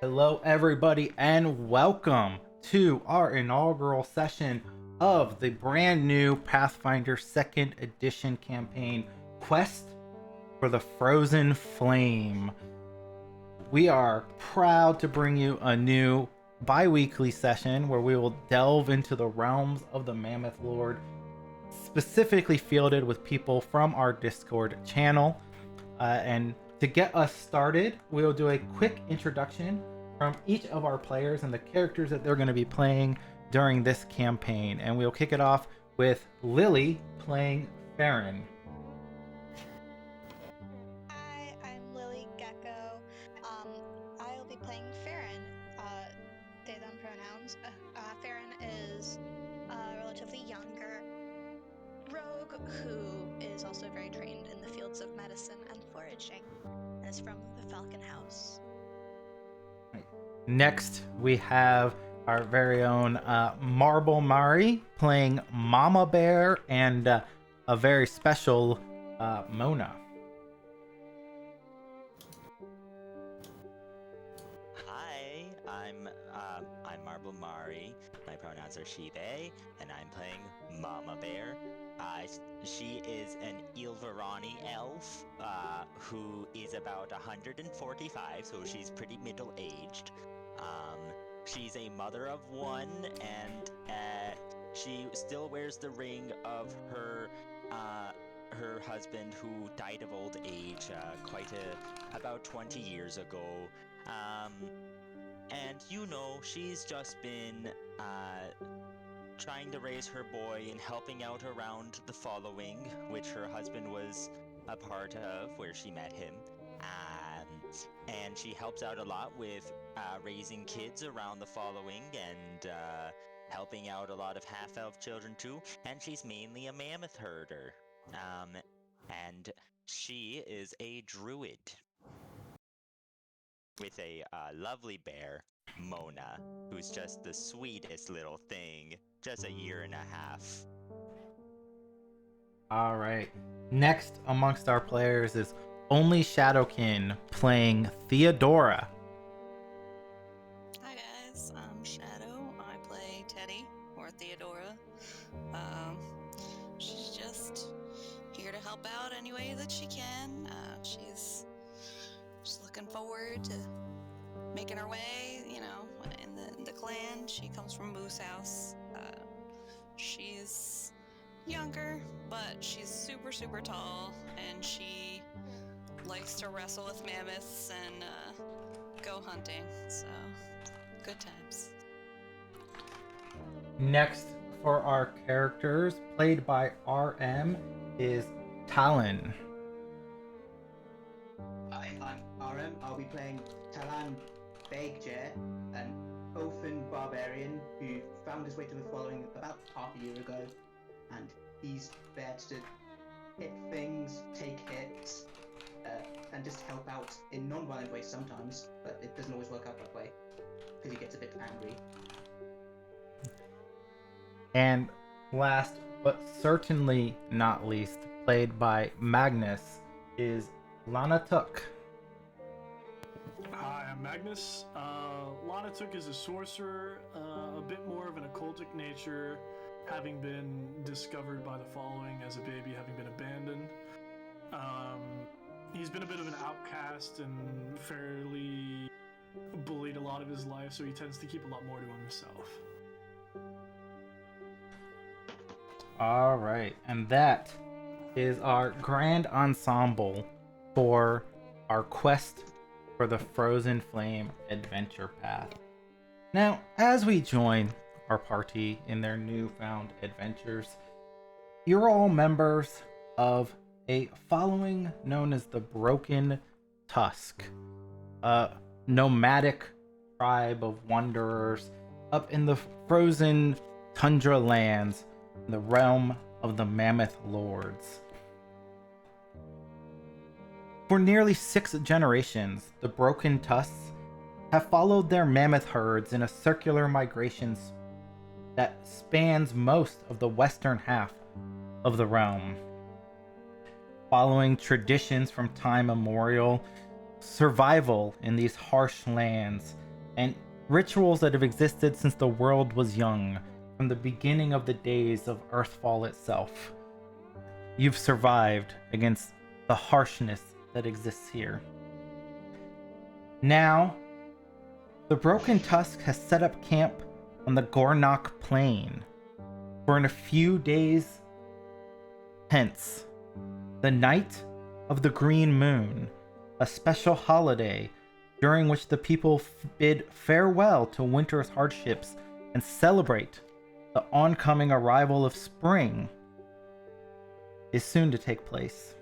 Hello, everybody, and welcome to our inaugural session of the brand new Pathfinder 2nd Edition campaign, Quest for the Frozen Flame. We are proud to bring you a new bi-weekly session where we will delve into the realms of the Mammoth Lord, specifically fielded with people from our Discord channel. And to get us started, we'll do a quick introduction from each of our players and the characters that they're going to be playing during this campaign. And we'll kick it off with Lily playing Farron. Hi, I'm Lily Gecko. I'll be playing Farron. They, them pronouns. Farron is a relatively younger rogue who is also very trained in the fields of medicine and foraging, and is from the Falcon House. Next, we have our very own Marble Mari playing Mama Bear and a very special Mona. Hi, I'm Marble Mari. My pronouns are she, they, and I'm playing Mama Bear. She is an Ilverani elf who is about 145, so she's pretty middle-aged. She's a mother of one, and she still wears the ring of her husband, who died of old age about 20 years ago. And she's just been trying to raise her boy and helping out around the following, which her husband was a part of, where she met him. And she helps out a lot with raising kids around the following and helping out a lot of half-elf children too. And she's mainly a mammoth herder. And she is a druid with a lovely bear, Mona, who's just the sweetest little thing, just a year and a half. All right. Next amongst our players is Only Shadowkin playing Theodora. Hi guys, I'm Shadow. I play Teddy, or Theodora. She's just here to help out any way that she can. She's just looking forward to making her way, in the clan. She comes from Moose House. She's younger, but she's super, super tall, and she likes to wrestle with mammoths and go hunting, so good times. Next for our characters, played by RM, is Talon. Hi, I'm RM. I'll be playing Talan Begjer, an Oafen barbarian who found his way to the following about half a year ago, and he's there to hit things, take hits, and just help out in non-violent ways sometimes, but it doesn't always work out that way, because he gets a bit angry. And last but certainly not least, played by Magnus, is Lana Took. Hi, I'm Magnus. Lana Took is a sorcerer, a bit more of an occultic nature, having been discovered by the following as a baby, having been abandoned. He's been a bit of an outcast and fairly bullied a lot of his life, so he tends to keep a lot more to himself. All right, and that is our grand ensemble for our Quest for the Frozen Flame adventure path. Now, as we join our party in their newfound adventures, you're all members of a following known as the Broken Tusk, a nomadic tribe of wanderers up in the frozen tundra lands, the realm of the Mammoth Lords. For nearly 6 generations, the Broken Tusks have followed their mammoth herds in a circular migration that spans most of the western half of the realm. Following traditions from time immemorial, survival in these harsh lands and rituals that have existed since the world was young, from the beginning of the days of Earthfall itself. You've survived against the harshness that exists here. Now, the Broken Tusk has set up camp on the Gornok Plain, for in a few days hence, the night of the Green Moon, a special holiday during which the people bid farewell to winter's hardships and celebrate the oncoming arrival of spring, is soon to take place.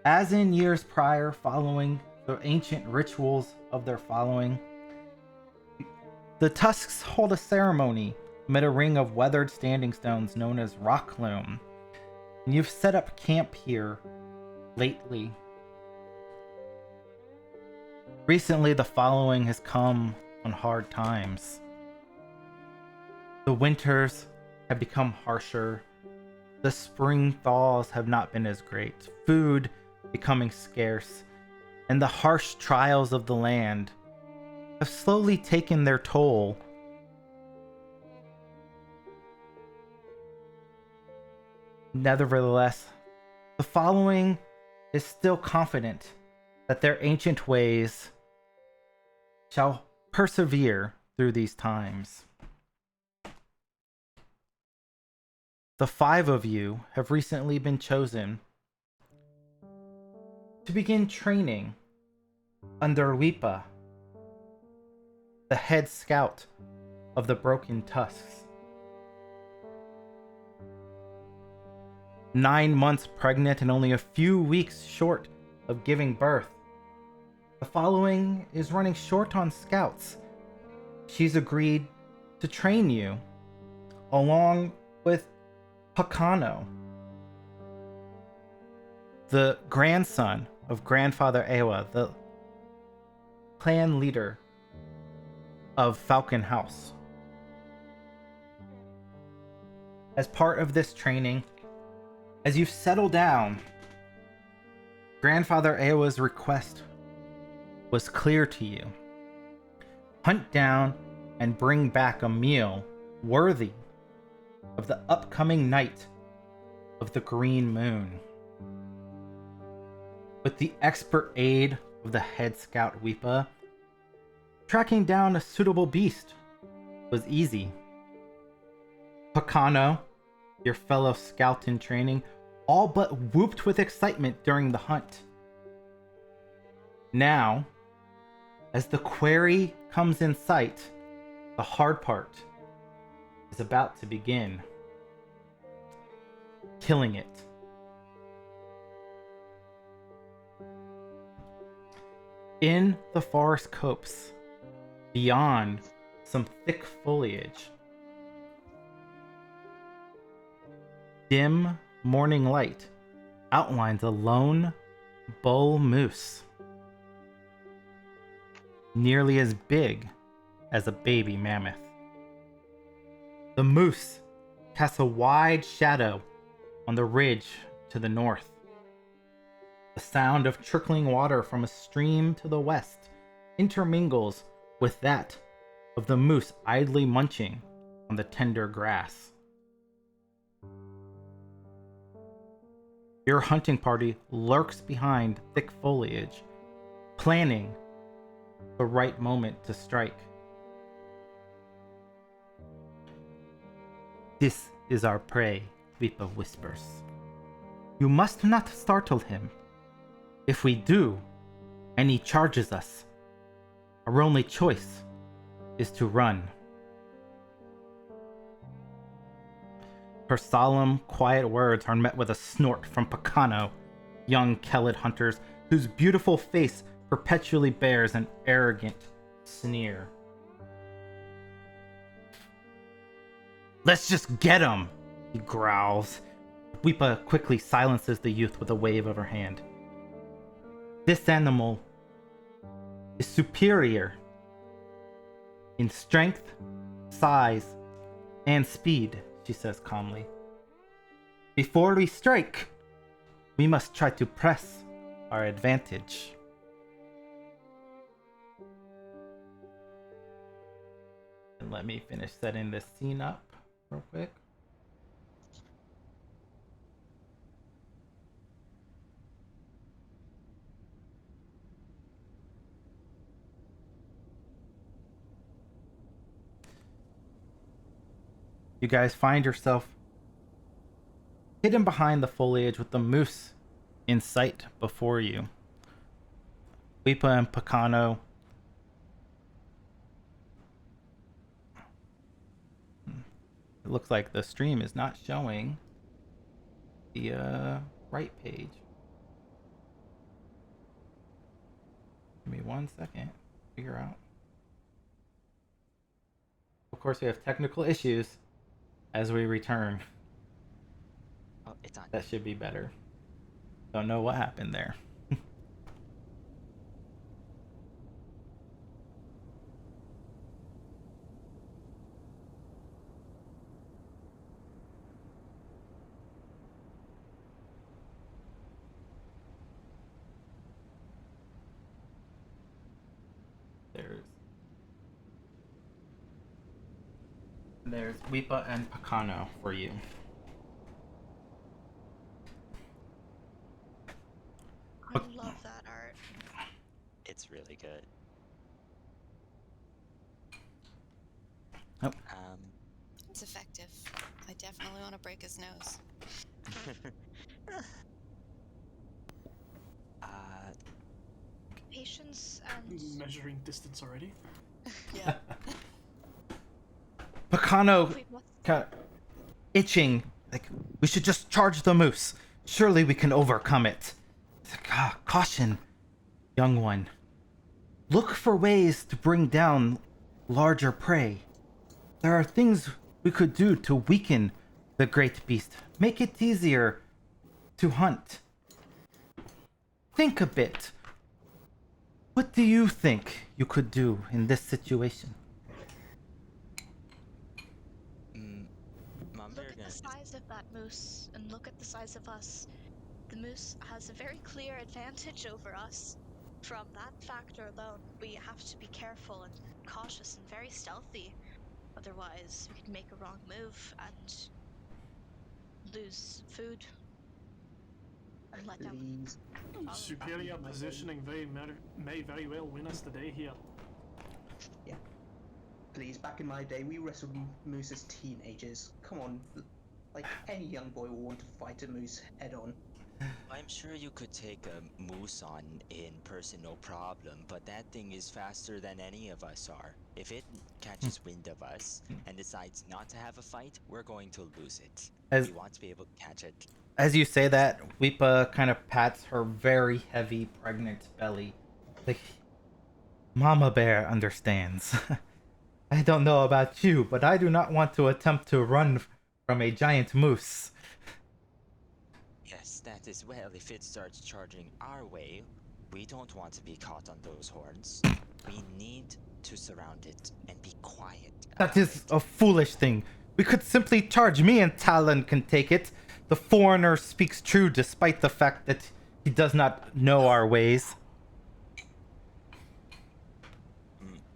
As in years prior, following the ancient rituals of their following, the Tusks hold a ceremony amid a ring of weathered standing stones known as Rockloom. And you've set up camp here lately. Recently, the following has come on hard times. The winters have become harsher. The spring thaws have not been as great. Food becoming scarce. And the harsh trials of the land have slowly taken their toll. Nevertheless, the following is still confident that their ancient ways shall persevere through these times. The 5 of you have recently been chosen to begin training under Wipa, the head scout of the Broken Tusks. 9 months pregnant and only a few weeks short of giving birth, the following is running short on scouts. She's agreed to train you along with Pakano, the grandson of Grandfather Ewa, the clan leader of Falcon House. As part of this training, as you settle down, Grandfather Ewa's request was clear to you. Hunt down and bring back a meal worthy of the upcoming night of the Green Moon. With the expert aid of the head scout Wipa, tracking down a suitable beast was easy. Pakano, your fellow scout in training, all but whooped with excitement during the hunt. Now, as the quarry comes in sight, the hard part is about to begin. Killing it. In the forest copse, beyond some thick foliage, dim morning light outlines a lone bull moose, nearly as big as a baby mammoth. The moose casts a wide shadow on the ridge to the north. The sound of trickling water from a stream to the west intermingles with that of the moose idly munching on the tender grass. Your hunting party lurks behind thick foliage, planning the right moment to strike. "This is our prey," Vipa whispers. "You must not startle him. If we do, and he charges us, our only choice is to run." Her solemn, quiet words are met with a snort from Pakano, young Kelid hunters whose beautiful face perpetually bears an arrogant sneer. "Let's just get him," he growls. Wipa quickly silences the youth with a wave of her hand. "This animal is superior in strength, size, and speed," she says calmly. "Before we strike, we must try to press our advantage." let me finish setting this scene up real quick. You guys find yourself hidden behind the foliage with the moose in sight before you. Weepa and Picano it looks like the stream is not showing the right page. Give me 1 second. Figure out. Of course, we have technical issues as we return. Oh, it's on. That should be better. Don't know what happened there. There's Weepa and Picano for you. I love that art. It's really good. Oh. It's effective. I definitely want to break his nose. Patience and Measuring distance already. Yeah. Picano we must kind of itching, like, we should just charge the moose. Surely we can overcome it. It's like, caution, young one. Look for ways to bring down larger prey. There are things we could do to weaken the great beast. Make it easier to hunt. Think a bit. What do you think you could do in this situation? look at the size of that moose and look at the size of us. The moose has a very clear advantage over us. From that factor alone, we have to be careful and cautious and very stealthy. Otherwise, we could make a wrong move and lose food. And let down. Please. Superior positioning may very well win us the day here. Yeah. Please, back in my day, we wrestled moose as teenagers. Come on. Like, any young boy will want to fight a moose head on. I'm sure you could take a moose on in person, no problem, but that thing is faster than any of us are. If it catches wind of us and decides not to have a fight, we're going to lose it. We want to be able to catch it. As you say that, Weepa kind of pats her very heavy, pregnant belly. Like, Mama Bear understands. I don't know about you, but I do not want to attempt to run from a giant moose. Yes, that is well. If it starts charging our way, we don't want to be caught on those horns. We need to surround it and be quiet. That is a foolish thing. We could simply charge. Me and Talon can take it. The foreigner speaks true despite the fact that he does not know our ways.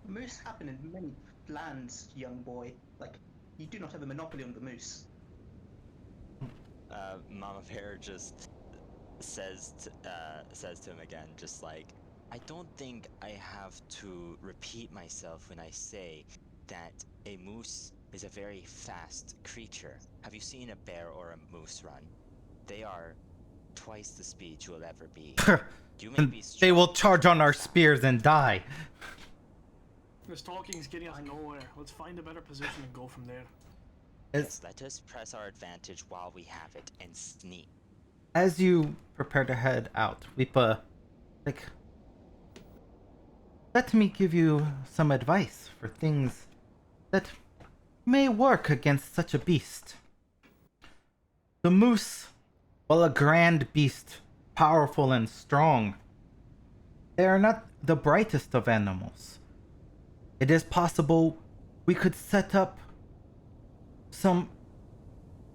Moose happen in many lands, young boy. Like, you do not have a monopoly on the moose. Mama Bear just says to him again, just like, I don't think I have to repeat myself when I say that a moose is a very fast creature. Have you seen a bear or a moose run? They are twice the speed you will ever be. You may be They will strong, charge on our fast. spears and die. This talking's getting us nowhere. Let's find a better position and go from there. Yes, let us press our advantage while we have it and sneak. As you prepare to head out, Weepa, like, let me give you some advice for things that may work against such a beast. The moose, while a grand beast, powerful and strong, they are not the brightest of animals. It is possible we could set up some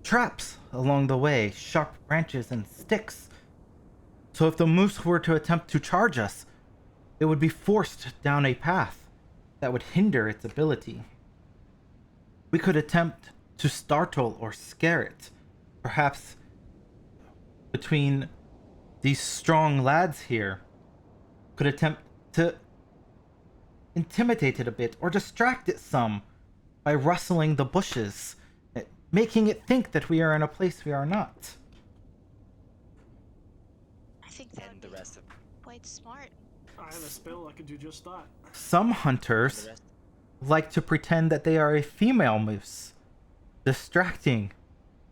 traps along the way, sharp branches and sticks. So if the moose were to attempt to charge us, it would be forced down a path that would hinder its ability. We could attempt to startle or scare it. Perhaps between these strong lads here, could attempt to intimidate it a bit or distract it some by rustling the bushes, making it think that we are in a place we are not. I think that And would the be rest of quite smart. I have a spell that could do just that. Some the hunters rest. like to pretend that they are a female moose, distracting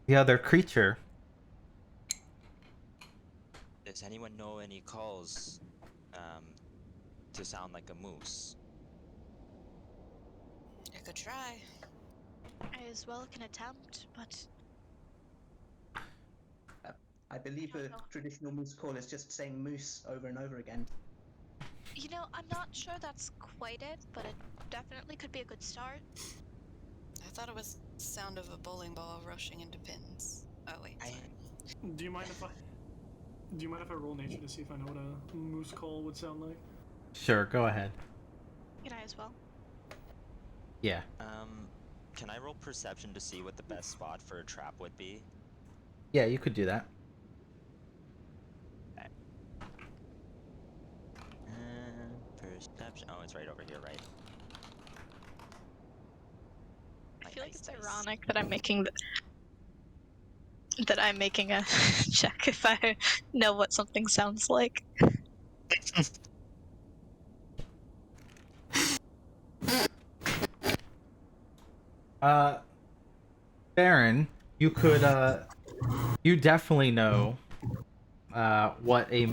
the other creature. Does anyone know any calls to sound like a moose? I could try. I as well can attempt, but I believe a traditional moose call is just saying moose over and over again. you know, I'm not sure that's quite it, but it definitely could be a good start. I thought it was the sound of a bowling ball rushing into pins. Oh wait, I- sorry. Do you mind if I roll nature to see if I know what a moose call would sound like? Sure, go ahead. Can I as well? Yeah. Can I roll perception to see what the best spot for a trap would be? Yeah, you could do that. Perception. Oh, it's right over here, right? I feel like Nice, it's nice. ironic that I'm making that I'm making a check if I know what something sounds like. Baron, you could, you definitely know, what a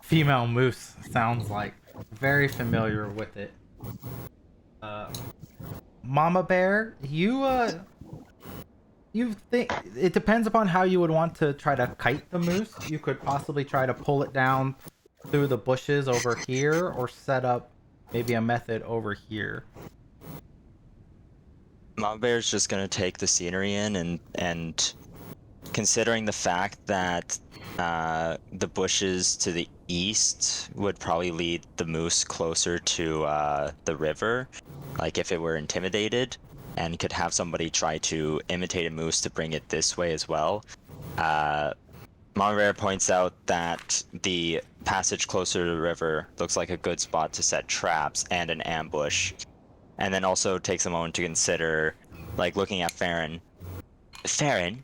female moose sounds like. Very familiar with it. Mama Bear, you think it depends upon how you would want to try to kite the moose. You could possibly try to pull it down through the bushes over here, or set up maybe a method over here. Mama Bear's just gonna take the scenery in, and considering the fact that the bushes to the east would probably lead the moose closer to the river, like if it were intimidated, and could have somebody try to imitate a moose to bring it this way as well. Mama Bear points out that the passage closer to the river looks like a good spot to set traps and an ambush. And then also takes a moment to consider, like, looking at Farron. Farron,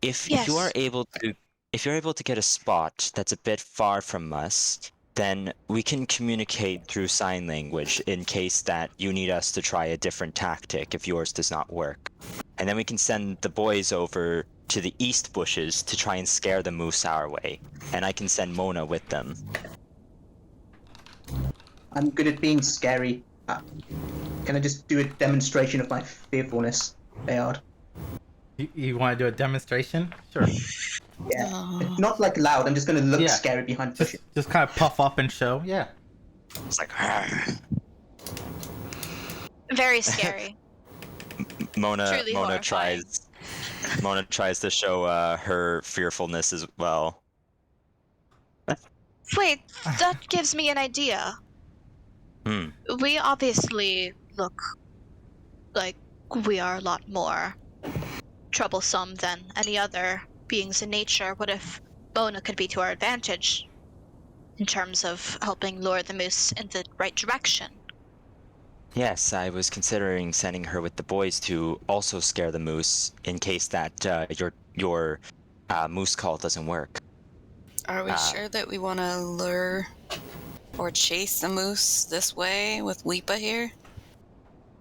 if Yes. you are able to get a spot that's a bit far from us, then we can communicate through sign language in case that you need us to try a different tactic if yours does not work. And then we can send the boys over to the east bushes to try and scare the moose our way. And I can send Mona with them. I'm good at being scary. Can I just do a demonstration of my fearfulness, Bayard? You want to do a demonstration? Sure. Yeah. Oh. Not like loud, I'm just gonna look Yeah. scary behind the bushes. Just kind of puff up and show. Yeah. It's like, "Arr." Very scary. Mona Truly horrifying. tries to show her fearfulness as well. Wait, that gives me an idea. Hmm. We obviously look like we are a lot more troublesome than any other beings in nature. What if Bona could be to our advantage in terms of helping lure the moose in the right direction? Yes, I was considering sending her with the boys to also scare the moose in case that your moose call doesn't work. Are we sure that we want to lure or chase the moose this way with Weepa here?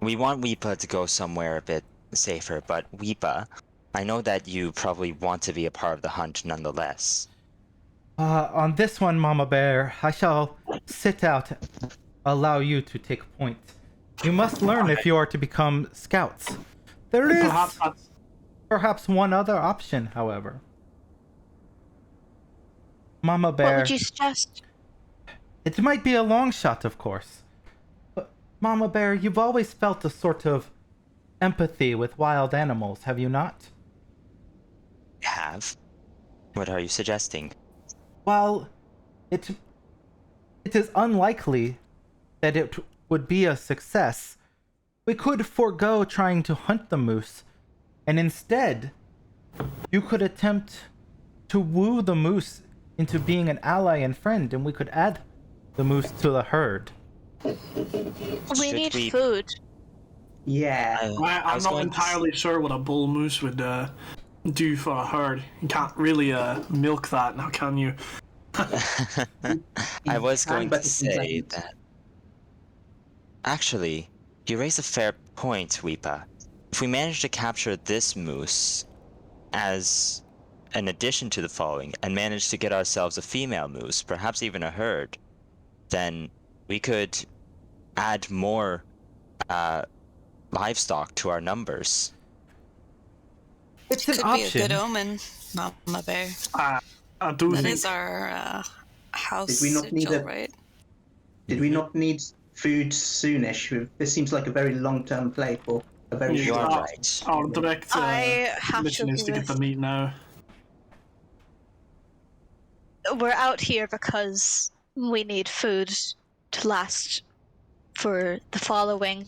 We want Weepa to go somewhere a bit safer, but Weepa, I know that you probably want to be a part of the hunt nonetheless. On this one, Mama Bear, I shall sit out, allow you to take point. You must learn if you are to become scouts. There is perhaps one other option, however. Mama What Bear, would you suggest? it might be a long shot, of course. But Mama Bear, you've always felt a sort of empathy with wild animals, have you not? Have? What are you suggesting? Well, it is unlikely that it would be a success we could forego trying to hunt the moose, and instead, you could attempt to woo the moose into being an ally and friend, and we could add the moose to the herd. We Should need we- food. Yeah. I I'm was not going to entirely sure what a bull moose would do for a herd. You can't really milk that now, can you? I was can, going but to it's say unpleasant. that. Actually, you raise a fair point, Weepa. If we manage to capture this moose as an addition to the following and manage to get ourselves a female moose, perhaps even a herd, then we could add more livestock to our numbers. It's an Could option. be a good omen, Mama Bear. I do That think is our house Did we not need sigil, a- right? Did we not need food soonish? This seems like a very long-term play for a very You short. are right. our direct I have mission to is to agree get the with. meat now. We're out here because we need food to last for the following.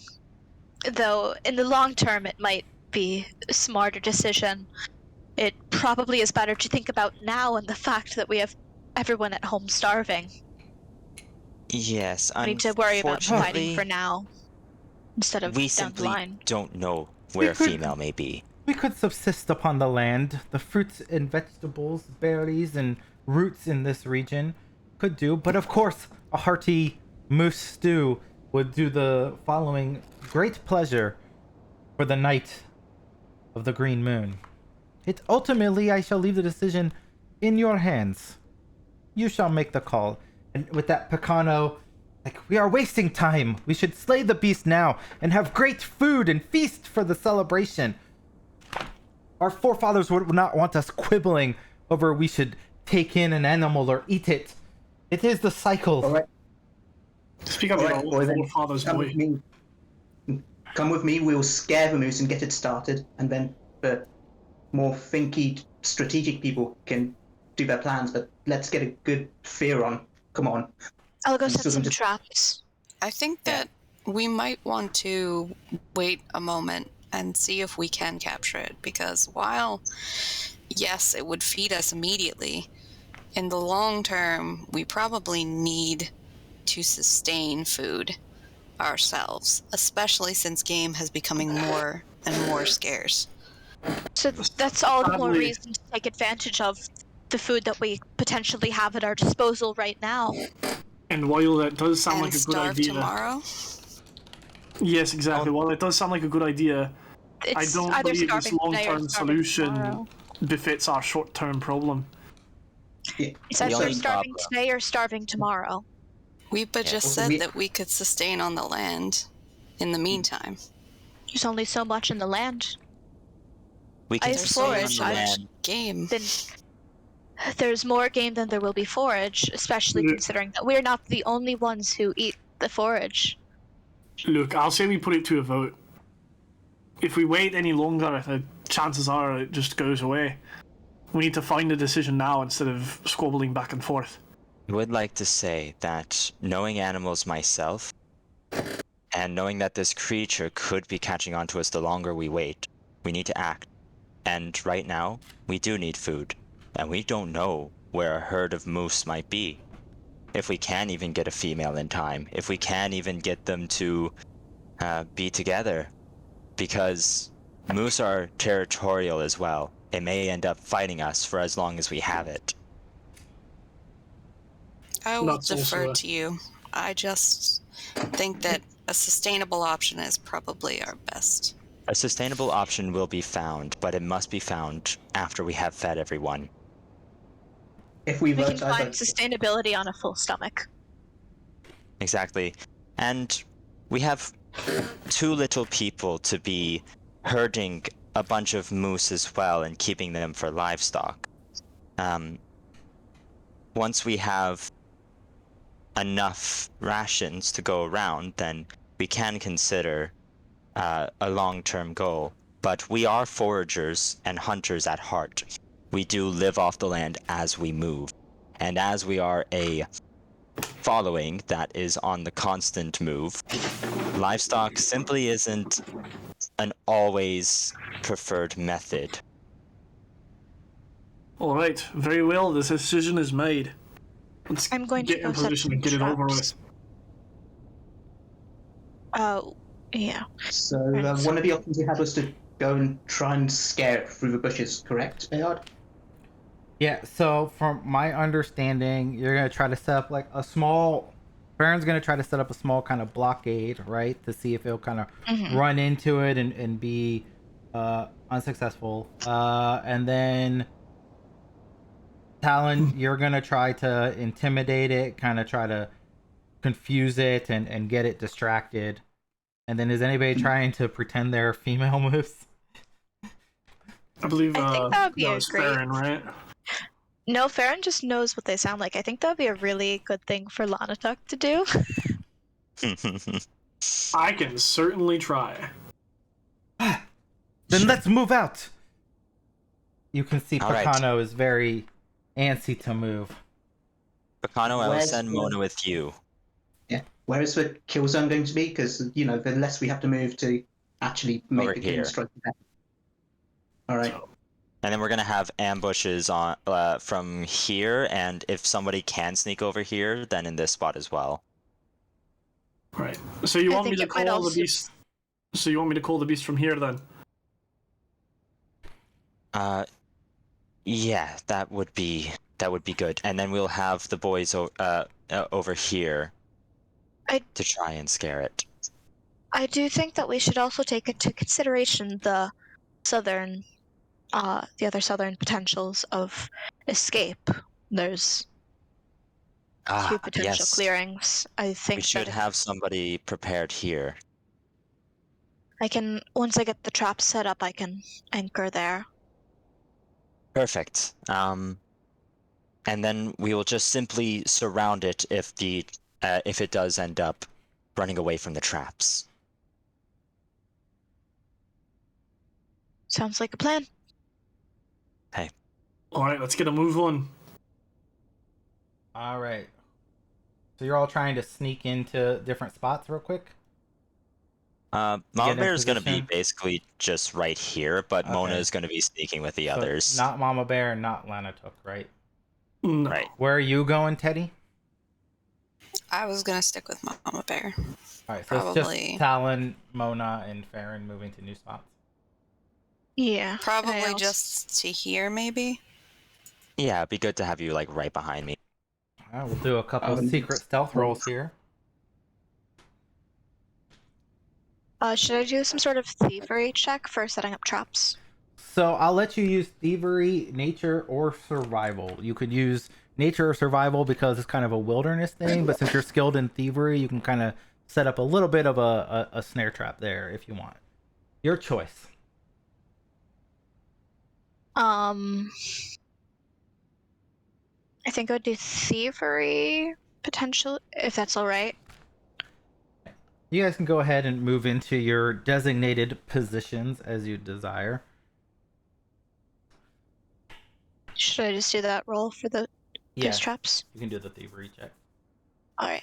Though in the long term, it might be a smarter decision. It probably is better to think about now and the fact that we have everyone at home starving. Yes, We need to worry about providing unfortunately, for now instead of we down the simply line. don't know where a could- female may be. We could subsist upon the land. The fruits and vegetables, berries, and roots in this region could do. But of course, a hearty moose stew would do the following great pleasure for the night of the green moon. Ultimately, I shall leave the decision in your hands. You shall make the call. And with that, Picano, we are wasting time. We should slay the beast now and have great food and feast for the celebration. Our forefathers would not want us quibbling over we should take in an animal or eat it. It is the cycle. All right. Speak up, All right, your boy, then forefathers, come boy. with me. Come with me. We'll scare the moose and get it started, and then the more thinky, strategic people can do their plans. But let's get a good fear on. Come on. I'll go I'm set still some going to- traps. I think that we might want to wait a moment and see if we can capture it, because while, yes, it would feed us immediately, in the long term, we probably need to sustain food ourselves, especially since game has becoming more and more scarce. So that's all the more Sadly- reason to take advantage of the food that we potentially have at our disposal right now. And while that does sound And like a good starve idea, tomorrow? yes, exactly. While it does sound like a good idea, It's I don't either believe this starving today or long-term starving solution tomorrow. befits our short-term problem. Yeah. It's The either only starving problem- today or starving tomorrow. Weepa just Also, said we- that we could sustain on the land in the meantime. There's only so much in the land. We can I There's sustain so on forage, the much land. game. Then there's more game than there will be forage, especially Yeah. considering that we're not the only ones who eat the forage. Look, I'll say we put it to a vote. If we wait any longer, the chances are it just goes away. We need to find a decision now instead of squabbling back and forth. I would like to say that knowing animals myself, and knowing that this creature could be catching on to us the longer we wait, we need to act. And right now, we do need food, and we don't know where a herd of moose might be. If we can even get a female in time, if we can even get them to be together, because moose are territorial as well. It may end up fighting us for as long as we have it. I will That's defer also a- to you. I just think that a sustainable option is probably our best. A sustainable option will be found, but it must be found after we have fed everyone. If we We vote, can I find vote. sustainability on a full stomach. Exactly. And we have too little people to be herding a bunch of moose as well and keeping them for livestock. Once we have enough rations to go around, then we can consider a long-term goal. But we are foragers and hunters at heart. We do live off the land as we move. And as we are a following that is on the constant move, livestock simply isn't an always preferred method. Alright, very well, this decision is made. Let's I'm going to get go in set position to some get it over traps. with. Oh, yeah. So Right. one of the options we had was to go and try and scare it through the bushes, correct, Bayard? Yeah, so from my understanding, you're gonna try to set up like a small. Baron's gonna try to set up a small kind of blockade, right, to see if it'll kind of run into it and be unsuccessful. And then Talon, you're gonna try to intimidate it, kind of try to confuse it and get it distracted. And then is anybody trying to pretend they're female moves? I believe I think that would be a was great- Farron, right? No, Farron just knows what they sound like. I think that would be a really good thing for Lanatuk to do. I can certainly try. Then let's move out. You can see All right. Picano is very antsy to move. Picano, I will Where's send the- Mona with you. Yeah. Where is the kill zone going to be? Because, you know, the less we have to move to actually make Over the killing here. strike. Alright. And then we're gonna have ambushes on from here, and if somebody can sneak over here, then in this spot as well. Right. So you I want me think to it might call also- the beast? So you want me to call the beast from here then? Yeah, that would be good. And then we'll have the boys over here to try and scare it. I do think that we should also take into consideration the other southern potentials of escape. There's two potential Yes. clearings. I think We should that if have somebody prepared here. once I get the trap set up, I can anchor there. Perfect. And then we will just simply surround it if it does end up running away from the traps. Sounds like a plan. Alright, let's get a move on. All right. So you're all trying to sneak into different spots real quick? Mama Get in Bear is going to be position. basically just right here, but Mona Okay. is going to be sneaking with the So others. not Mama Bear and not Lanatuk, right? No. Right. Where are you going, Teddy? I was gonna stick with Mama Bear. All right, so it's Probably. just Talon, Mona, and Farron moving to new spots. Yeah. and I Probably also- just to here, maybe. Yeah, it'd be good to have you like right behind me. All right, we'll do a couple of secret stealth rolls here. Should I do some sort of thievery check for setting up traps? So I'll let you use thievery, nature, or survival. You could use nature or survival because it's kind of a wilderness thing, but since you're skilled in thievery, you can kind of set up a little bit of a snare trap there if you want. Your choice. I think I would do thievery potential, if that's all right. You guys can go ahead and move into your designated positions as you desire. Should I just do that roll for the Yeah, ghost traps? you can do the thievery check. All right.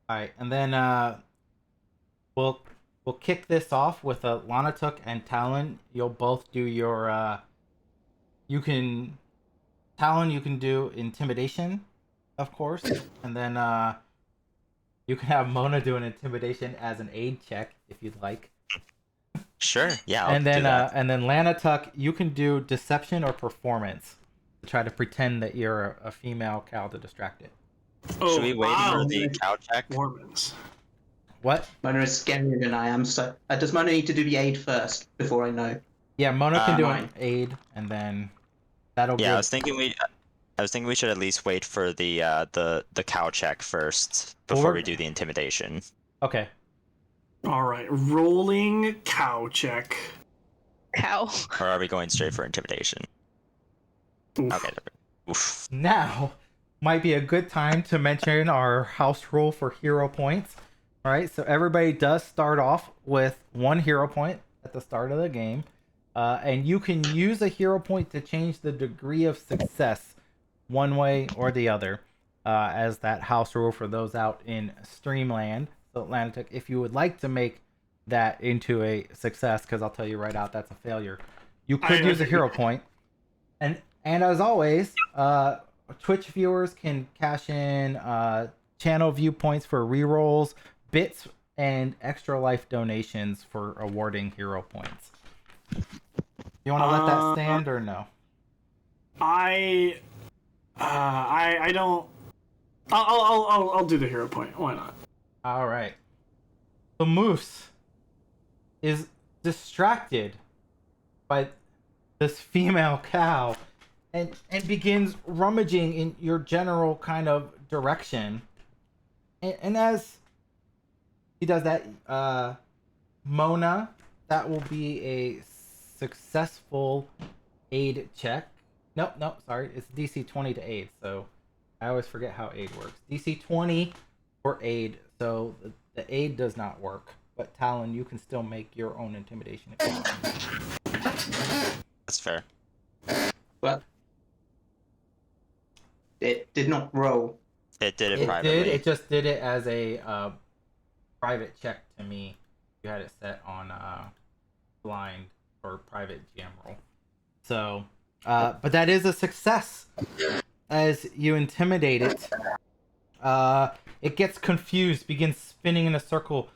All right, and then we'll kick this off with Lanatuk and Talon. You'll both do your Talon, you can do intimidation, of course, and then you can have Mona do an intimidation as an aid check if you'd like. Sure. Yeah. I'll and do then that. and then Lanatuk, you can do deception or performance to try to pretend that you're a female cow to distract it. Oh, Should we wait wow. for the cow check? Performance. What? Mona is scarier than I am, so does Mona need to do the aid first before I know? Yeah, Mona can do an Mine. aid, and then that'll Yeah, I give. was thinking we should at least wait for the cow check first before we're- we do the intimidation. Okay. Alright, rolling cow check. Cow. Or are we going straight for intimidation? Oof. Okay. Oof. Now might be a good time to mention our house rule for hero points. All right, so everybody does start off with 1 hero point at the start of the game. and you can use a hero point to change the degree of success one way or the other, as that house rule for those out in Streamland. So Atlantic, if you would like to make that into a success, because I'll tell you right out, that's a failure, you could use a hero point. And as always, Twitch viewers can cash in channel viewpoints for rerolls, bits, and extra life donations for awarding hero points. You want to let that stand or no? I don't. I'll do the hero point. Why not? All right. The moose is distracted by this female cow and begins rummaging in your general kind of direction. And as he does that, Mona, that will be a successful aid check. Nope, sorry. It's DC 20 to aid, so I always forget how aid works. DC 20 for aid, so the aid does not work. But Talon, you can still make your own intimidation if you want. That's fair. Well, it did not roll. It did it It privately. did. It just did it as a private check to me. You had it set on blind or private GM roll. So, but that is a success. As you intimidate it, it gets confused, begins spinning in a circle.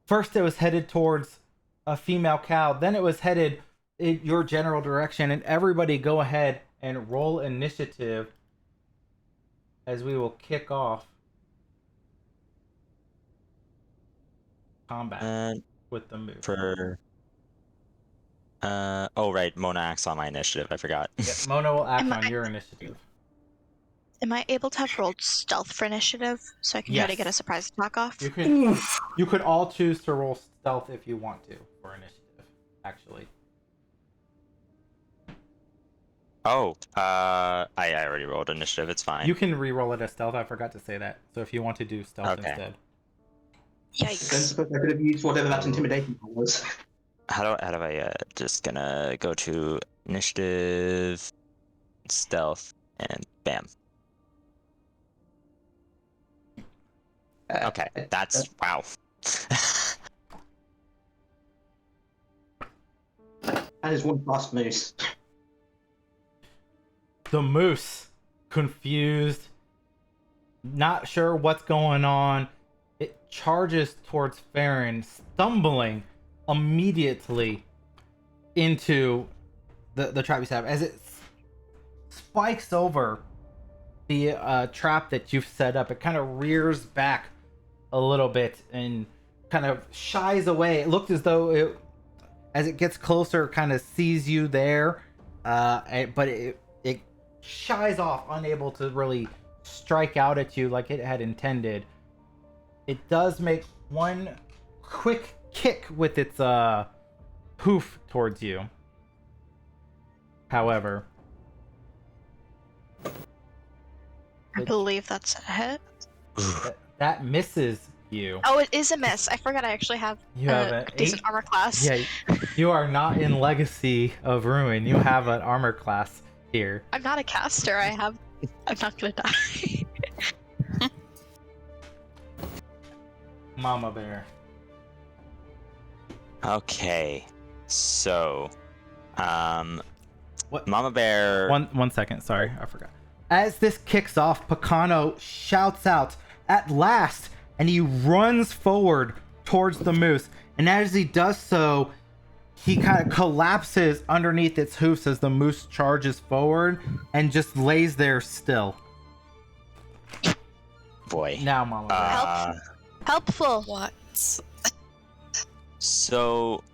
First, it was headed towards a female cow. Then it was headed in your general direction. And everybody, go ahead and roll initiative, as we will kick off combat with the move. Oh right, Mona acts on my initiative. I forgot. Yeah, Mona will act on your initiative. Am I able to have rolled stealth for initiative so I can try to get a surprise attack off? You could all choose to roll stealth if you want to for initiative, actually. Oh, I already rolled initiative. It's fine. You can re-roll it as stealth. I forgot to say that. So if you want to do stealth instead. I don't suppose I could have used whatever that intimidation was. How do I just gonna go to initiative, stealth, and bam. Okay, that's wow. That is one fast moose. The moose, confused, not sure what's going on, it charges towards Farron, stumbling immediately into the trap you have as it spikes over the trap that you've set up. It kind of rears back a little bit and kind of shies away. It looked as though it, as it gets closer, kind of sees you there, but it shies off, unable to really strike out at you like it had intended. It does make one quick kick with its hoof towards you. However, I believe that's a hit. that misses you. Oh, it is a miss. I forgot I actually have a decent armor class. Yeah, you are not in Legacy of Ruin. You have an armor class here. I'm not a caster. I'm not gonna die. Mama Bear. Okay, so, What? Mama Bear. One second. Sorry, I forgot. As this kicks off, Picano shouts out at last, and he runs forward towards the moose. And as he does so, he kind of collapses underneath its hoofs as the moose charges forward and just lays there still. Boy. Now, Mama Bear. Helpful. What? So,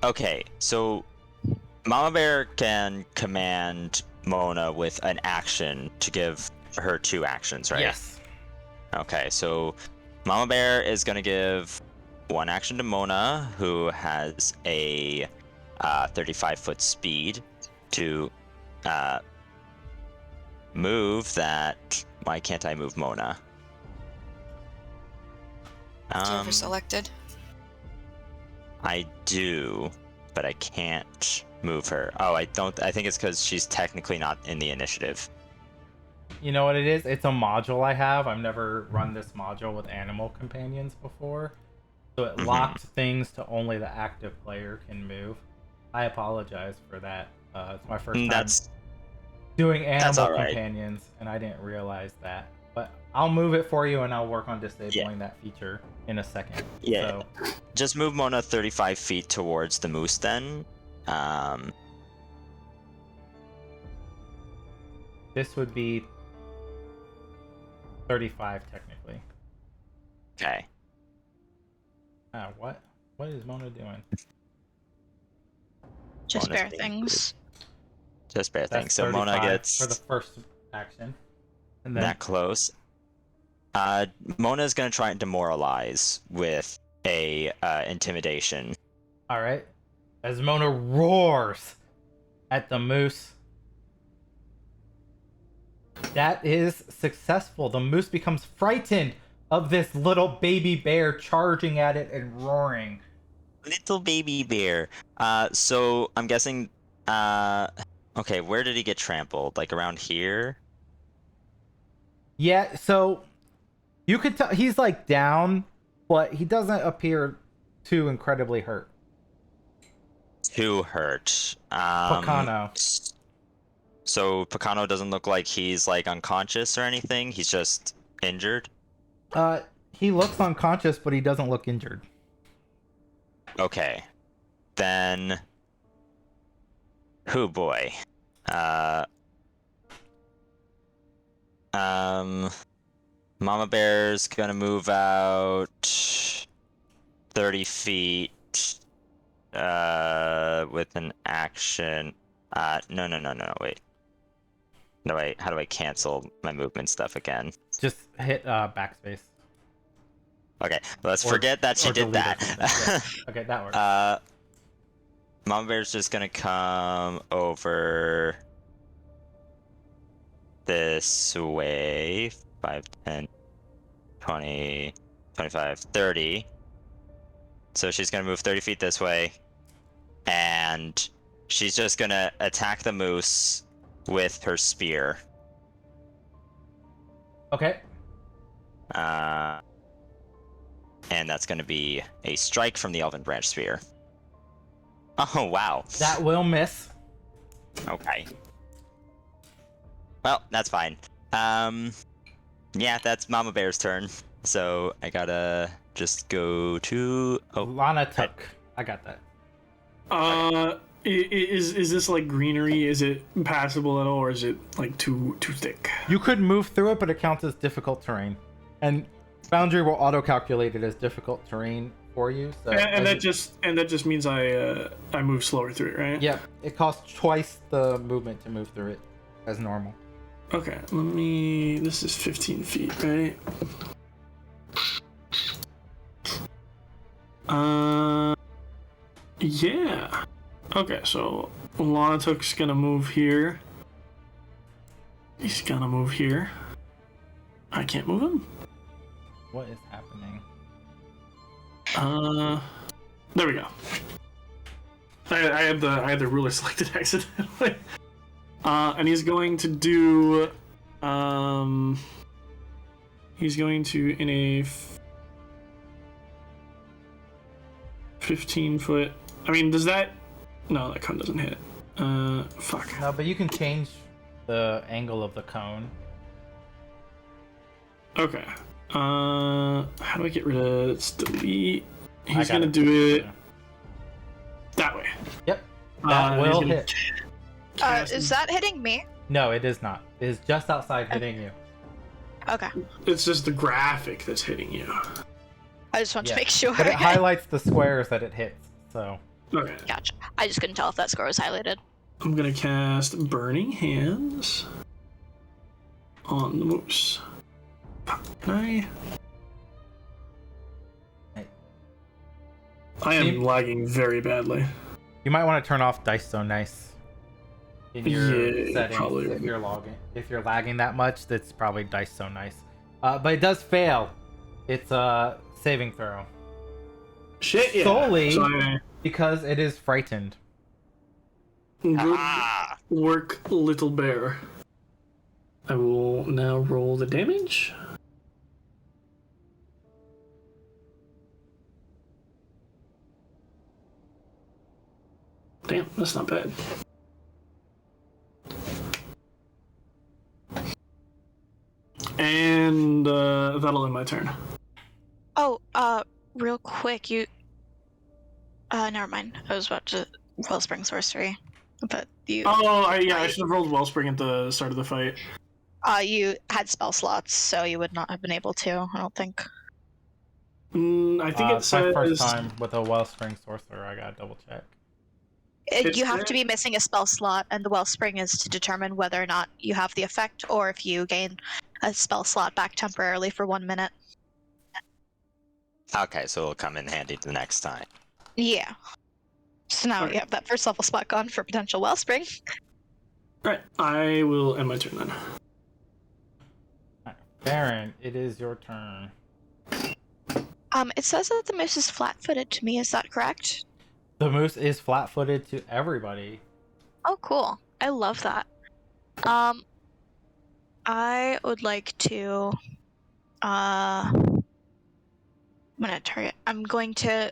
okay, so Mama Bear can command Mona with an action to give her 2 actions, right? Yes. Okay, so Mama Bear is going to give 1 action to Mona, who has a 35-foot speed, to move that. Why can't I move Mona? Do you ever selected? I do, but I can't move her? Oh, I don't. I think it's because she's technically not in the initiative. You know what it is? It's a module I have. I've never run this module with animal companions before. So it locked things to only the active player can move. I apologize for that. It's my first time doing animal companions, and I didn't realize that. But I'll move it for you, and I'll work on disabling that feature in a second. Yeah. So. Just move Mona 35 feet towards the moose then. This would be 35 technically. Okay. What is Mona doing? Just bear things. Just bear things. So Mona gets for the first action. And then that close. Mona's gonna try and demoralize with a intimidation. All right. As Mona roars at the moose. That is successful. The moose becomes frightened of this little baby bear charging at it and roaring. Little baby bear. So I'm guessing. Okay, where did he get trampled? Like around here? Yeah. So you could tell he's like down, but he doesn't appear too incredibly hurt. Too hurt. Pacano. So Pacano doesn't look like he's like unconscious or anything. He's just injured. He looks unconscious, but he doesn't look injured. Okay, then. Oh boy. Mama Bear's gonna move out 30 feet. With an action. No, wait. No, wait, how do I cancel my movement stuff again? Just hit backspace. Okay, let's forget that she did that. Yeah. Okay, that works. Mama Bear's just gonna come over this way. 5, 10, 20, 25, 30. So she's gonna move 30 feet this way. And she's just gonna attack the moose with her spear. Okay. And that's gonna be a strike from the Elven Branch Spear. Oh, wow. That will miss. Okay. Well, that's fine. Yeah, that's Mama Bear's turn. So I gotta just go to... Oh, Lana took. I got that. Is this like greenery? Is it passable at all, or is it like too thick? You could move through it, but it counts as difficult terrain. And Boundary will auto-calculate it as difficult terrain for you. So and that just means I move slower through it, right? Yeah, it costs twice the movement to move through it as normal. Okay, this is 15 feet, right? Yeah. Okay, so Lanatuk's gonna move here. He's gonna move here. I can't move him. What is happening? There we go. I had the ruler selected accidentally. And he's going to do, he's going to, in a 15 foot, I mean, does that, no, that cone doesn't hit. Fuck. No, but you can change the angle of the cone. Okay. How do I get rid of, let's delete. He's gonna do it that way. Yep. That will hit. Is that hitting me? No, it is not. It is just outside hitting you. Okay. It's just the graphic that's hitting you. I just want to make sure. But it highlights the squares that it hits, so. Okay. Gotcha. I just couldn't tell if that score was highlighted. I'm gonna cast Burning Hands on the moose. Can I am lagging very badly. You might want to turn off Dice So Nice in your settings probably. If you're lagging that much, that's probably Dice So Nice. But it does fail. It's a saving throw. Shit, yeah. Solely because it is frightened. Good Ah! work, little bear. I will now roll the damage. Damn, that's not bad. And that'll end my turn. Oh, real quick, never mind. I was about to Wellspring Sorcery, but you. Oh, I should have rolled Wellspring at the start of the fight. You had spell slots, so you would not have been able to. I don't think. I think it It's says. my first time with a Wellspring Sorcerer. I gotta double check. You have to be missing a spell slot, and the Wellspring is to determine whether or not you have the effect, or if you gain a spell slot back temporarily for 1 minute. Okay, so it'll come in handy the next time. Yeah. So now Alright. you have that first level spot gone for potential Wellspring. Alright, I will end my turn then. Baron, it is your turn. It says that the moose is flat-footed to me. Is that correct? The moose is flat-footed to everybody. Oh, cool. I love that. I would like to. I'm going to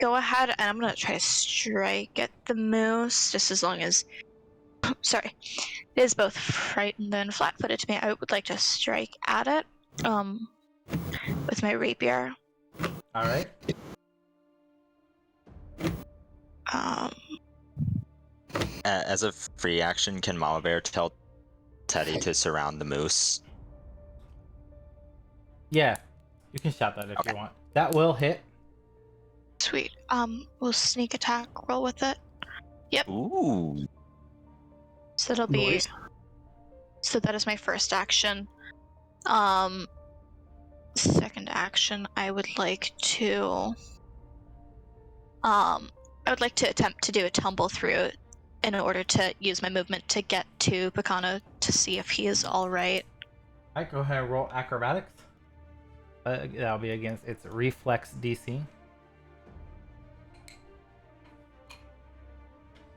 go ahead and I'm gonna try to strike at the moose, just as long as. Sorry, it is both frightened and flat-footed to me. I would like to strike at it, with my rapier. All right. As a free action, can Mama Bear tell Teddy to surround the moose? Yeah, you can shout that if Okay. you want. That will hit. Sweet. We'll sneak attack roll with it. Ooh. So it'll be. Nice. So that is my first action. Second action, I would like to. I would like to attempt to do a tumble through in order to use my movement to get to Picano to see if he is all right. All right, go ahead and roll acrobatics. That'll be against its reflex DC.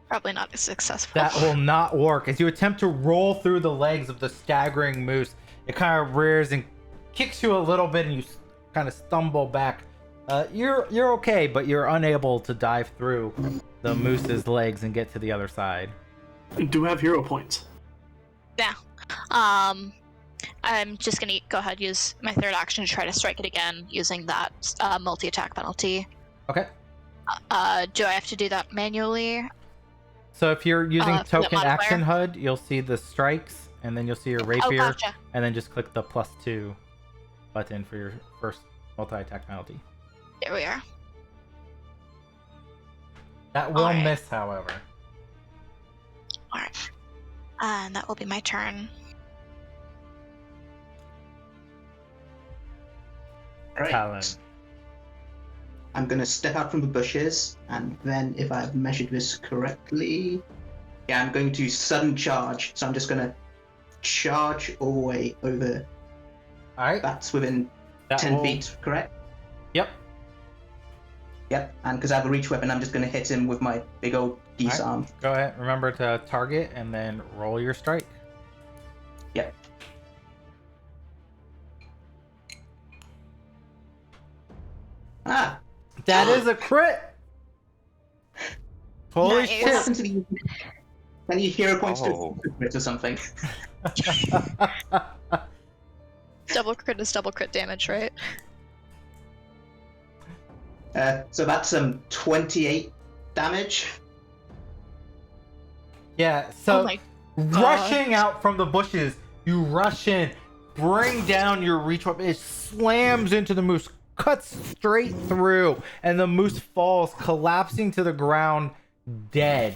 Probably not successful. That will not work. As you attempt to roll through the legs of the staggering moose, it kind of rears and kicks you a little bit, and you kind of stumble back. You're okay, but you're unable to dive through the moose's legs and get to the other side. I do have hero points. Yeah. I'm just gonna go ahead and use my third action to try to strike it again using that multi-attack penalty. Okay. Do I have to do that manually? So if you're using For the token modifier? action HUD, you'll see the strikes, and then you'll see your rapier, Oh, gotcha. and then just click the +2 button for your first multi-attack penalty. There we are. That will Alright. miss, however. Alright. And that will be my turn. Right. Talon. I'm gonna step out from the bushes, and then, if I've measured this correctly, yeah, I'm going to sudden charge. So I'm just gonna charge all the way over. All right. That's within That 10 will- feet, correct? Yep. Yep. And because I have a reach weapon, I'm just gonna hit him with my big old disarm. Go ahead. Remember to target and then roll your strike. Yep. Ah. That is a crit. Holy Nice. What shit. happened to the? Any hero points Oh. to crit or something? Double crit is double crit damage, right? So that's 28 damage. Yeah, Oh so my rushing out from the bushes, you rush in, bring down your reach weapon, it slams into the moose, cuts straight through, and the moose falls, collapsing to the ground, dead.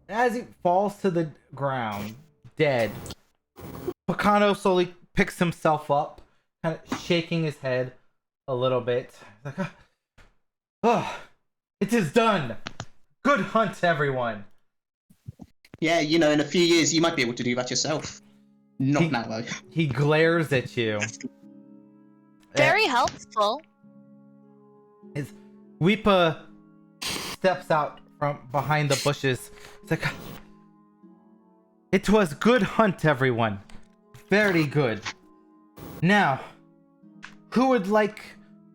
As he falls to the ground, dead, Picano slowly picks himself up, kind of shaking his head a little bit. He's like, oh, it is done. Good hunt, everyone. Yeah, you know, in a few years you might be able to do that yourself. Not now, though. He glares at you. Very helpful. Weepa steps out from behind the bushes. It's like, it was good hunt, everyone. Very good. Now, who would like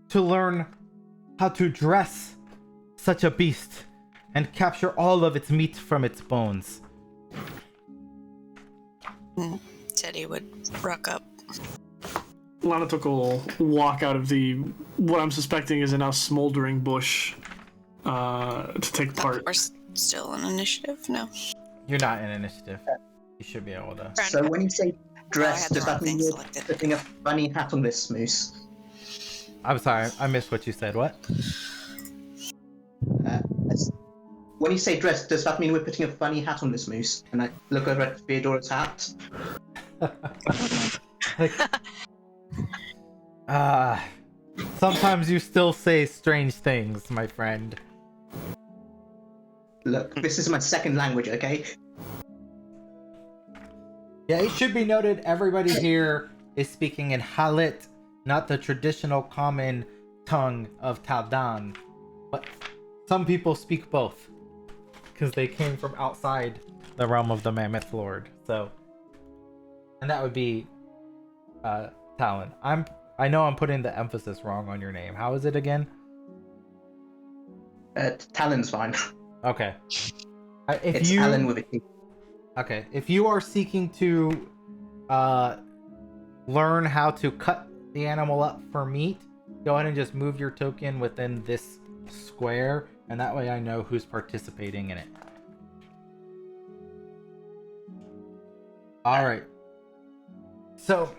to learn how to dress such a beast and capture all of its meat from its bones? Teddy would ruck up. Lanatuk will walk out of the what I'm suspecting is a now smoldering bush to take part. We're still in initiative? No. You're not in initiative. You should be able to. So when you say dress, had the does wrong that mean thing you're selected. putting a funny hat on this moose? I'm sorry, I missed what you said. What? When you say dress, does that mean we're putting a funny hat on this moose? And I look over at Theodora's hat. Sometimes you still say strange things, my friend. Look, this is my second language, okay? Yeah, it should be noted everybody here is speaking in Halit, not the traditional common tongue of Taldan. But some people speak both, because they came from outside the realm of the Mammoth Lord. So, and that would be Talon. I know I'm putting the emphasis wrong on your name. How is it again? Talon's fine. Okay. It's Talon with a T. Okay, if you are seeking to learn how to cut the animal up for meat, go ahead and just move your token within this square, and that way I know who's participating in it. Alright. So,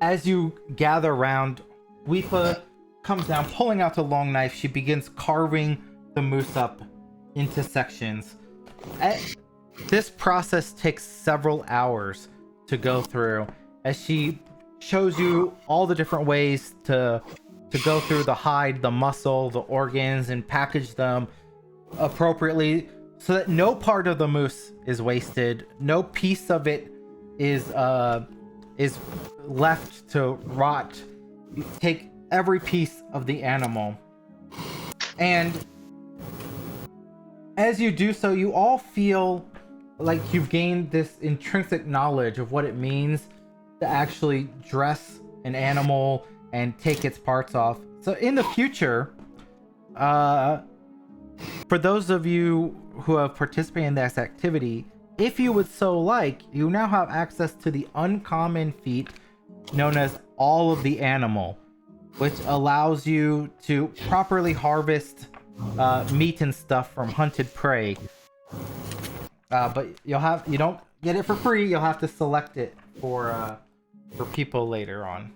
as you gather around, Weepa comes down, pulling out the long knife. She begins carving the moose up into sections. This process takes several hours to go through, as she shows you all the different ways to go through the hide, the muscle, the organs, and package them appropriately so that no part of the moose is wasted, no piece of it is left to rot. You take every piece of the animal, and as you do so, you all feel like you've gained this intrinsic knowledge of what it means to actually dress an animal and take its parts off. So in the future, for those of you who have participated in this activity, if you would so like, you now have access to the uncommon feat known as All of the Animal, which allows you to properly harvest meat and stuff from hunted prey. But you don't get it for free. You'll have to select it for people later on.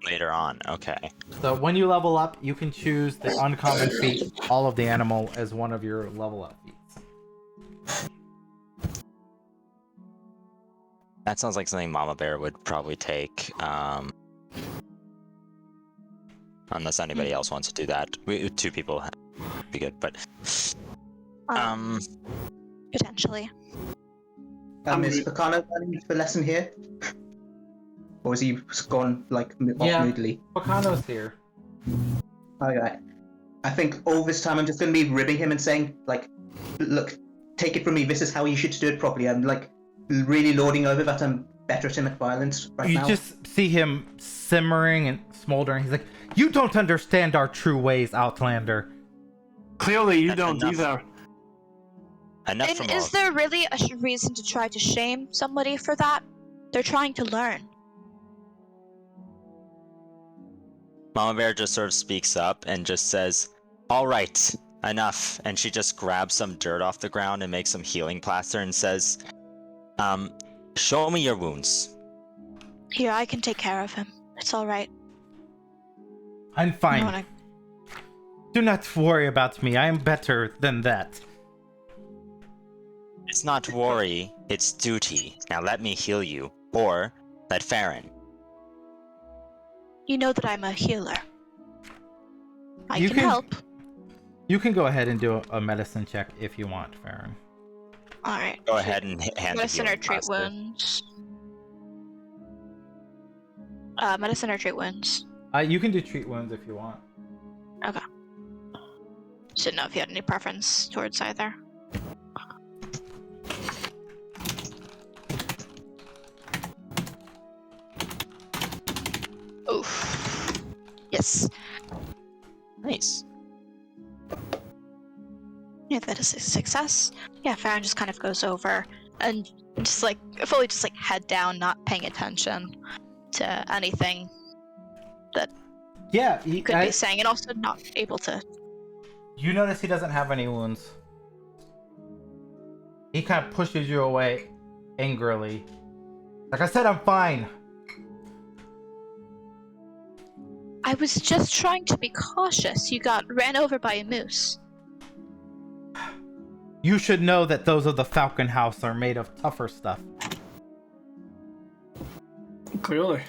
Later on, okay. So when you level up, you can choose the uncommon feat, All of the Animal, as one of your level up feats. That sounds like something Mama Bear would probably take. Unless anybody else wants to do that. Two people would be good, but... Potentially. Is Picano planning for lesson here? Or is he gone, like, off moodily? Picano's here. Okay. I think all this time I'm just going to be ribbing him and saying, like, look, take it from me, this is how you should do it properly. I'm, like, really lording over that I'm better at him at violence right now. You just see him simmering and smoldering. He's like, you don't understand our true ways, Outlander. Clearly, you don't either. Enough And from is all. there really a reason to try to shame somebody for that? They're trying to learn. Mama Bear just sort of speaks up and just says, "All right, enough." And she just grabs some dirt off the ground and makes some healing plaster and says, "Show me your wounds." Here, I can take care of him. It's all right. I'm fine. You wanna- Do not worry about me. I am better than that. It's not worry, it's duty. Now let me heal you. Or let Farron. You know that I'm a healer. I You can can- help. You can go ahead and do a medicine check if you want, Farron. All right. Go ahead and hand the Medicine or healing treat plaster. wounds. Medicine or treat wounds. You can do treat wounds if you want. Just didn't know if you had any preference towards either. Oof. Yes. Nice. Yeah, that is a success. Yeah, Farron just kind of goes over and just like fully just like head down, not paying attention to anything that Yeah, you could be saying, and also not able to. You notice he doesn't have any wounds. He kind of pushes you away angrily. Like I said, I'm fine. I was just trying to be cautious. You got ran over by a moose. You should know that those of the Falcon House are made of tougher stuff. Clearly.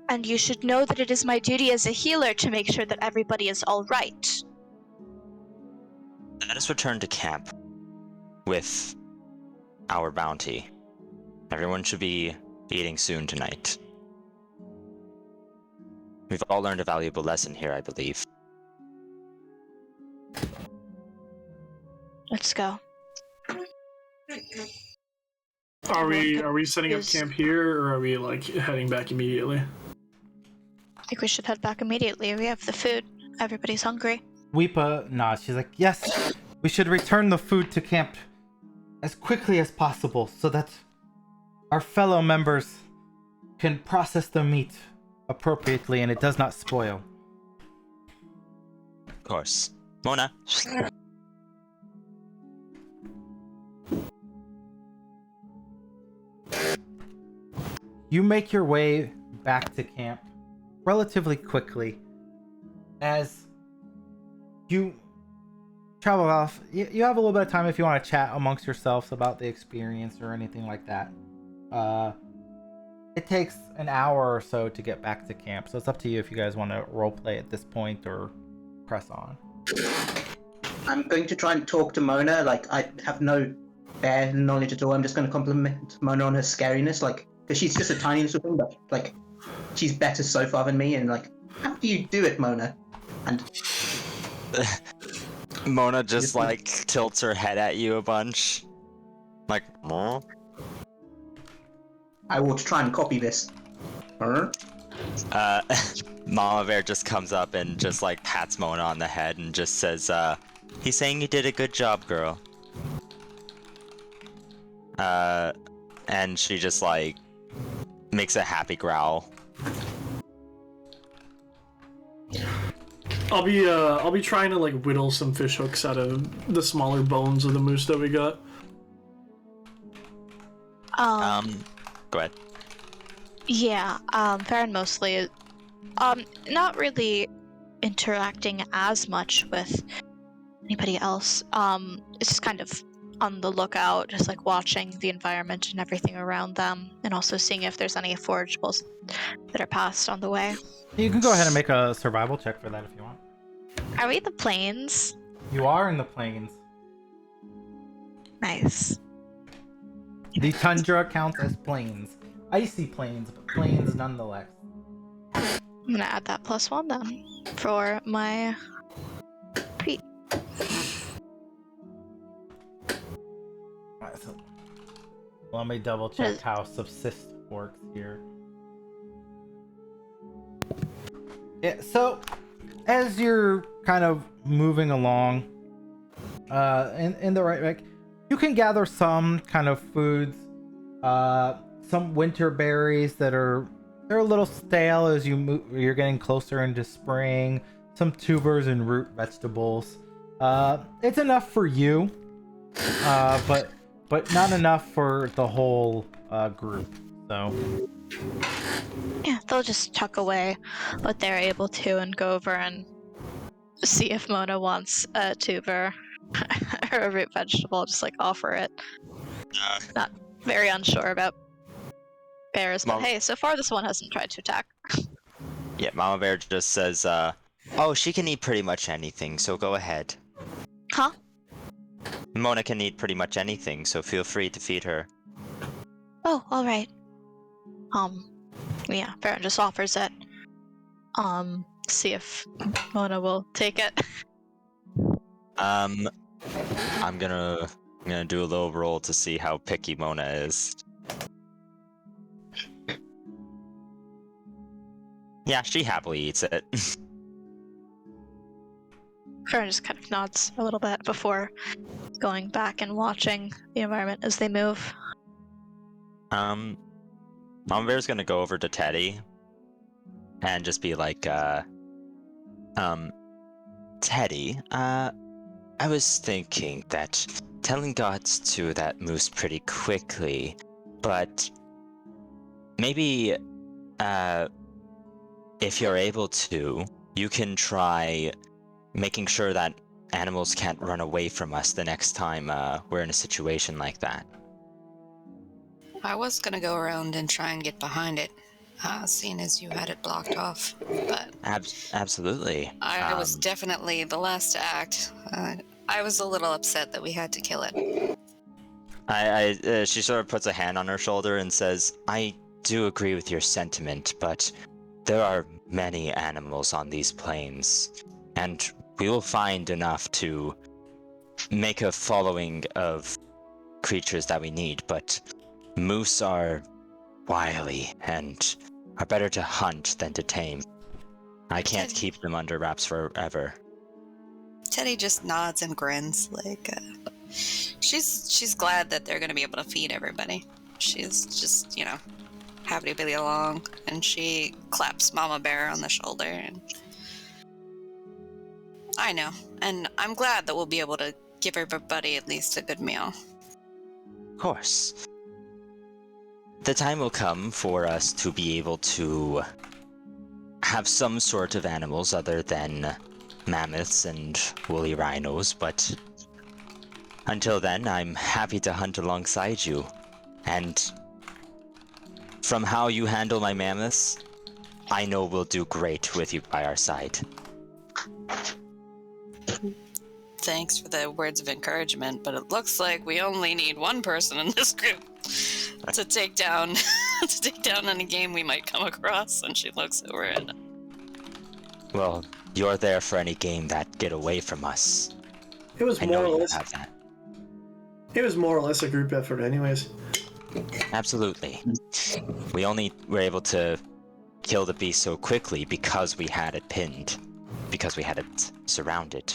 And you should know that it is my duty as a healer to make sure that everybody is all right. Let us return to camp with our bounty. Everyone should be eating soon tonight. We've all learned a valuable lesson here, I believe. Let's go. Are we setting up camp here, or are we like heading back immediately? I think we should head back immediately. We have the food. Everybody's hungry. Weepa nods. She's like, yes, we should return the food to camp as quickly as possible so that our fellow members can process the meat appropriately and it does not spoil. Of course. Mona. You make your way back to camp relatively quickly as you travel off. You have a little bit of time if you want to chat amongst yourselves about the experience or anything like that. It takes an hour or so to get back to camp, so it's up to you if you guys want to roleplay at this point or press on. I'm going to try and talk to Mona. Like, I have no bear knowledge at all. I'm just going to compliment Mona on her scariness, like, because she's just a tiny little thing, but like, she's better so far than me. And like, how do you do it, Mona? And Mona just like tilts her head at you a bunch, like. Huh? I will try and copy this. Mama Bear just comes up and just like pats Mona on the head and just says, he's saying you did a good job, girl. And she just like makes a happy growl. I'll be trying to like whittle some fish hooks out of the smaller bones of the moose that we got. Go ahead. Yeah, Farron mostly, not really interacting as much with anybody else. It's just kind of on the lookout, just like watching the environment and everything around them, and also seeing if there's any forageables that are passed on the way. You can go ahead and make a survival check for that if you want. Are we in the plains? You are in the plains. Nice. The tundra counts as plains. Icy plains, but plains nonetheless. I'm gonna add that +1 then for my feet. Alright, so let me double check how subsist works here. Yeah, so as you're kind of moving along in the right, like, you can gather some kind of foods, some winter berries they're a little stale as you're getting closer into spring, some tubers and root vegetables. It's enough for you, but not enough for the whole group. So Yeah, they'll just tuck away what they're able to and go over and see if Mona wants a tuber or a root vegetable, just like offer it. Not very unsure about bears, but hey, so far this one hasn't tried to attack. Yeah, Mama Bear just says, oh, she can eat pretty much anything, so go ahead. Huh? Mona can eat pretty much anything, so feel free to feed her. Oh, alright. Yeah, Farron just offers it. See if Mona will take it. I'm gonna do a little roll to see how picky Mona is. Yeah, she happily eats it. Farron just kind of nods a little bit before going back and watching the environment as they move. Mama Bear's gonna go over to Teddy and just be like, Teddy, I was thinking that telling gods to that moves pretty quickly, but maybe, if you're able to, you can try making sure that animals can't run away from us the next time we're in a situation like that. I was gonna go around and try and get behind it, seeing as you had it blocked off, but Absolutely. I was definitely the last to act. I was a little upset that we had to kill it. She sort of puts a hand on her shoulder and says, I do agree with your sentiment, but there are many animals on these plains, and we will find enough to make a following of creatures that we need, but moose are wily and are better to hunt than to tame. I can't keep them under wraps forever. Teddy just nods and grins, like she's glad that they're gonna be able to feed everybody. She's just, happy to be along, and she claps Mama Bear on the shoulder. And I know, and I'm glad that we'll be able to give everybody at least a good meal. Of course. The time will come for us to be able to have some sort of animals other than mammoths and woolly rhinos, but until then, I'm happy to hunt alongside you. And from how you handle my mammoths, I know we'll do great with you by our side. Thanks for the words of encouragement, but it looks like we only need one person in this group to take down any game we might come across. And she looks over it. Well, you're there for any game that get away from us. It was I more know or you less. have that. It was more or less a group effort, anyways. Absolutely. We only were able to kill the beast so quickly because we had it pinned, because we had it surrounded.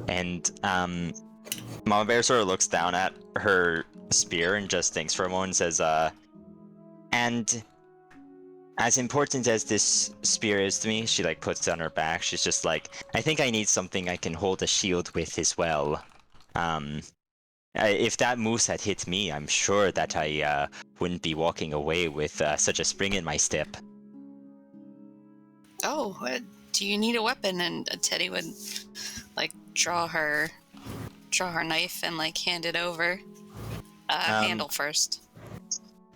And Mama Bear sort of looks down at her spear and just thinks for a moment and says, and as important as this spear is to me, she puts it on her back. She's just like, I think I need something I can hold a shield with as well. If that moose had hit me, I'm sure that I wouldn't be walking away with such a spring in my step. Oh, do you need a weapon? And Teddy would draw her knife and hand it over. Handle first.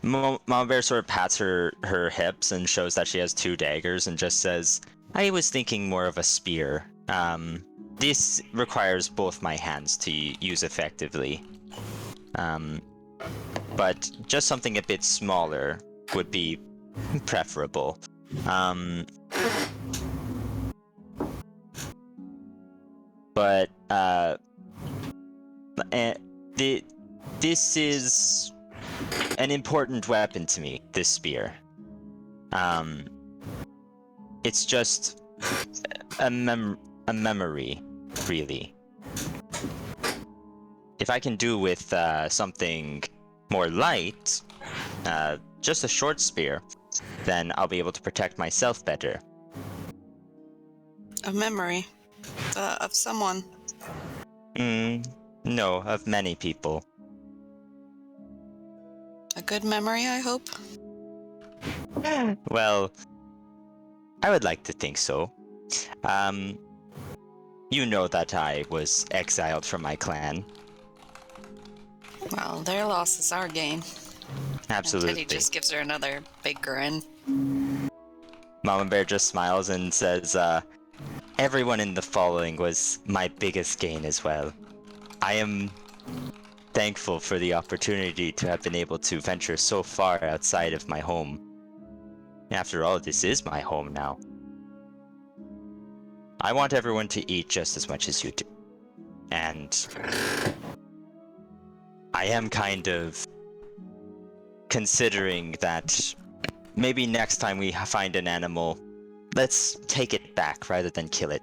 Mama Bear sort of pats her hips and shows that she has 2 daggers and just says, I was thinking more of a spear. This requires both my hands to use effectively. But just something a bit smaller would be preferable. But this is an important weapon to me, this spear. It's just a memory, really. If I can do with something more light, just a short spear, then I'll be able to protect myself better. A memory of someone. No, of many people. A good memory, I hope? Well, I would like to think so. You know that I was exiled from my clan. Well, their loss is our gain. Absolutely. And Teddy just gives her another big grin. Mama Bear just smiles and says, everyone in the following was my biggest gain as well. I am thankful for the opportunity to have been able to venture so far outside of my home. After all, this is my home now. I want everyone to eat just as much as you do. And I am kind of considering that maybe next time we find an animal, let's take it back rather than kill it.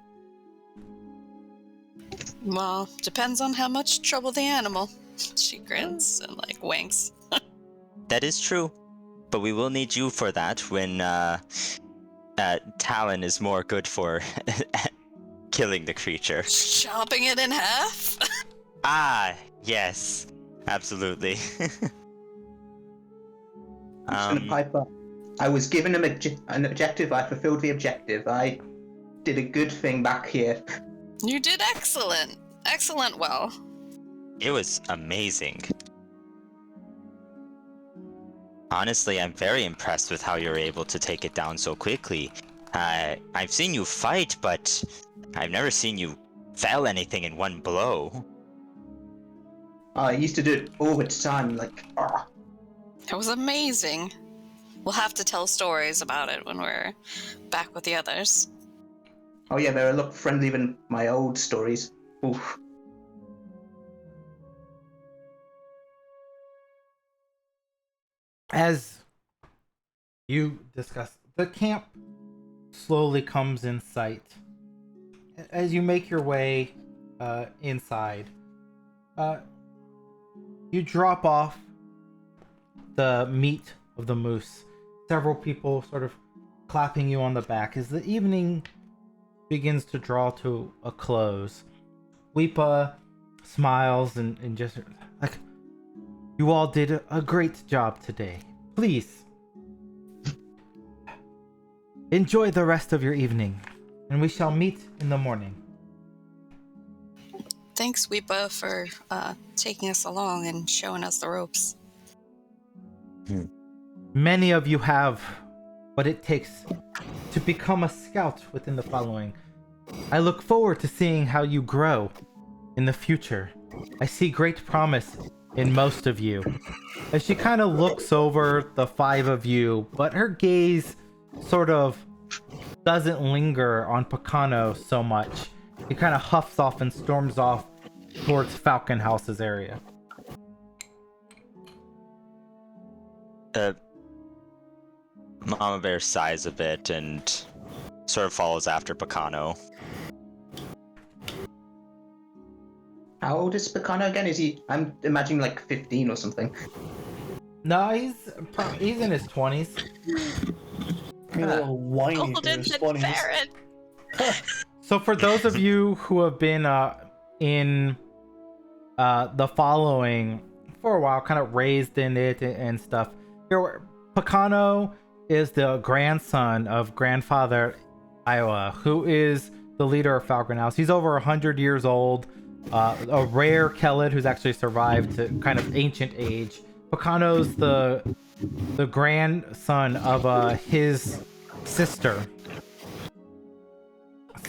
Well, depends on how much trouble the animal. She grins and like winks. That is true, but we will need you for that when Talon is more good for killing the creature. Chopping it in half? Ah, yes, absolutely. I'm just gonna pipe up. I was given an objective. I fulfilled the objective. I did a good thing back here. You did excellent. Excellent well. It was amazing. Honestly, I'm very impressed with how you're able to take it down so quickly. I've seen you fight, but I've never seen you fell anything in one blow. I used to do it all the time, like, It was amazing. We'll have to tell stories about it when we're back with the others. Oh yeah, they're a lot friendlier than my old stories. Oof. As you discuss, the camp slowly comes in sight. As you make your way inside, you drop off the meat of the moose. Several people sort of clapping you on the back as the evening begins to draw to a close. Weepa smiles and just like, you all did a great job today. Please enjoy the rest of your evening, and we shall meet in the morning. Thanks, Weepa, for taking us along and showing us the ropes. Many of you have what it takes to become a scout within the following. I look forward to seeing how you grow in the future. I see great promise in most of you. As she kind of looks over the 5 of you, but her gaze sort of doesn't linger on Picano so much. He kind of huffs off and storms off towards Falcon House's area. Mama Bear sighs a bit and sort of follows after Picano. How old is Picano again? Is he? I'm imagining like 15 or something. No, he's in his 20s. A little whiny Older for his than 20s. Farron. So for those of you who have been in the following for a while, kind of raised in it and stuff, Picano is the grandson of Grandfather Iowa, who is the leader of Falcon House. He's over 100 years old, a rare Kelid who's actually survived to kind of ancient age. Picano's the grandson of his sister.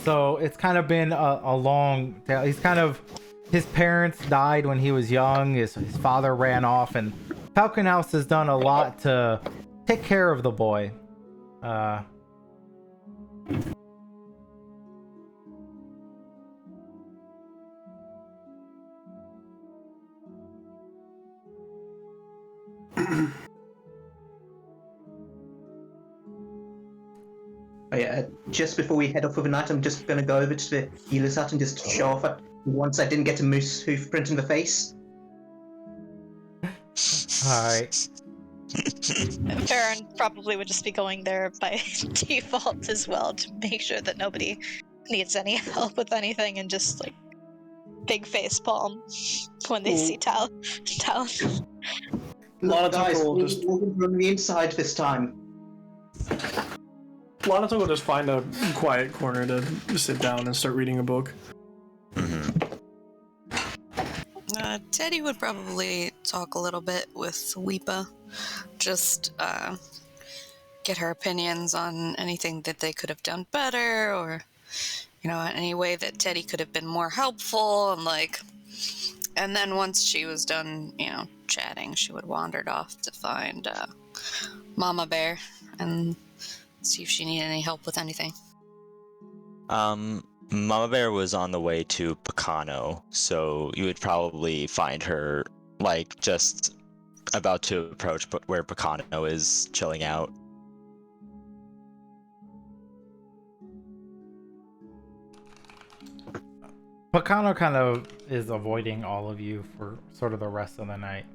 So it's kind of been a long tale. His parents died when he was young. His father ran off, and Falcon House has done a lot to take care of the boy. Oh yeah, just before we head off for the night, I'm just gonna go over to the healer's hut and just show off at once I didn't get a moose hoof print in the face. Alright. Farron probably would just be going there by default as well to make sure that nobody needs any help with anything, and just like big face palm when they see Tal. Look, guys, will we're just walking from the inside this time. Lanato will just find a quiet corner to sit down and start reading a book. Teddy would probably talk a little bit with Weepa, just get her opinions on anything that they could have done better, or any way that Teddy could have been more helpful, and then once she was done, chatting, she would wander off to find Mama Bear and see if she needed any help with anything. Mama Bear was on the way to Picano, so you would probably find her, like, just about to approach where Picano is chilling out. Picano kind of is avoiding all of you for sort of the rest of the night.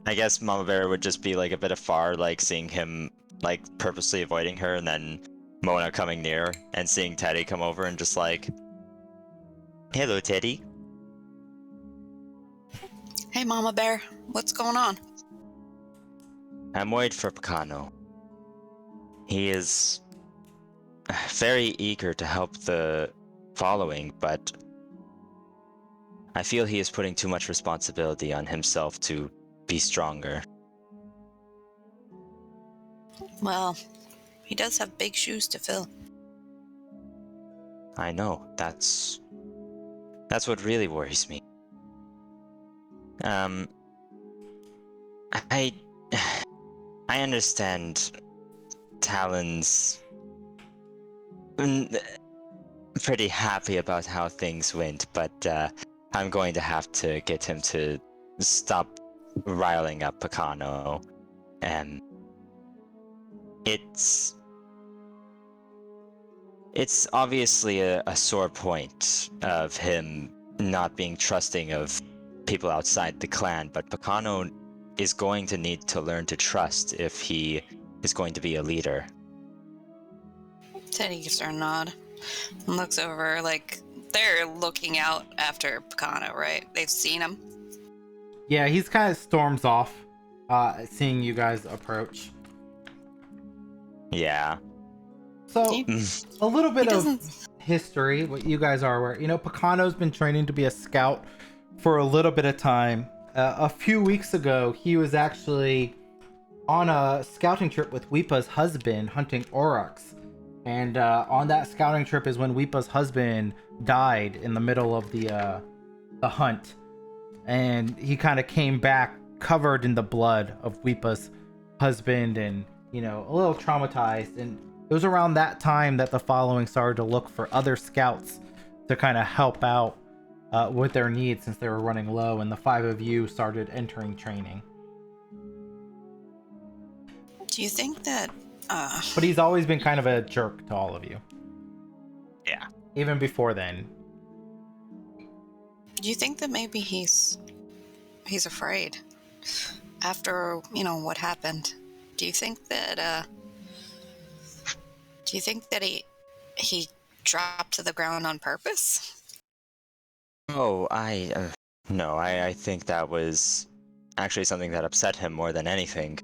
I guess Mama Bear would just be, like, a bit afar, like, seeing him, like, purposely avoiding her, and then Mona coming near and seeing Teddy come over and just like, "Hello, Teddy." Hey, Mama Bear, what's going on? I'm worried for Picano. He is very eager to help the following, but I feel he is putting too much responsibility on himself to be stronger. Well, he does have big shoes to fill. I know, that's what really worries me. I understand Talon's pretty happy about how things went, but I'm going to have to get him to stop riling up Picano. It's obviously a sore point of him not being trusting of people outside the clan, but Picano is going to need to learn to trust if he is going to be a leader. Teddy gives her a nod and looks over, like, they're looking out after Picano, right? They've seen him. Yeah, he's kind of storms off, seeing you guys approach. Yeah. So, a little bit of history, what you guys are aware. You know, Picano's been training to be a scout for a little bit of time. A few weeks ago, he was actually on a scouting trip with Weepa's husband, hunting aurochs. And on that scouting trip is when Weepa's husband died in the middle of the hunt. And he kind of came back covered in the blood of Weepa's husband and, you know, a little traumatized. And it was around that time that the following started to look for other scouts to kind of help out with their needs since they were running low, and the 5 of you started entering training. Do you think that... But he's always been kind of a jerk to all of you. Yeah. Even before then. Do you think that maybe he's afraid after, you know, what happened? Do you think that he dropped to the ground on purpose? Oh, no, I think that was actually something that upset him more than anything.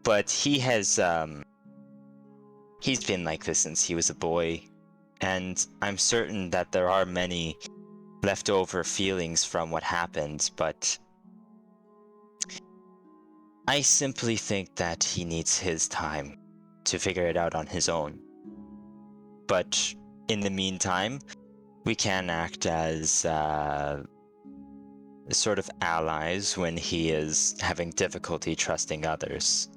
But he has, he's been like this since he was a boy, and I'm certain that there are many leftover feelings from what happened, but I simply think that he needs his time to figure it out on his own. But in the meantime, we can act as sort of allies when he is having difficulty trusting others.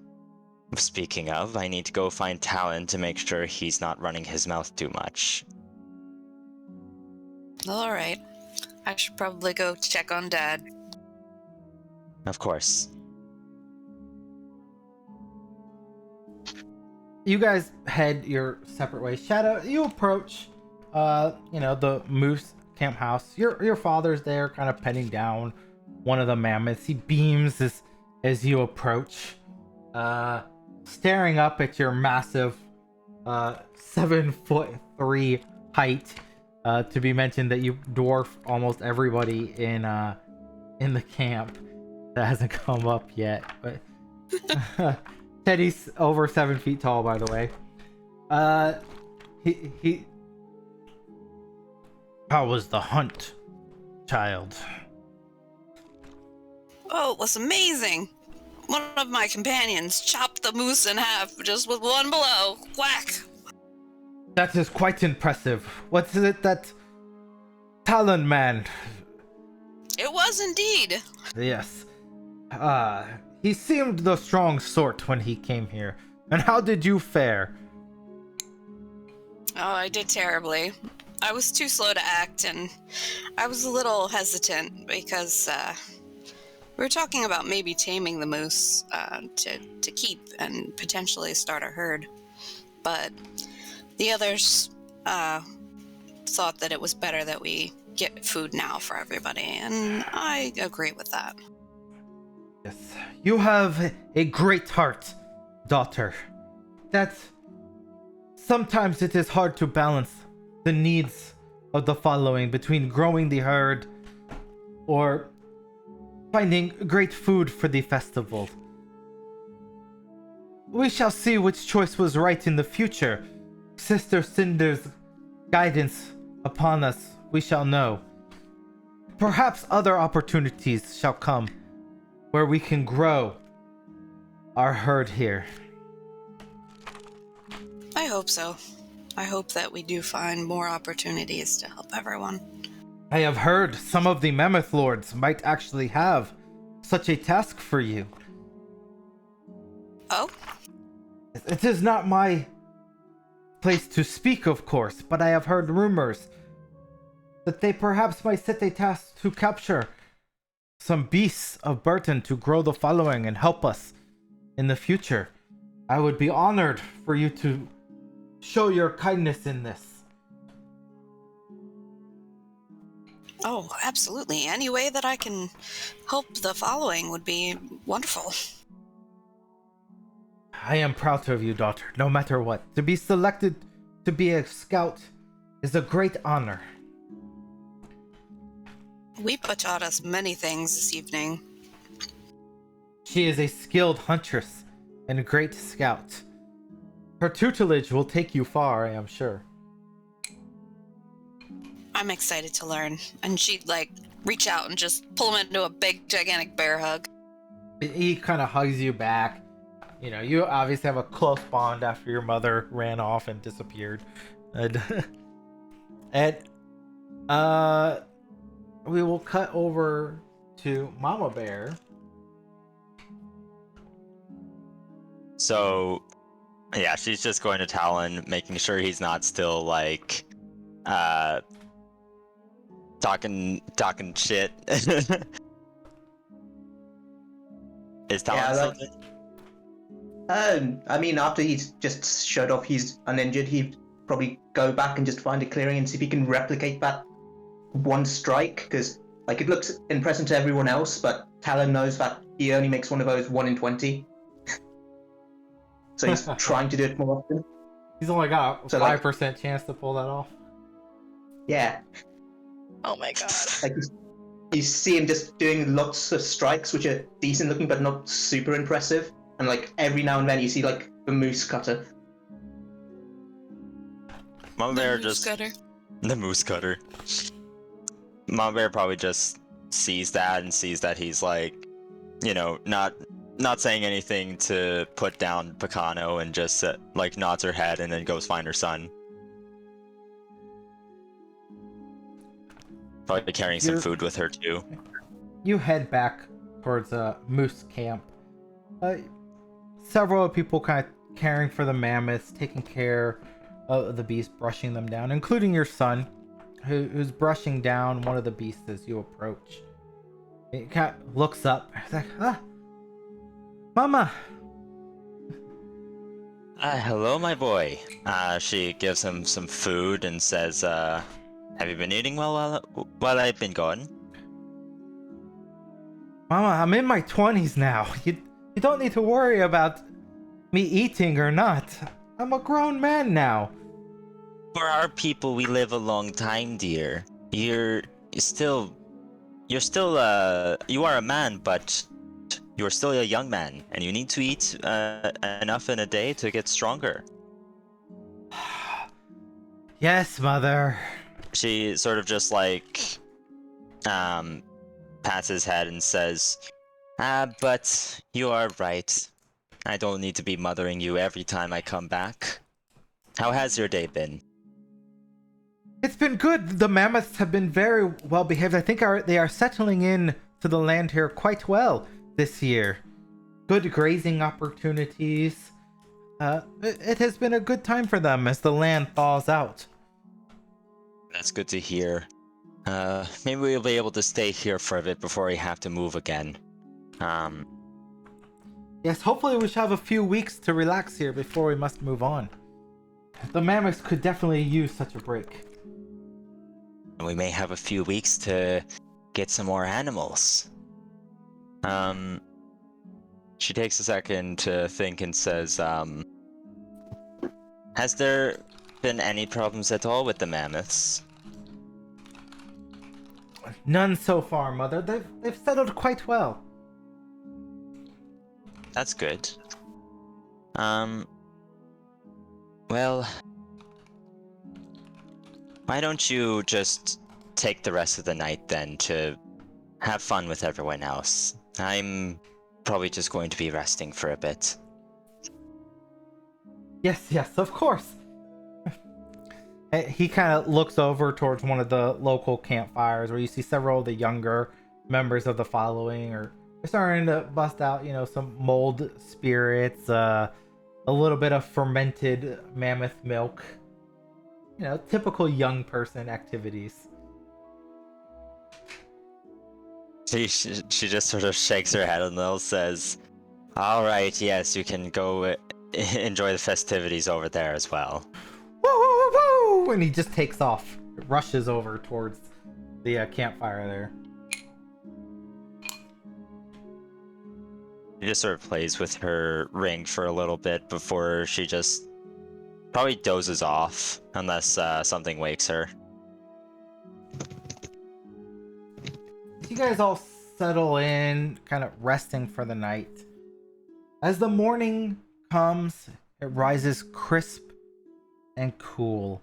Speaking of, I need to go find Talon to make sure he's not running his mouth too much. All right. I should probably go check on Dad. Of course. You guys head your separate ways. Shadow, you approach, you know, the moose camp house. Your father's there, kind of petting down one of the mammoths. He beams as you approach, staring up at your massive 7'3" height. To be mentioned that you dwarf almost everybody in the camp. That hasn't come up yet, but Teddy's over 7 feet tall, by the way. He How was the hunt, child? Oh, it was amazing. One of my companions chopped the moose in half just with one blow. Whack! That is quite impressive. What is it that Talon man? It was indeed. Yes. He seemed the strong sort when he came here. And how did you fare? Oh, I did terribly. I was too slow to act, and I was a little hesitant because we were talking about maybe taming the moose to keep and potentially start a herd. But the others thought that it was better that we get food now for everybody, and I agree with that. Yes, you have a great heart, daughter. That sometimes it is hard to balance the needs of the following between growing the herd or finding great food for the festival. We shall see which choice was right in the future. Sister Cinder's guidance upon us, we shall know. Perhaps other opportunities shall come where we can grow our herd here. I hope so. I hope that we do find more opportunities to help everyone. I have heard some of the Mammoth Lords might actually have such a task for you. Oh? It is not my place to speak, of course, but I have heard rumors that they perhaps might set a task to capture some beasts of burden to grow the following and help us in the future. I would be honored for you to show your kindness in this. Oh, absolutely. Any way that I can help the following would be wonderful. I am proud of you, daughter, no matter what. To be selected to be a scout is a great honor. Weepa taught us many things this evening. She is a skilled huntress and a great scout. Her tutelage will take you far, I am sure. I'm excited to learn. And she'd, reach out and just pull him into a big, gigantic bear hug. He kind of hugs you back. You know, you obviously have a close bond after your mother ran off and disappeared. And, we will cut over to Mama Bear. So, yeah, she's just going to Talon, making sure he's not still, talking shit. Is Talon still good? I mean, after he's just showed off he's uninjured, he'd probably go back and just find a clearing and see if he can replicate that one strike, because, it looks impressive to everyone else, but Talon knows that he only makes one of those 1 in 20. So he's trying to do it more often. He's only got a 5% chance to pull that off. Yeah. Oh my god. You see him just doing lots of strikes, which are decent looking, but not super impressive. And, every now and then you see, the moose cutter. Mama Bear Cutter. The moose cutter. Mama Bear probably just sees that and sees that he's not saying anything to put down Picano, and just nods her head and then goes find her son. Probably carrying some food with her too. You head back towards Moose Camp. Several people kind of caring for the mammoths, taking care of the beasts, brushing them down, including your son, who's brushing down one of the beasts as you approach. He kind of looks up. He's like, Mama! Hello, my boy. She gives him some food and says, have you been eating well while I've been gone? Mama, I'm in my 20s now. You don't need to worry about me eating or not. I'm a grown man now. For our people, we live a long time, dear. You are a man, but you're still a young man, and you need to eat enough in a day to get stronger. Yes, Mother. She sort of just pats his head and says, but you are right. I don't need to be mothering you every time I come back. How has your day been? It's been good. The mammoths have been very well behaved. I think they are settling in to the land here quite well this year. Good grazing opportunities. It has been a good time for them as the land thaws out. That's good to hear. Maybe we'll be able to stay here for a bit before we have to move again. Yes, hopefully we shall have a few weeks to relax here before we must move on. The mammoths could definitely use such a break. We may have a few weeks to get some more animals. She takes a second to think and says, has there been any problems at all with the mammoths? None so far, Mother. They've settled quite well. That's good. Well, why don't you just take the rest of the night then to have fun with everyone else? I'm probably just going to be resting for a bit. Yes, of course. He kind of looks over towards one of the local campfires where you see several of the younger members of the following are starting to bust out, some mulled spirits, a little bit of fermented mammoth milk. Typical young person activities. She just sort of shakes her head and then says, all right, yes, you can go enjoy the festivities over there as well. Woo, woo, woo, woo! And he just takes off, rushes over towards the campfire there. She just sort of plays with her ring for a little bit before she just probably dozes off unless something wakes her. You guys all settle in, kind of resting for the night. As the morning comes, it rises crisp and cool.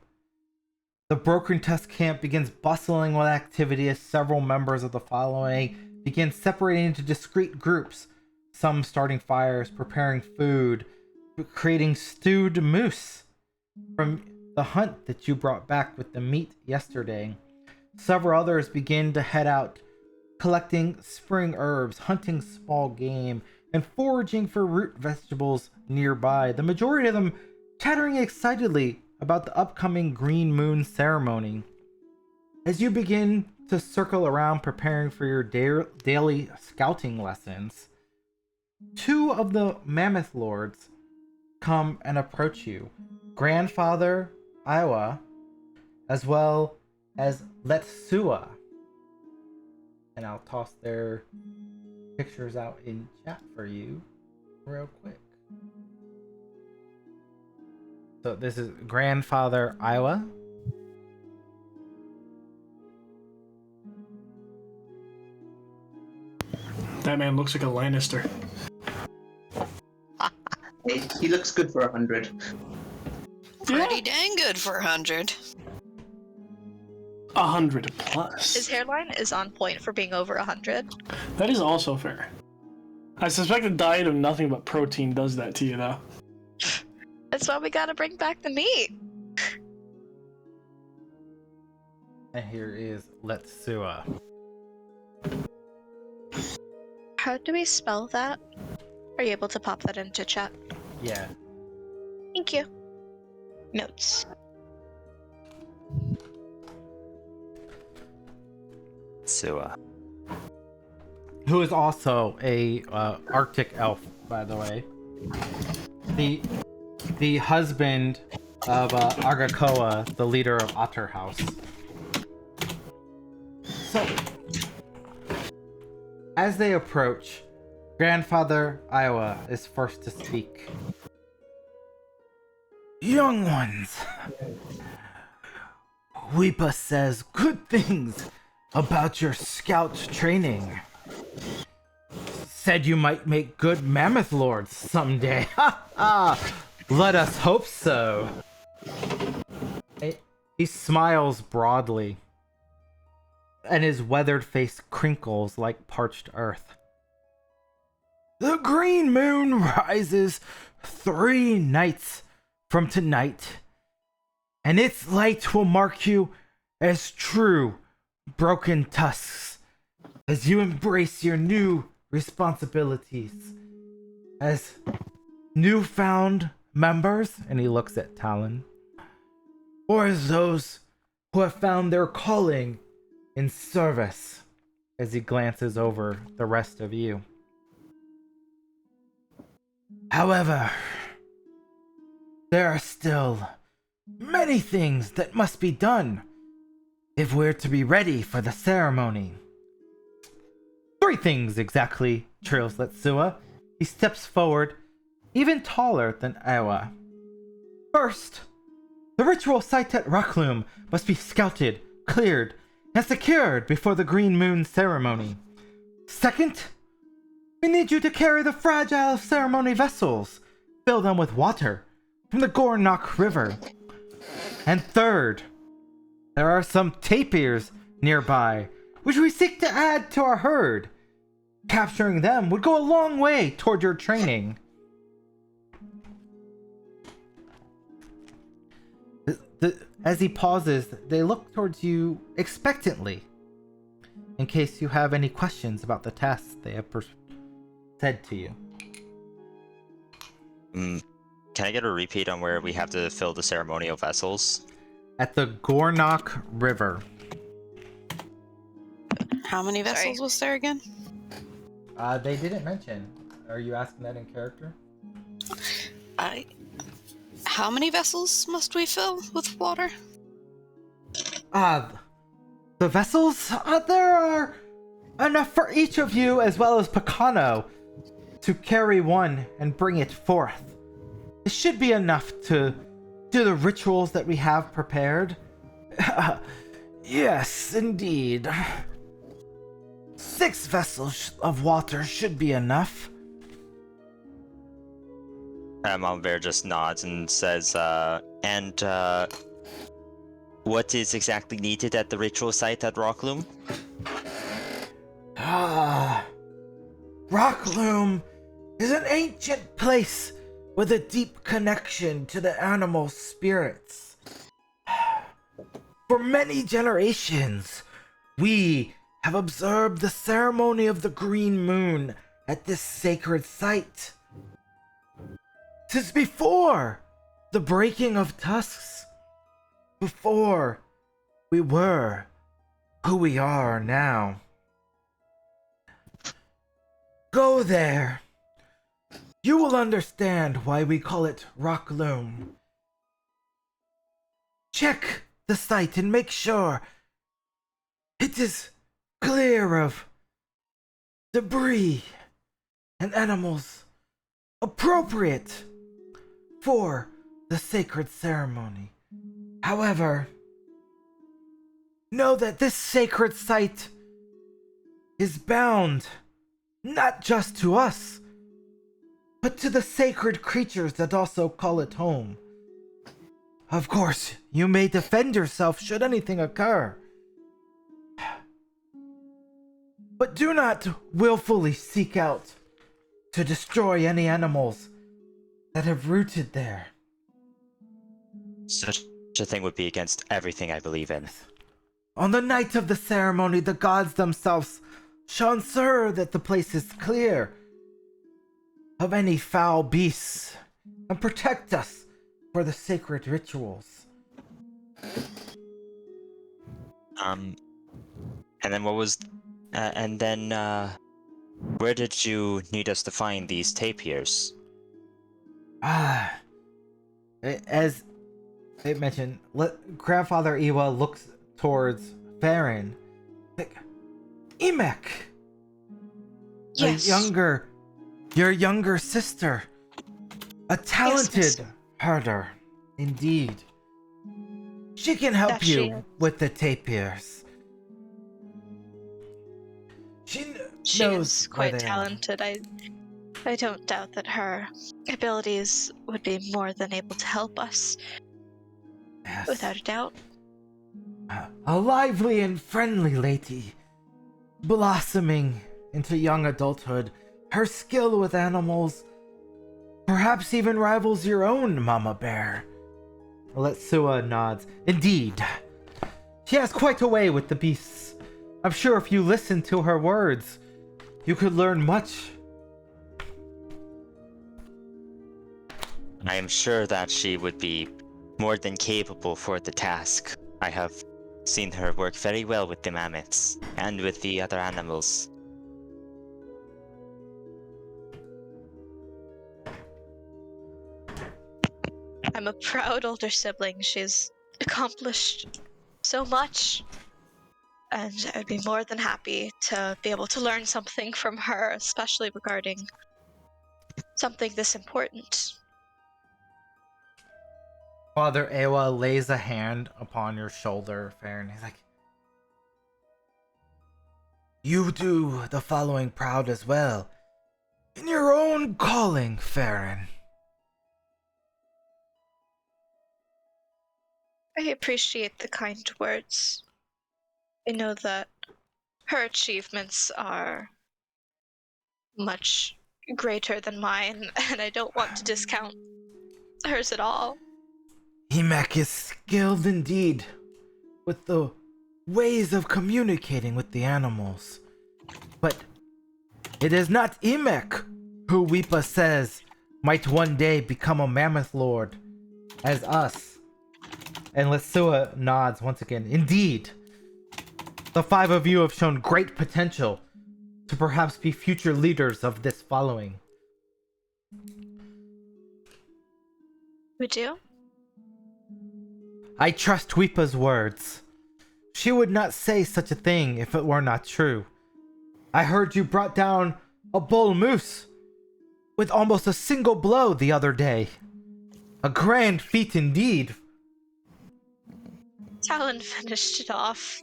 The Broken Tusk camp begins bustling with activity as several members of the following begin separating into discrete groups, some starting fires, preparing food, creating stewed moose from the hunt that you brought back with the meat yesterday. Several others begin to head out, collecting spring herbs, hunting small game, and foraging for root vegetables nearby. The majority of them chattering excitedly about the upcoming Green Moon ceremony. As you begin to circle around preparing for your daily scouting lessons, two of the Mammoth Lords come and approach you. Grandfather Iowa, as well as Letsua. And I'll toss their pictures out in chat for you real quick. So this is Grandfather Iowa. That man looks like a Lannister. He looks good for 100. Pretty dang good for 100. 100 plus. His hairline is on point for being over 100. That is also fair. I suspect a diet of nothing but protein does that to you, though. That's why we gotta bring back the meat. And here is Letsua. How do we spell that? Are you able to pop that into chat? Yeah. Thank you. Notes. So, Who is also a Arctic elf, by the way. The husband of Argakoa, the leader of Otter House. So, as they approach, Grandfather Iowa is first to speak. Young ones, Weepa says good things about your scout training. Said you might make good mammoth lords someday. Ha ha! Let us hope so. He smiles broadly, and his weathered face crinkles like parched earth. The green moon rises 3 nights from tonight, and its light will mark you as true Broken Tusks as you embrace your new responsibilities as newfound members, and he looks at Talon, or as those who have found their calling in service, as he glances over the rest of you. However, there are still many things that must be done if we're to be ready for the ceremony. 3 things exactly, trails Letsua. He steps forward, even taller than Iowa. First, the ritual site at Rockloom must be scouted, cleared, and secured before the Green Moon ceremony. Second, we need you to carry the fragile ceremony vessels, fill them with water from the Gornok River. And third, there are some tapirs nearby, which we seek to add to our herd. Capturing them would go a long way toward your training. As he pauses, they look towards you expectantly, in case you have any questions about the tasks they have said to you. Can I get a repeat on where we have to fill the ceremonial vessels? At the Gornok River. How many vessels was there again? They didn't mention. Are you asking that in character? How many vessels must we fill with water? The vessels? There are enough for each of you, as well as Picano, to carry one and bring it forth. It should be enough to do the rituals that we have prepared. Yes, indeed. 6 vessels of water should be enough. Monbear just nods and says, what is exactly needed at the ritual site at Rockloom? Rockloom is an ancient place with a deep connection to the animal spirits. For many generations, we have observed the ceremony of the Green Moon at this sacred site. Since before the breaking of tusks, before we were who we are now. Go there. You will understand why we call it Rockloom. Check the site and make sure it is clear of debris and animals appropriate for the sacred ceremony. However, know that this sacred site is bound not just to us, but to the sacred creatures that also call it home. Of course, you may defend yourself should anything occur, but do not willfully seek out to destroy any animals that have rooted there. Such a thing would be against everything I believe in. On the night of the ceremony, the gods themselves shall ensure that the place is clear of any foul beasts and protect us for the sacred rituals. And then what was... where did you need us to find these tapirs? As it mentioned, Grandfather Iwa looks towards Farron. Like, Emek! Yes. Your younger sister. A talented herder, indeed. She can help That she you is. with the tapirs. She She knows is where quite they are. talented. I don't doubt that her abilities would be more than able to help us, Yes. without a doubt. A lively and friendly lady, blossoming into young adulthood. Her skill with animals perhaps even rivals your own, Mama Bear. Letsua nods. Indeed. She has quite a way with the beasts. I'm sure if you listen to her words, you could learn much. I am sure that she would be more than capable for the task. I have seen her work very well with the mammoths and with the other animals. I'm a proud older sibling. She's accomplished so much, and I'd be more than happy to be able to learn something from her, especially regarding something this important. Father Ewa lays a hand upon your shoulder, Farron. He's like, you do the following proud as well. In your own calling, Farron. I appreciate the kind words. I know that her achievements are much greater than mine, and I don't want to discount hers at all. Emek is skilled indeed with the ways of communicating with the animals. But it is not Emek who Weepa says might one day become a mammoth lord as us. And Lesua nods once again. Indeed, the five of you have shown great potential to perhaps be future leaders of this following. We do? I trust Weepa's words. She would not say such a thing if it were not true. I heard you brought down a bull moose with almost a single blow the other day. A grand feat indeed. Talon finished it off.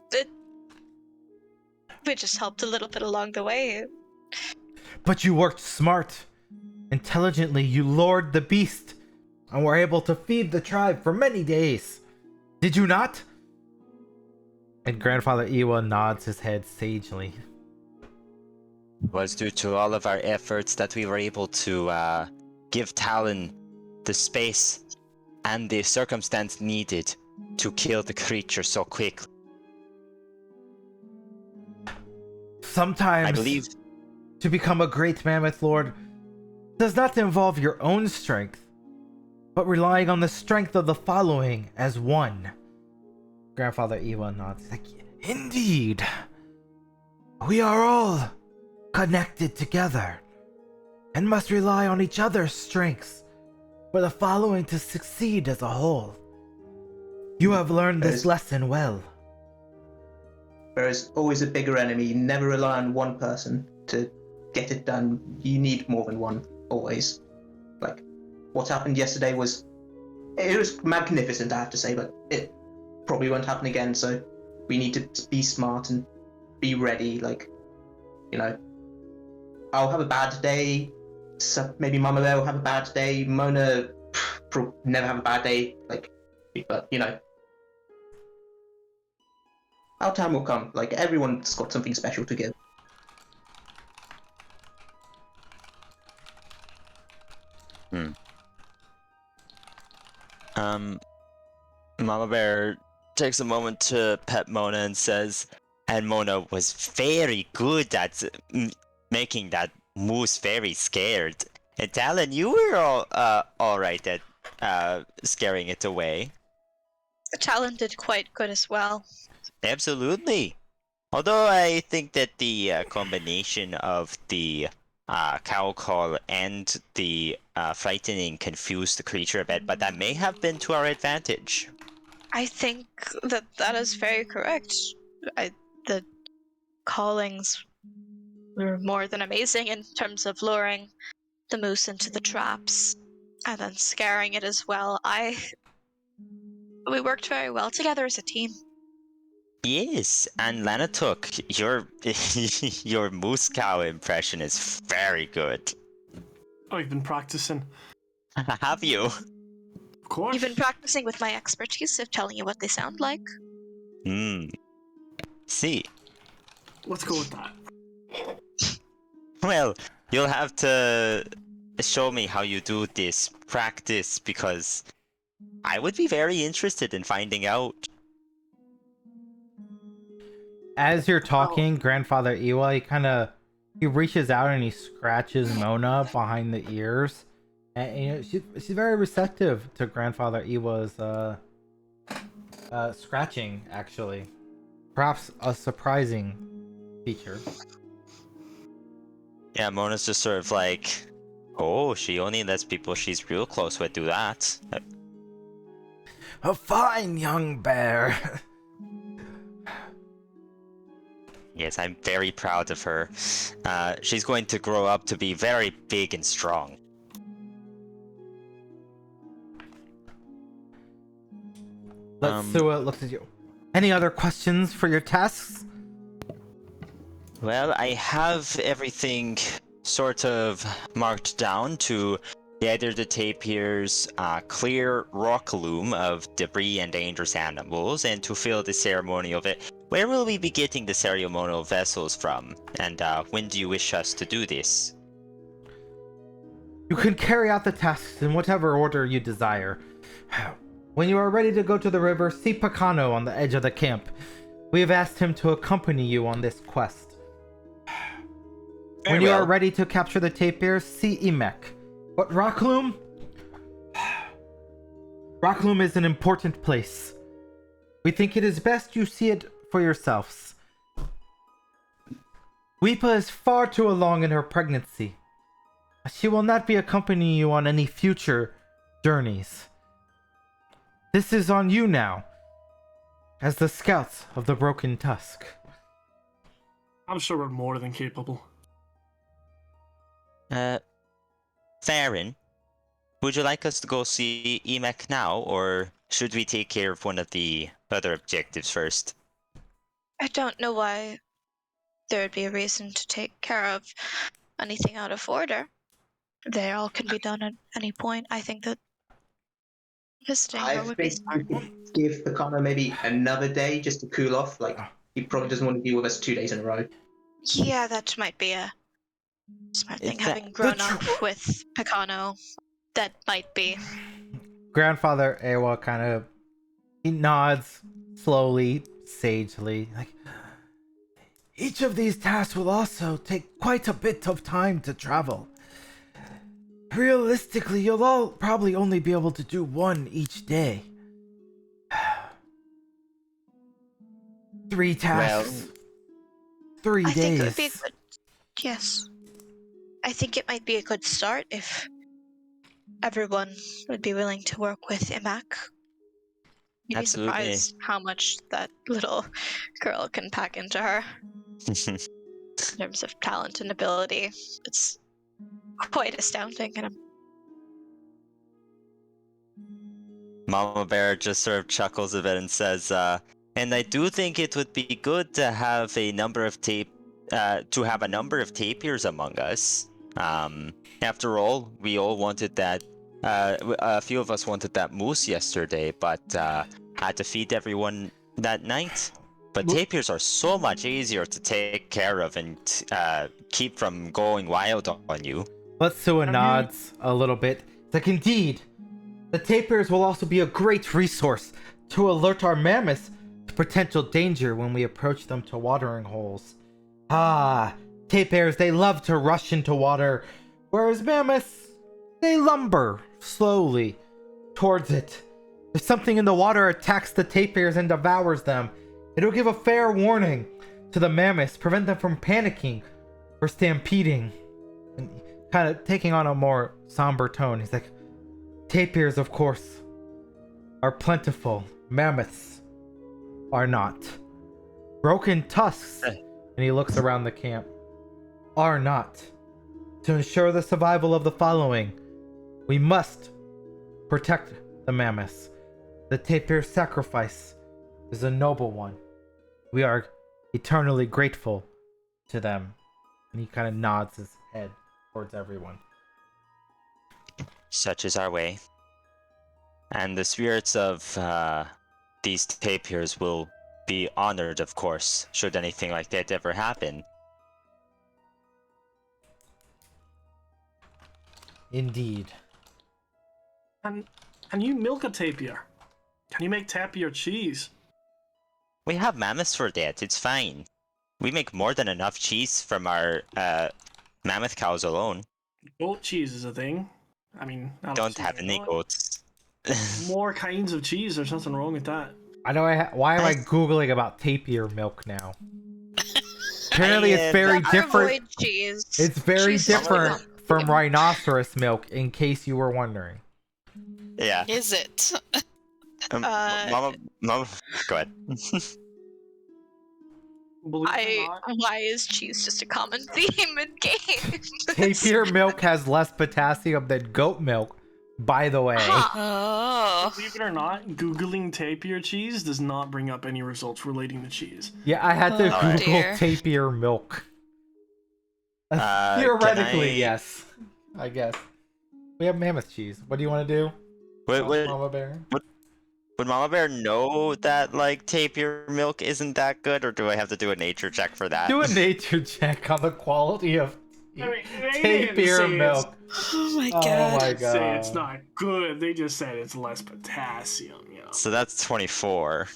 We just helped a little bit along the way. But you worked smart. Intelligently, you lured the beast and were able to feed the tribe for many days. Did you not? And Grandfather Ewa nods his head sagely. It was due to all of our efforts that we were able to give Talon the space and the circumstance needed to kill the creature so quickly. Sometimes, I believe to become a great mammoth lord does not involve your own strength, but relying on the strength of the following as one. Grandfather Ewa nods. He's like, indeed. We are all connected together and must rely on each other's strengths for the following to succeed as a whole. You have learned this lesson well. There's always a bigger enemy. You never rely on one person to get it done. You need more than one, always. Like, what happened yesterday was magnificent, I have to say, but it probably won't happen again, so we need to be smart and be ready. Like, you know, I'll have a bad day, so maybe Mama Bear will have a bad day, Mona never have a bad day, like, but, you know, our time will come. Like, everyone's got something special to give. Mama Bear takes a moment to pet Mona and says, and Mona was very good at making that moose very scared. And Talon, you were all right at scaring it away. Talon did quite good as well. Absolutely. Although I think that the combination of the cow call and the frightening confused the creature a bit, but that may have been to our advantage. I think that is very correct. The callings were more than amazing in terms of luring the moose into the traps and then scaring it as well. We worked very well together as a team. Yes, and Lanatuk, your moose cow impression is very good. Oh, you've been practicing. Have you? Of course. You've been practicing with my expertise of telling you what they sound like. See. Let's go with that. Well, you'll have to show me how you do this practice, because I would be very interested in finding out. As you're talking, Grandfather Ewa, he reaches out and he scratches Mona behind the ears, And you know, she's very receptive to Grandfather Ewa's scratching, actually. Perhaps a surprising feature. Yeah, Mona's just sort of like, oh, she only lets people she's real close with do that. A fine young bear. Yes, I'm very proud of her. She's going to grow up to be very big and strong. Let's look at you. Any other questions for your tasks? Well, I have everything sort of marked down to gather the tapirs, clear rock loom of debris and dangerous animals, and to fill the ceremonial Where will we be getting the ceremonial vessels from? And when do you wish us to do this? You can carry out the tasks in whatever order you desire. When you are ready to go to the river, see Pacano on the edge of the camp. We have asked him to accompany you on this quest. When you are ready to capture the tapirs, see Emek. But Rockloom? Rockloom is an important place. We think it is best you see it for yourselves. Weepa is far too along in her pregnancy. She will not be accompanying you on any future journeys. This is on you now, as the scouts of the Broken Tusk. I'm sure we're more than capable. Farron, would you like us to go see Emek now, or should we take care of one of the other objectives first? I don't know why there would be a reason to take care of anything out of order. They all can be done at any point. I think that visiting her I would be think smart. we could give Pacano maybe another day just to cool off. Like, he probably doesn't want to be with us 2 days in a row. Yeah, that might be a smart thing. Is that Having grown up with Pacano, that might be. Grandfather Ewa he nods slowly, sagely, like, each of these tasks will also take quite a bit of time to travel. Realistically, you'll all probably only be able to do one each day. 3 tasks. 3 days. I think it would be a good. Yes. I think it might be a good start if everyone would be willing to work with Imak. You'd be Absolutely. surprised how much that little girl can pack into her in terms of talent and ability. It's quite astounding, and Mama Bear just sort of chuckles a bit and says, and I do think it would be good to have a number of tapirs among us. After all, we all wanted that. A few of us wanted that moose yesterday, but had to feed everyone that night. But tapirs are so much easier to take care of and keep from going wild on you. Letsua nods a little bit. It's like, indeed, the tapirs will also be a great resource to alert our mammoths to potential danger when we approach them to watering holes. Tapirs, they love to rush into water, whereas mammoths, they lumber slowly towards it. If something in the water attacks the tapirs and devours them, it'll give a fair warning to the mammoths, prevent them from panicking or stampeding. And kind of taking on a more somber tone, he's like, tapirs, of course, are plentiful. Mammoths are not. Broken tusks, and he looks around the camp, are not. To ensure the survival of the following, we must protect the mammoths. The tapir sacrifice is a noble one. We are eternally grateful to them. And he kind of nods his head towards everyone. Such is our way. And the spirits of these tapirs will be honored, of course, should anything like that ever happen. Indeed. And can you milk a tapir? Can you make tapir cheese? We have mammoths for that, it's fine. We make more than enough cheese from our mammoth cows alone. Goat cheese is a thing. I mean, I Don't see have why any not. goats. More kinds of cheese. There's nothing wrong with that. I know. Why am I googling about tapir milk now? Apparently, it's very different. Avoid cheese. It's very Cheese is different really from dumb. rhinoceros milk. In case you were wondering. Yeah. Is it? Mama, go ahead. Believe it or not, Why is cheese just a common theme in games? Tapir milk has less potassium than goat milk, by the way. Huh. Oh. believe it or not, Googling tapir cheese does not bring up any results relating to cheese. Yeah, I had to Oh, Google dear. tapir milk. Can Theoretically, I- yes. I guess. We have mammoth cheese. What do you want to do? Would Mama Bear? Mama Bear know that like tapir milk isn't that good, or do I have to do a nature check for that? Do a nature check on the quality of I mean, they didn't tapir say milk. Oh my Oh god. my Say it's god. not good. They just said it's less potassium. You know. So that's 24.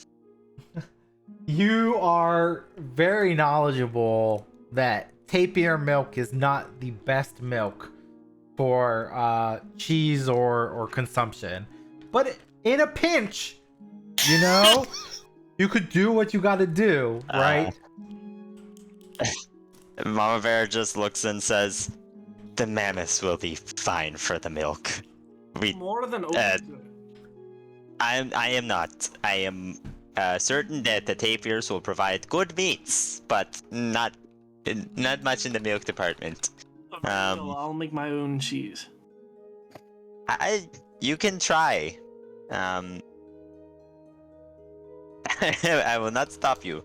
You are very knowledgeable that tapir milk is not the best milk for cheese or consumption. But in a pinch, you know, you could do what you gotta do, right? Mama Bear just looks and says, "The mammoths will be fine for the milk." More than open to it. I am not. I am certain that the tapirs will provide good meats, but not much in the milk department. I'll make my own cheese. You can try. I will not stop you.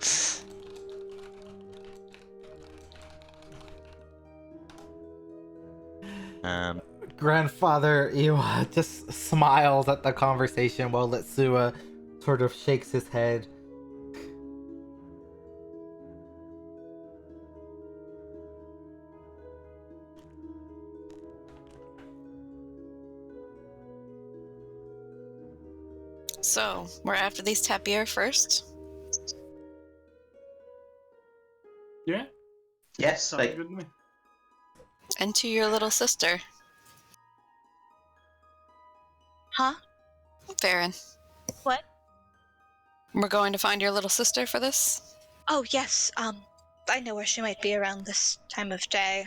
Grandfather Iwa just smiles at the conversation while Letsua sort of shakes his head. So, we're after these tapir first? Yeah, Yes, sounds like, good to me. And to your little sister, Huh? Farron. What? We're going to find your little sister for this? Oh yes. I know where she might be around this time of day.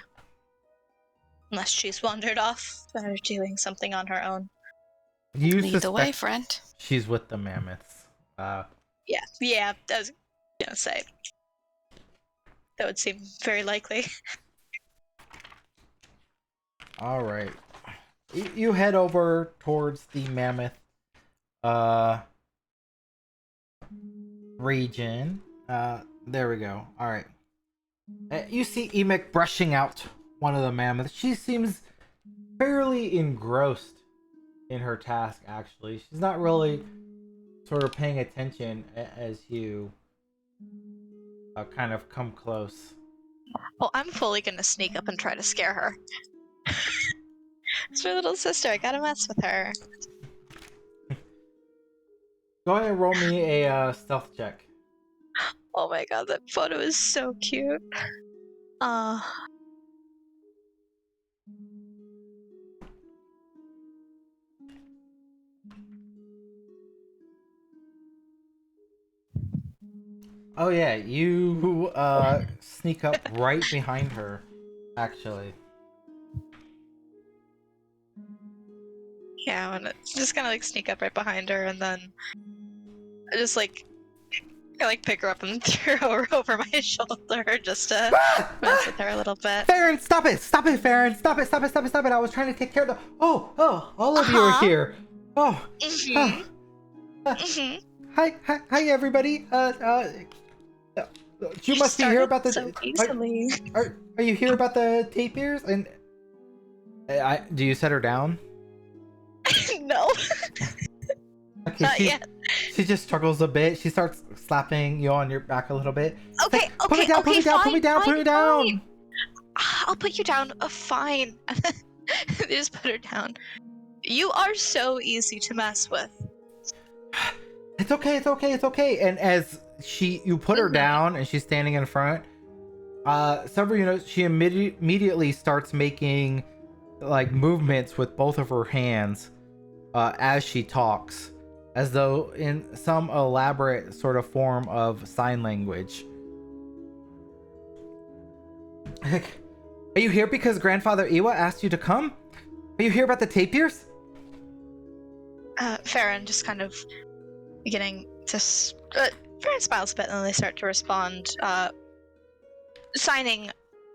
Unless she's wandered off or doing something on her own. You Lead the way, suspect friend. she's with the mammoths. Yeah, I was gonna say. That would seem very likely. All right. You head over towards the mammoth region. There we go. All right. You see Emek brushing out one of the mammoths. She seems fairly engrossed in her task, actually. She's not really sort of paying attention as you kind of come close. Well, I'm fully gonna sneak up and try to scare her. It's my little sister. I gotta mess with her. Go ahead and roll me a stealth check. Oh my god, that photo is so cute. Oh yeah, you sneak up right behind her, actually. Yeah, and it's just gonna like sneak up right behind her, and then I just like pick her up and throw her over my shoulder just to mess with her a little bit. Farron, stop it! Stop it, Farron! Stop it! Stop it! Stop it! Stop it! I was trying to take care of the. Oh! All of you are here. Oh. Mhm. Ah. Mhm. Hi, everybody. You must be here about the. So easily. Are you here about the tapirs? And do you set her down? No. Okay, Not yet. She just struggles a bit. She starts slapping you on your back a little bit. Okay, Like, put me down, put me down, put me down, put me down. fine. I'll put you down. Fine. They just put her down. You are so easy to mess with. It's okay. And as you put her down and she's standing in front, several she immediately starts making like movements with both of her hands as she talks, as though in some elaborate sort of form of sign language. Are you here because Grandfather Iwa asked you to come? Are you here about the tapirs? Farron just kind of beginning to... Farron smiles a bit and then they start to respond, signing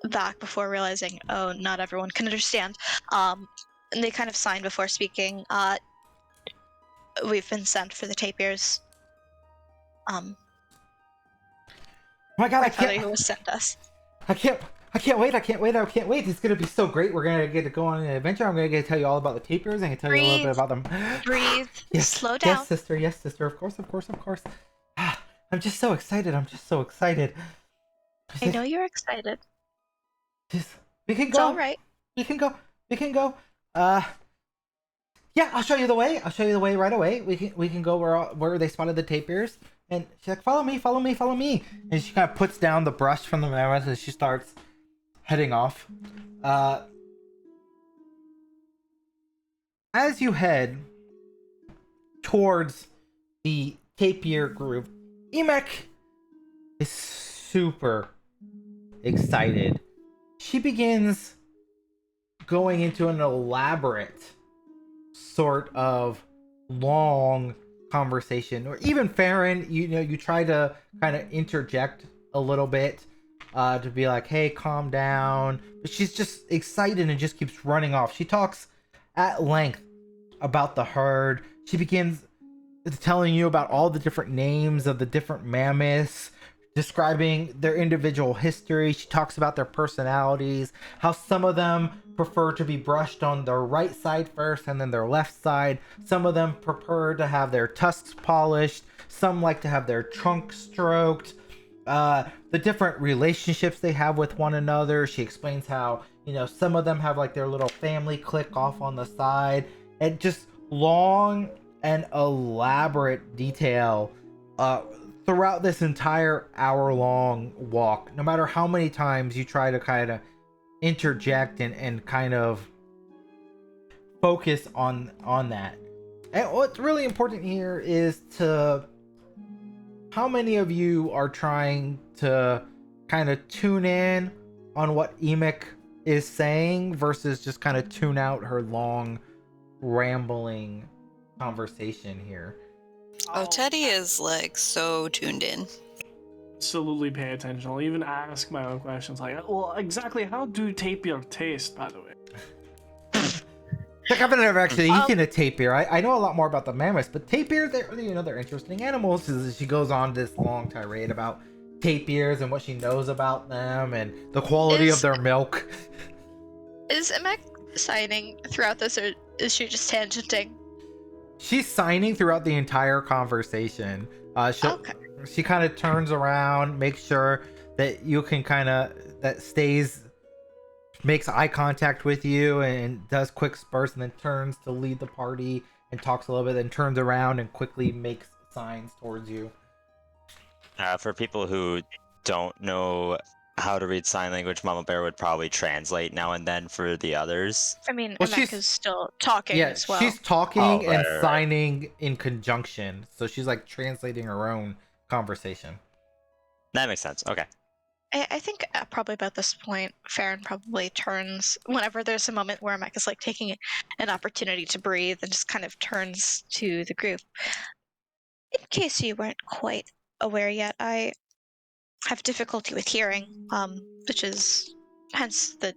back before realizing, oh, not everyone can understand. And they kind of sign before speaking. We've been sent for the tapirs. Oh my god, My father who has sent us. I can't wait. It's gonna be so great. We're gonna get to go on an adventure. I'm gonna get to tell you all about the tapirs. I can tell you a little bit about them. Breathe. Yes, Slow down. Yes, sister. Of course. I'm just so excited. I know you're excited. We can It's go. all right. We can go. Yeah, I'll show you the way. Right away. We can go where they spotted the tapirs. And she's like, follow me. And she kind of puts down the brush from the mammoth and she starts heading off. As you head towards the tapir group, Emek is super excited. She begins going into an elaborate sort of long conversation, or even Farron, you try to kind of interject a little bit to be like, hey, calm down, but she's just excited and just keeps running off. She talks at length about the herd. She begins telling you about all the different names of the different mammoths, describing their individual history. She talks about their personalities, how some of them prefer to be brushed on their right side first and then their left side. Some of them prefer to have their tusks polished. Some like to have their trunk stroked. The different relationships they have with one another. She explains how, some of them have like their little family clique off on the side, and just long and elaborate detail throughout this entire hour-long walk. No matter how many times you try to kind of interject and kind of focus on that. And what's really important here is how many of you are trying to kind of tune in on what Emek is saying versus just kind of tune out her long rambling conversation here. Oh, Teddy is like so tuned in. Absolutely pay attention. I'll even ask my own questions like, well, exactly how do tapir taste, by the way? Like, I've never actually eaten a tapir. I know a lot more about the mammoths, but tapirs, they're interesting animals. She goes on this long tirade about tapirs and what she knows about them and the quality of their milk. Is Emek signing throughout this, or is she just tangenting? She's signing throughout the entire conversation. She kind of turns around, makes sure that you can makes eye contact with you and does quick spurts, and then turns to lead the party and talks a little bit, then turns around and quickly makes signs towards you. For people who don't know how to read sign language, Mama Bear would probably translate now and then for the others. I mean, Emek is still talking as well. She's talking and signing in conjunction, so she's like translating her own conversation. That makes sense. Okay. I think probably about this point, Farron probably turns, whenever there's a moment where Emek is like taking an opportunity to breathe, and just kind of turns to the group. In case you weren't quite aware yet, I have difficulty with hearing, which is hence the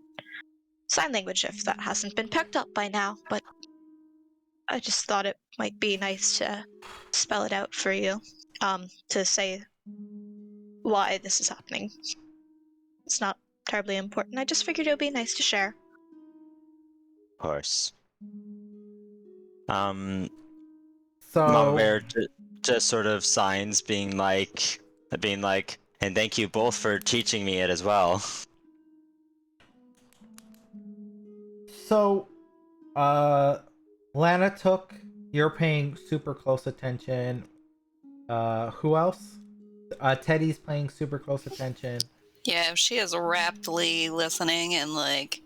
sign language, if that hasn't been picked up by now, but I just thought it might be nice to spell it out for you, to say why this is happening. It's not terribly important. I just figured it would be nice to share. Of course. So Mama Bear just sort of signs being like, and thank you both for teaching me it as well. So, Lana took, you're paying super close attention. Who else? Teddy's paying super close attention. Yeah, she is raptly listening and like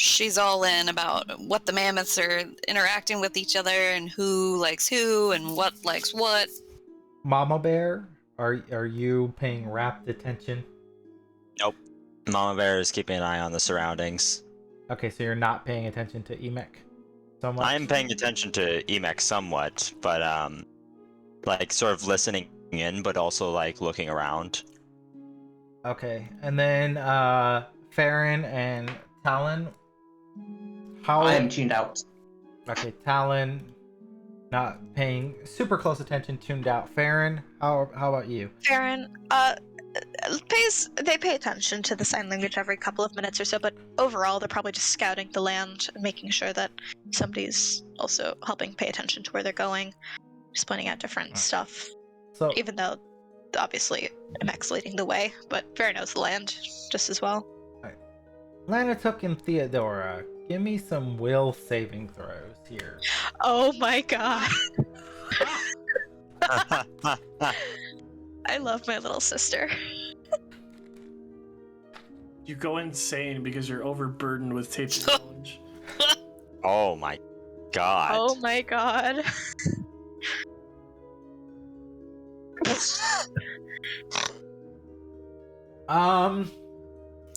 she's all in about what the mammoths are interacting with each other and who likes who and what likes what. Mama Bear, are you paying rapt attention? Nope. Mama Bear is keeping an eye on the surroundings. Okay, so you're not paying attention to Emek so much? I am paying attention to Emek somewhat, but like sort of listening in, but also like looking around. Okay, and then Farron and Talon. How? I am tuned out. Okay, Talon, not paying super close attention, tuned out. Farron, how about you? Farron, they pay attention to the sign language every couple of minutes or so, but overall they're probably just scouting the land and making sure that somebody's also helping pay attention to where they're going, just pointing out different stuff. So Even though, obviously, Mech's leading the way, but Farron knows the land just as well. Lanatuk and Theodora, give me some will saving throws here. Oh my god. I love my little sister. You go insane because you're overburdened with tapir knowledge. Oh my god. Oh my god.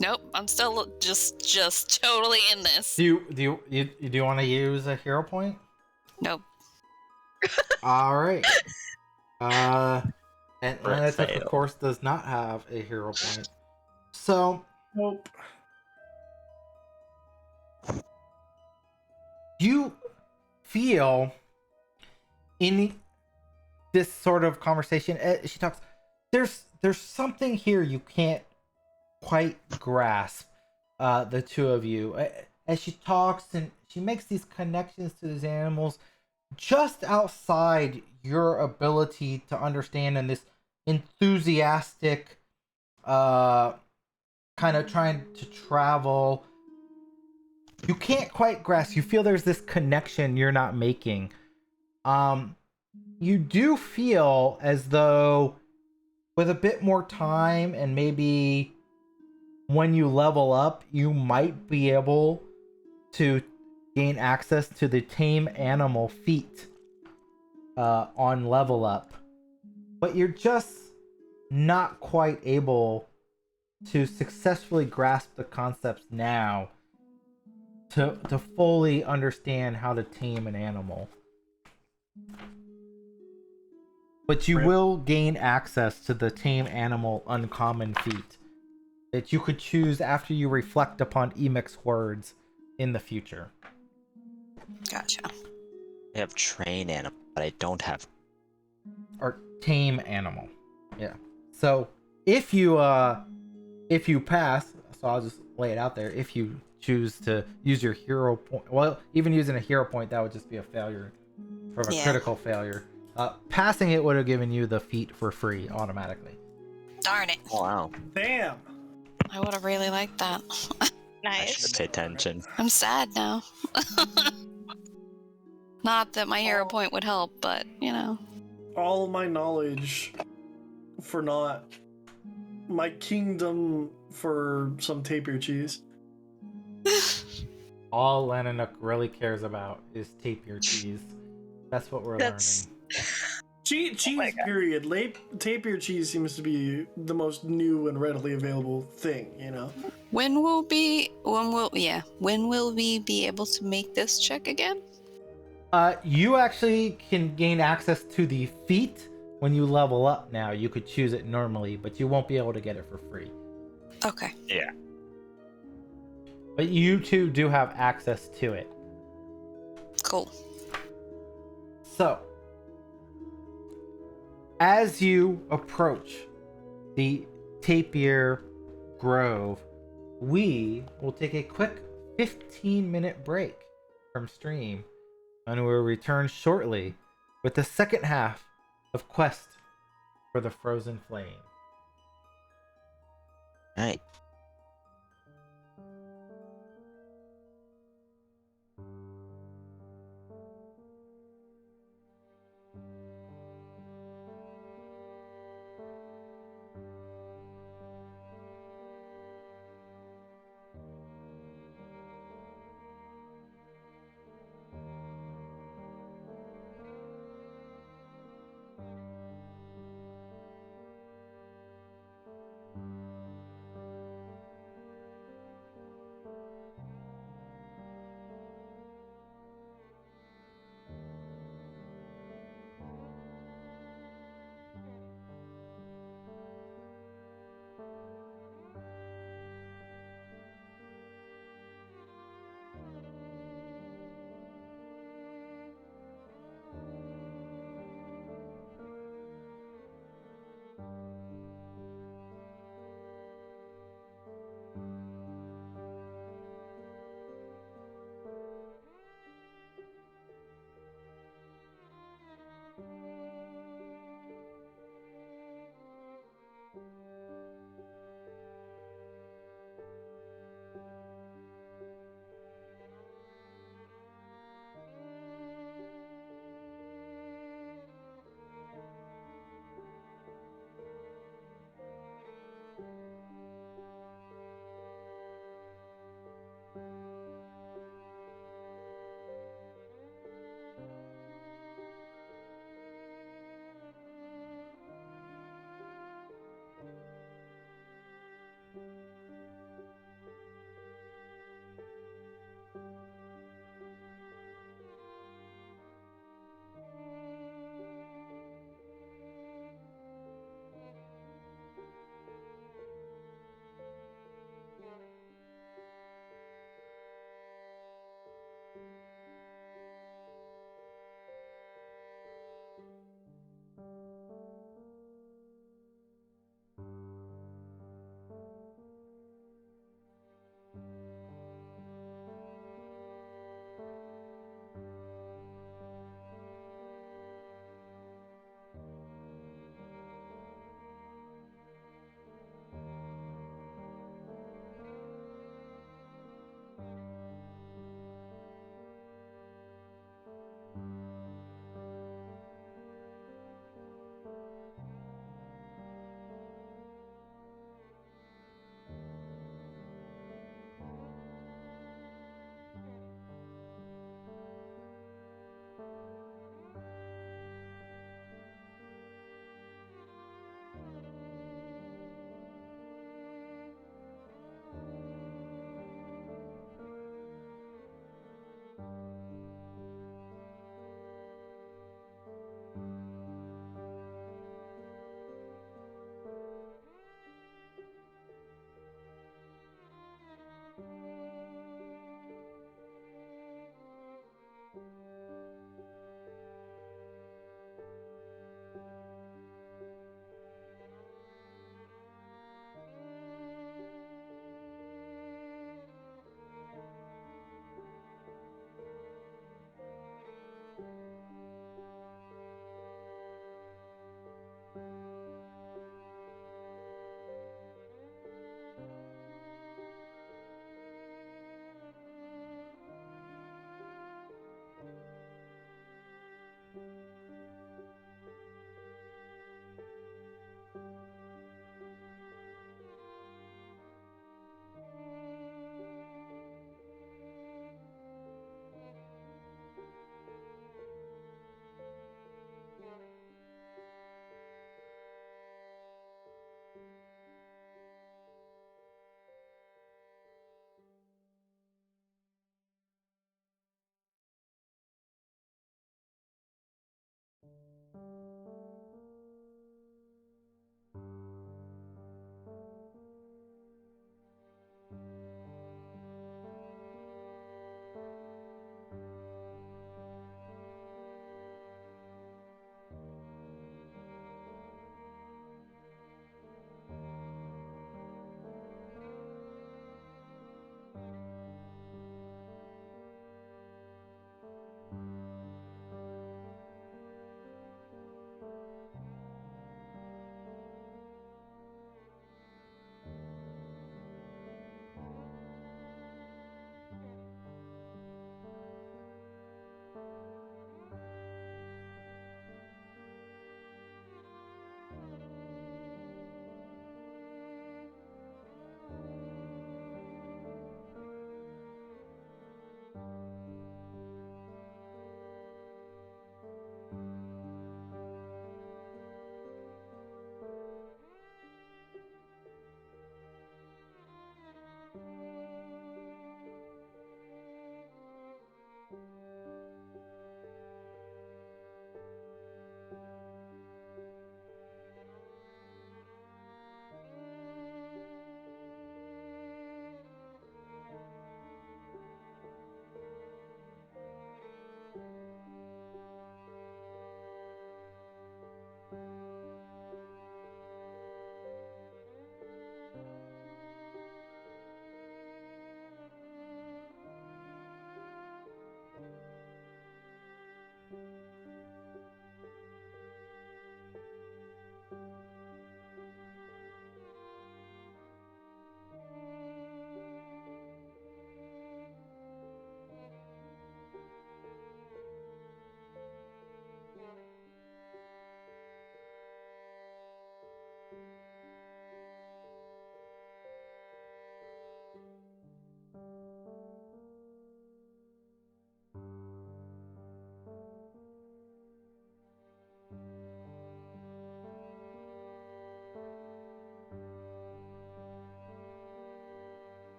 Nope, I'm still just totally in this. Do you want to use a hero point? Nope. All right. And Lanatuk, fail. of course, does not have a hero point. So Nope. you feel in this sort of conversation, she talks, there's something here you can't quite grasp, the two of you, as she talks and she makes these connections to these animals just outside your ability to understand, and this enthusiastic kind of trying to travel, you can't quite grasp. You feel there's this connection you're not making. You do feel as though with a bit more time and maybe when you level up, you might be able to gain access to the tame animal feat on level up. But you're just not quite able to successfully grasp the concepts now to fully understand how to tame an animal. But you will gain access to the tame animal uncommon feat that you could choose after you reflect upon Emek's words in the future. Gotcha. I have train animal, but I don't have. Or tame animal. Yeah. So if you pass, so I'll just lay it out there. If you choose to use your hero point, well, even using a hero point, that would just be a failure, from a critical failure. Passing it would have given you the feat for free automatically. Darn it. Oh, wow. Damn. I would have really liked that. I should Nice. pay attention. I'm sad now. Not that my hero point would help, but, you know. All of my knowledge for naught. My kingdom for some tapir cheese. All Leninook really cares about is tapir cheese. That's what we're learning. Cheese, my God. period. Tapir cheese seems to be the most new and readily available thing, you know? When will we be able to make this check again? You actually can gain access to the feat when you level up now. You could choose it normally, but you won't be able to get it for free. Okay. Yeah. But you two do have access to it. Cool. So, as you approach the tapir grove, we will take a quick 15-minute break from stream, and we'll return shortly with the second half of Quest for the Frozen Flame. Right.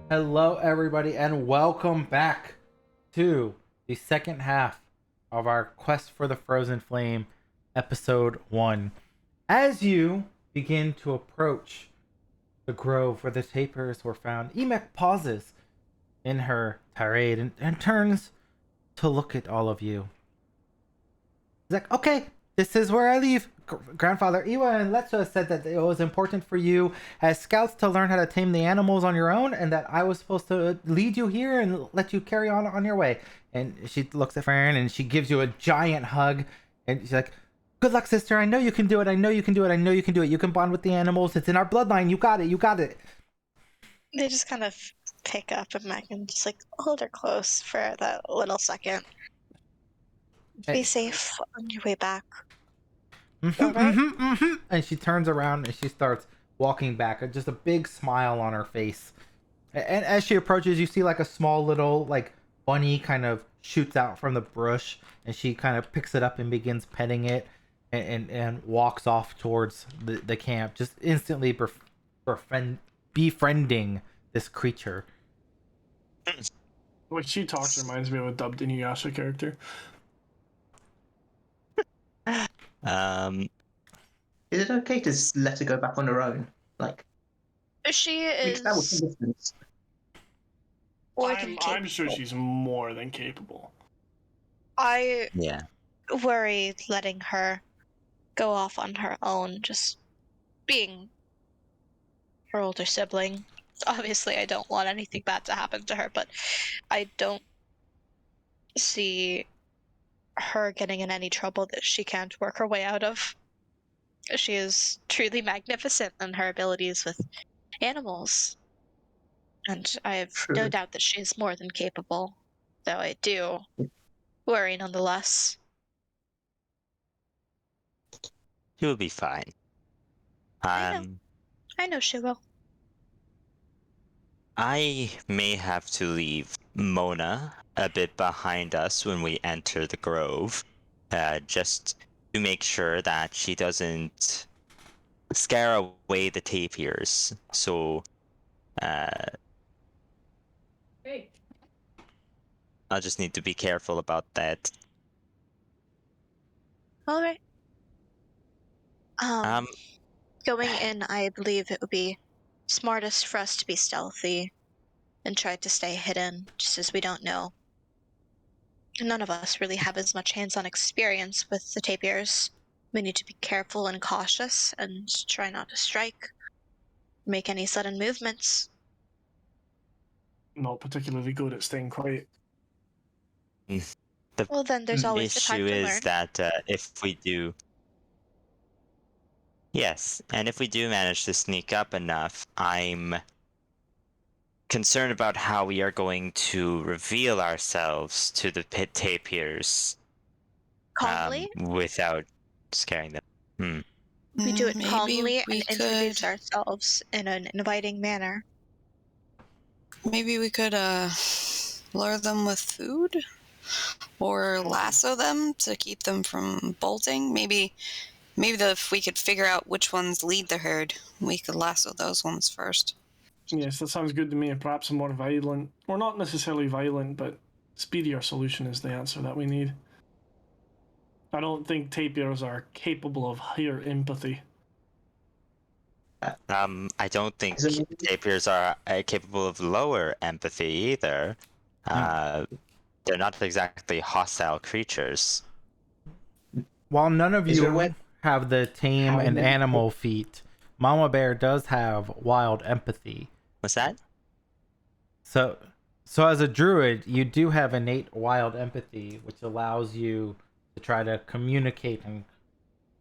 Hello, everybody, and welcome back to the second half of our Quest for the Frozen Flame, Episode 1. As you begin to approach the grove where the tapirs were found, Emek pauses in her tirade and turns to look at all of you. He's like, okay, this is where I leave. Grandfather Iwa and Letsa said that it was important for you as scouts to learn how to tame the animals on your own, and that I was supposed to lead you here and let you carry on your way. And she looks at Farron and she gives you a giant hug, and she's like, good luck, sister. I know you can do it. I know you can do it. I know you can do it. You can bond with the animals. It's in our bloodline. You got it. You got it. They just kind of pick up and Mac and just like hold her close for that little second. Be safe on your way back. And she turns around and she starts walking back, just a big smile on her face. And as she approaches, you see like a small little like bunny kind of shoots out from the bush, and she kind of picks it up and begins petting it, and walks off towards the camp, just instantly befriending this creature. The way she talks reminds me of a dubbed Inuyasha character. Is it okay to let her go back on her own? Like, She is that was some distance. more than I'm sure capable. she's more than capable. I Yeah. worry letting her go off on her own, just being her older sibling. Obviously, I don't want anything bad to happen to her, but I don't see her getting in any trouble that she can't work her way out of. She is truly magnificent in her abilities with animals, and I have no True. doubt that she is more than capable, though I do worry nonetheless. You'll be fine. I know she will. I may have to leave Mona a bit behind us when we enter the grove, just to make sure that she doesn't scare away the tapirs. So, Hey. I'll just need to be careful about that. All right. Going in, I believe it would be smartest for us to be stealthy and try to stay hidden, just as we don't know. None of us really have as much hands-on experience with the tapirs. We need to be careful and cautious and try not to strike, make any sudden movements. Not particularly good at staying quiet. The Well, then there's always the time issue to is learn. that if we do... Yes, and if we do manage to sneak up enough, I'm concerned about how we are going to reveal ourselves to the pit tapirs Calmly? without scaring them. We do it Maybe calmly we and introduce ourselves in an inviting manner. Maybe we could lure them with food, or lasso them to keep them from bolting. Maybe Maybe if we could figure out which ones lead the herd, we could lasso those ones first. Yes, that sounds good to me. Perhaps a more violent, or not necessarily violent, but speedier solution is the answer that we need. I don't think tapirs are capable of higher empathy. I don't think Is it- tapirs are capable of lower empathy either. They're not exactly hostile creatures. While none of Is there a you way- have the tame How and many- animal feat, Mama Bear does have wild empathy. What's that? So as a druid, you do have innate wild empathy, which allows you to try to communicate and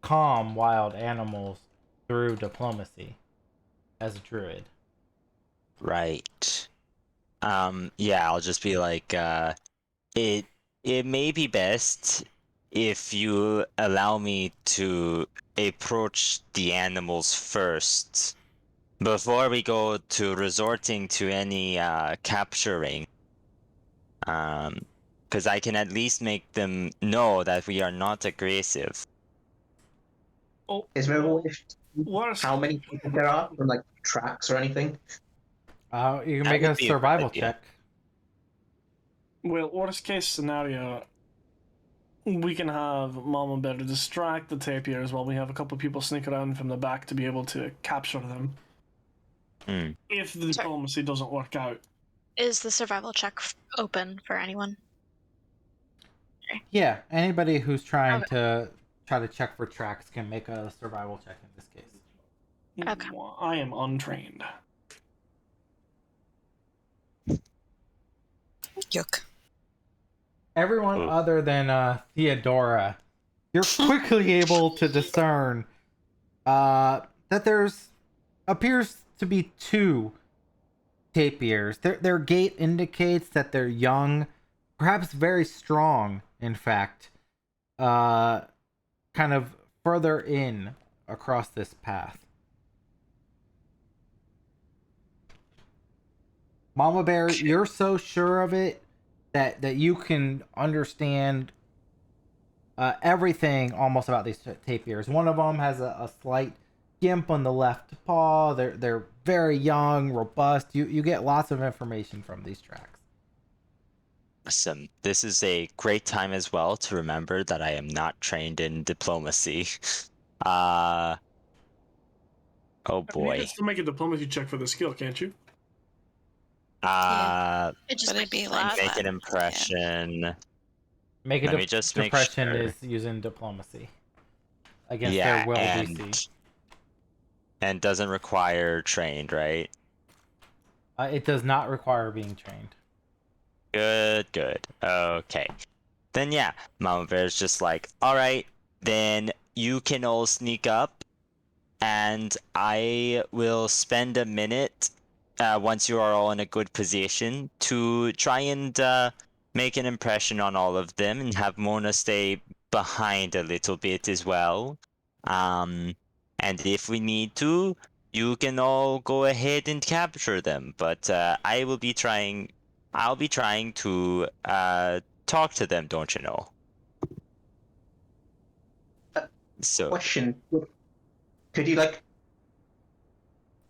calm wild animals through diplomacy as a druid. Right. Yeah, I'll just be like, it may be best if you allow me to approach the animals first before we go to resorting to any capturing. Because I can at least make them know that we are not aggressive. Oh, Is there a way worst. how many people there are from like tracks or anything? You can That make would a be a good survival idea. check. Well, worst case scenario, we can have Mama Bear distract the tapirs while we have a couple of people sneak around from the back to be able to capture them. Hmm. If the diplomacy doesn't work out. Is the survival check open for anyone? Yeah, anybody who's trying Okay. to check for tracks can make a survival check in this case. Okay. I am untrained. Yuck. Everyone Oh. other than Theodora, you're quickly able to discern that there's appears to be two tapirs. Their gait indicates that they're young, perhaps very strong, in fact. Kind of further in across this path. Mama Bear, you're so sure of it that you can understand everything almost about these tapirs. One of them has a slight gimp on the left paw. They're very young, robust. You get lots of information from these tracks. Awesome. This is a great time as well to remember that I am not trained in diplomacy. Oh You boy. can still make a diplomacy check for the skill, can't you? It just But it'd might be be like flat. Make flat. an impression. Make a Let me just make depression sure. is using diplomacy against Yeah, their will and DC. and doesn't require trained, right? It does not require being trained. Good. Okay. Then yeah, Mama Bear's just like, alright, then you can all sneak up and I will spend a minute once you are all in a good position to try and make an impression on all of them and have Mona stay behind a little bit as well. And if we need to, you can all go ahead and capture them. But I'll be trying to talk to them, don't you know? So Question: could you like?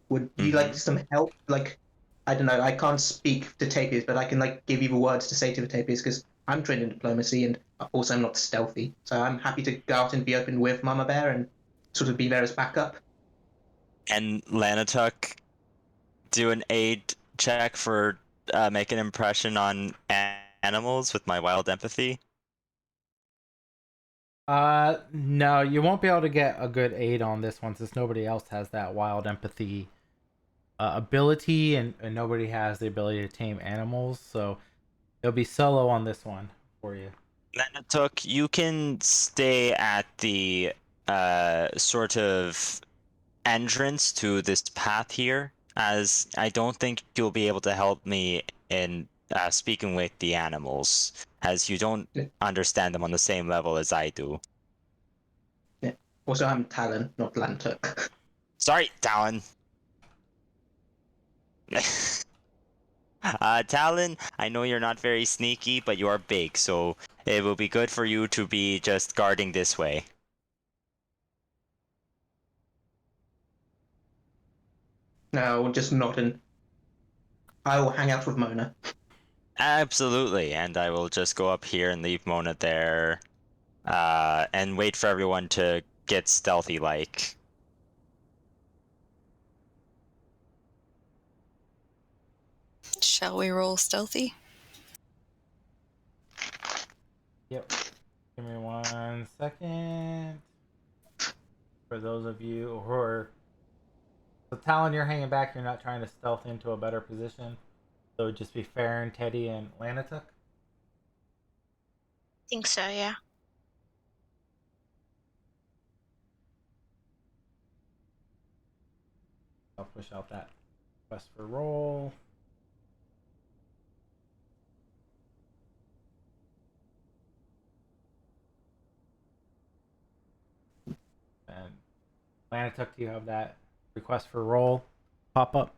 Would you like some help? Like, I don't know. I can't speak to tapirs, but I can like give you the words to say to the tapirs because I'm trained in diplomacy and also I'm not stealthy. So I'm happy to go out and be open with Mama Bear and sort of be there as backup. and Lanatuk do an aid check for make an impression on animals with my wild empathy. No, you won't be able to get a good aid on this one since nobody else has that wild empathy ability and nobody has the ability to tame animals, so it'll be solo on this one for you. Lanatuk, you can stay at the sort of entrance to this path here, as I don't think you'll be able to help me in speaking with the animals, as you don't Yeah. understand them on the same level as I do. Yeah. Also, I'm Talon, not Lantuk. Sorry, Talon. Talon, I know you're not very sneaky, but you are big, so it will be good for you to be just guarding this way. No, just nodding. I will hang out with Mona. Absolutely, and I will just go up here and leave Mona there, and wait for everyone to get stealthy like. Shall we roll stealthy? Yep. Give me 1 second. For those of you who are... So Talon, you're hanging back. You're not trying to stealth into a better position. So it would just be Farron, Teddy, and Lanatuk. Think so, yeah. I'll push out that request for roll. And Lanatuk, do you have that request for roll pop up?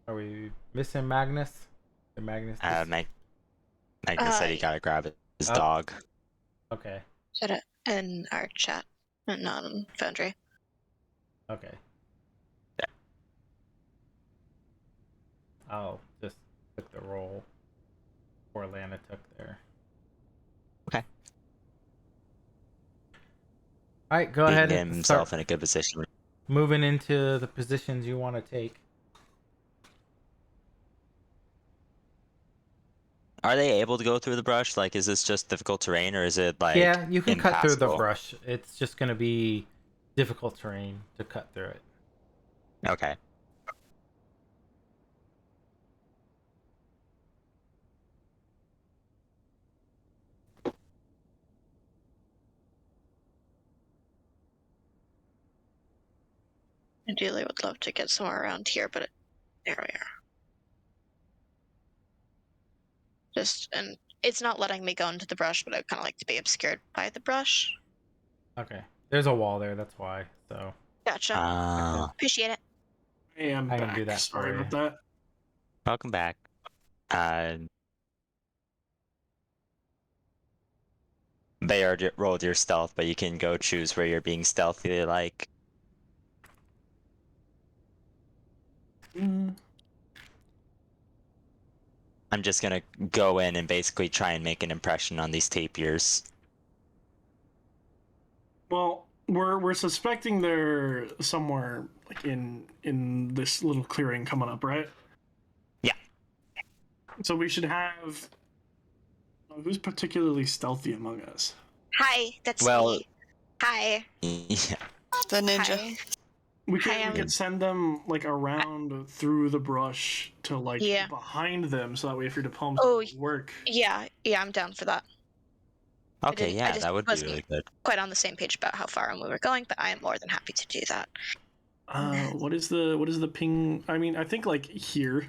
Are we missing Magnus? Did Magnus Magnus said he gotta grab his Oh. dog. Okay. Said it in our chat, and not on Foundry. Okay. I'll just click the roll for Lanatuk there. Okay. Alright, go He ahead can get and himself start in a good position. moving into the positions you want to take. Are they able to go through the brush? Like, is this just difficult terrain, or is it like Yeah, you can cut through the impassable? brush. It's just going to be difficult terrain to cut through it. Okay. Ideally, would love to get somewhere around here, but there we are. And it's not letting me go into the brush, but I kind of like to be obscured by the brush. Okay. There's a wall there, that's why. So Gotcha. Appreciate it. I am I back. can do that Sorry for about that. Welcome back. They already rolled your stealth, but you can go choose where you're being stealthy like. Mm, I'm just gonna go in and basically try and make an impression on these tapirs. well, we're suspecting they're somewhere like in this little clearing coming up, right? Yeah. So we should have. Who's particularly stealthy among us? Hi, that's Well- me. Hi. Yeah. The ninja. Hi. We Hi, could send them like around through the brush to like Yeah. behind them, so that way if your diplomacy Oh, doesn't work. Yeah, I'm down for that. Okay, I yeah, just that would be wasn't really good. quite on the same page about how far we were going, but I am more than happy to do that. What is the ping? I mean, I think like here.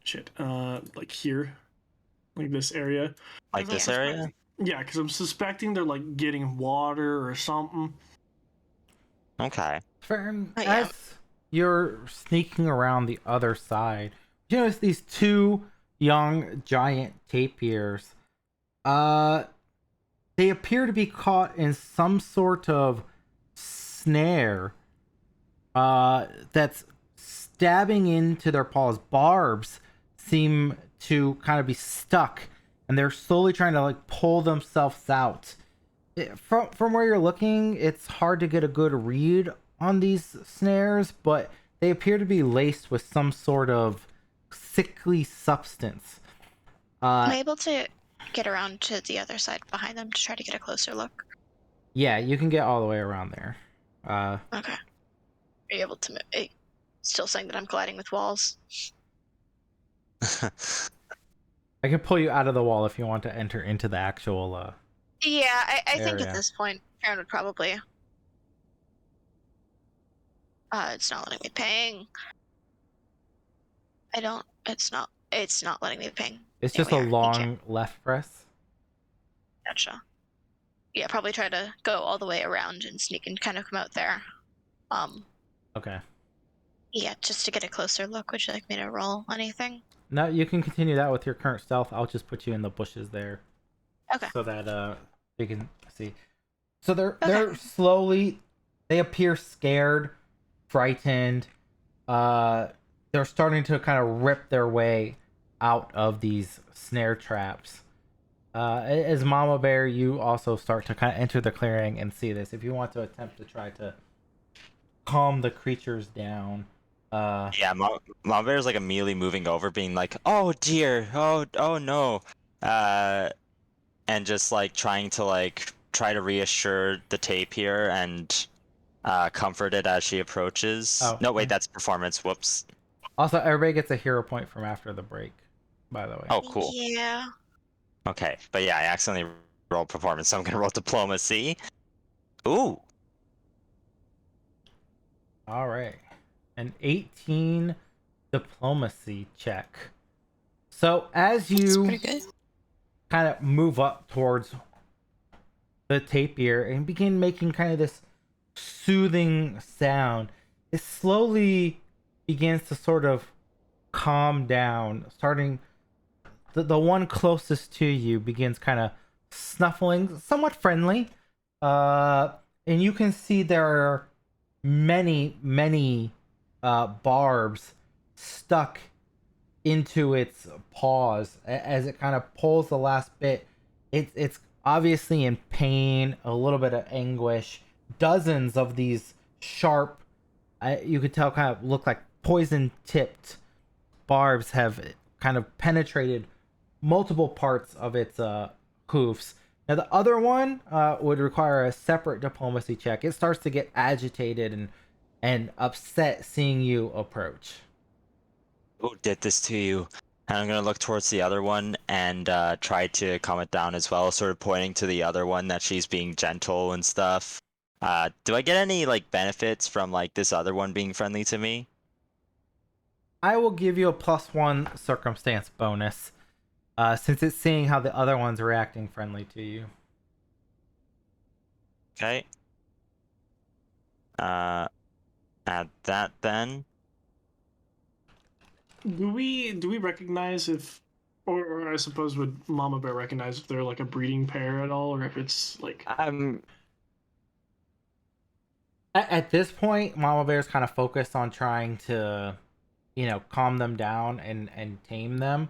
Shit. Like here, like this area. Like 'Cause this I'm area? suspecting- Yeah, because I'm suspecting they're like getting water or something. Okay. Farron, Yeah. as you're sneaking around the other side, you notice these two young giant tapirs. They appear to be caught in some sort of snare. That's stabbing into their paws. Barbs seem to kind of be stuck, and they're slowly trying to like pull themselves out. From where you're looking, it's hard to get a good read on these snares, but they appear to be laced with some sort of sickly substance. Am I able to get around to the other side behind them to try to get a closer look? Yeah, you can get all the way around there. Okay. Are you able to move? Still saying that I'm colliding with walls? I can pull you out of the wall if you want to enter into the actual Yeah, I think Area. at this point, Farron would probably. It's not letting me ping. I don't. It's not letting me ping. It's There just we a are. Thank you. long left press. Gotcha. Yeah, probably try to go all the way around and sneak and kind of come out there. Okay. Yeah, just to get a closer look, would you like me to roll anything? No, you can continue that with your current stealth. I'll just put you in the bushes there, Okay. so that you can see. So they're Okay. slowly, they appear scared, frightened. They're starting to kind of rip their way out of these snare traps. As Mama Bear, you also start to kind of enter the clearing and see this. If you want to attempt to try to calm the creatures down. Yeah, Mom Bear's like immediately moving over, being like, "Oh dear, oh no," uh, and just like trying to try to reassure the tapir and comfort it as she approaches. Oh, No, wait, that's performance. Whoops. also, everybody gets a hero point from after the break, by the way. Oh, cool. Yeah. Okay, but yeah, I accidentally rolled performance, so I'm gonna roll diplomacy. Ooh, All right. An 18 diplomacy check. So as That's you pretty good. kind of move up towards the tapir and begin making kind of this soothing sound, it slowly begins to sort of calm down. Starting, the one closest to you begins kind of snuffling, somewhat friendly. And you can see there are many barbs stuck into its paws as it kind of pulls the last bit. It's obviously in pain, a little bit of anguish. Dozens of these sharp, you could tell, kind of look like poison tipped barbs have kind of penetrated multiple parts of its hoofs. Now the other one would require a separate diplomacy check. It starts to get agitated and upset seeing you approach. who did this to you? And I'm gonna look towards the other one and try to calm it down as well, sort of pointing to the other one that she's being gentle and stuff. Do I get any like benefits from like this other one being friendly to me? I will give you a +1 circumstance bonus, since it's seeing how the other one's reacting friendly to you. Okay. Add that then. Do we recognize if, or I suppose would Mama Bear recognize if they're like a breeding pair at all, or if it's like At this point, Mama Bear's kind of focused on trying to, calm them down and tame them.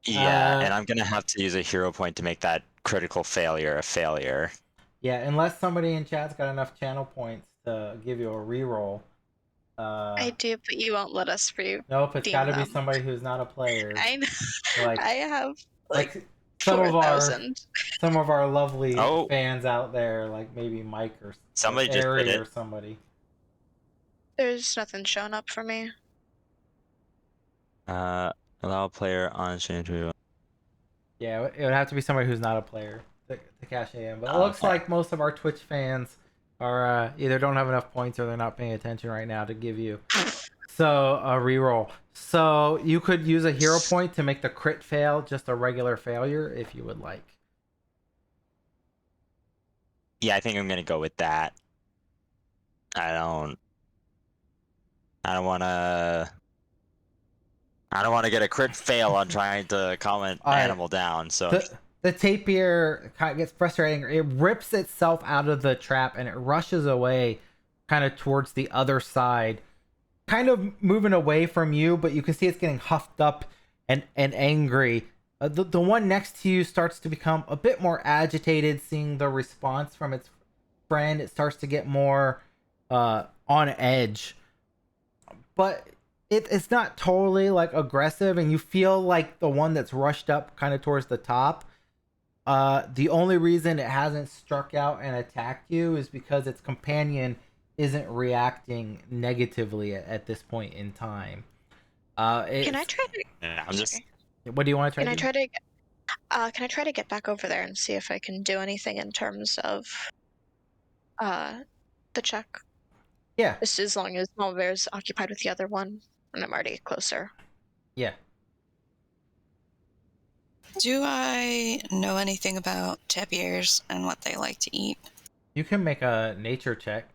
Yeah, and I'm gonna have to use a hero point to make that critical failure a failure. Yeah, unless somebody in chat's got enough channel points to give you a reroll. I do, but you won't let us Nope, it's redeem got to be them. somebody who's not a player. I know. Like, I have like some of our 4,000. some of our lovely Oh. fans out there, like maybe Mike or Somebody just Ari did or it. somebody. There's nothing showing up for me. Allow player on stream to. Yeah, it would have to be somebody who's not a player to cash it in. But it Oh, looks okay. like most of our Twitch fans are either don't have enough points or they're not paying attention right now to give you so a reroll. So you could use a hero point to make the crit fail just a regular failure if you would like. Yeah, I think I'm gonna go with that. I don't wanna get a crit fail on trying to calm an All right. animal down. So The tapir kind of gets frustrating. It rips itself out of the trap and it rushes away kind of towards the other side, kind of moving away from you, but you can see it's getting huffed up and angry. The one next to you starts to become a bit more agitated, seeing the response from its friend. It starts to get more on edge, but it's not totally like aggressive, and you feel like the one that's rushed up kind of towards the top, the only reason it hasn't struck out and attacked you is because its companion isn't reacting negatively at this point in time. Can I try to? yeah, I'm just. What do you want to try? Can I to try to? Can I try to get back over there and see if I can do anything in terms of the check? Yeah, Just as long as Mama Bear's occupied with the other one, and I'm already closer. yeah. Do I know anything about tapirs and what they like to eat? You can make a nature check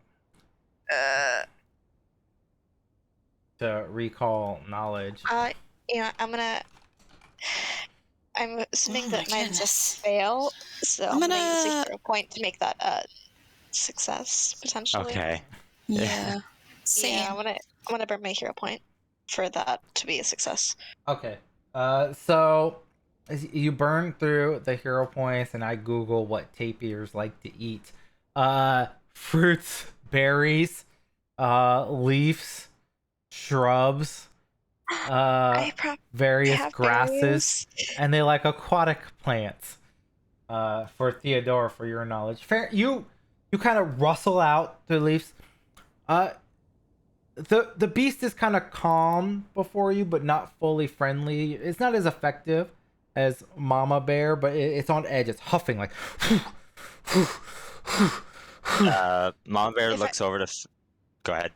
to recall knowledge. I'm assuming Oh my that mine's a goodness. fail, so I'm I'm gonna use a gonna- hero point to make that a success potentially. Okay. Yeah. Same. Yeah, I'm gonna burn my hero point for that to be a success. Okay. So as you burn through the hero points, and I Google what tapirs like to eat. Fruits, berries, leaves, shrubs, I various have grasses, berries. and they like aquatic plants. For Theodora, for your knowledge, fair. You kind of rustle out the leaves. The beast is kind of calm before you, but not fully friendly. It's not as effective as Mama Bear, but it's on edge. It's huffing like. Mama Bear If I- looks over to. Go ahead.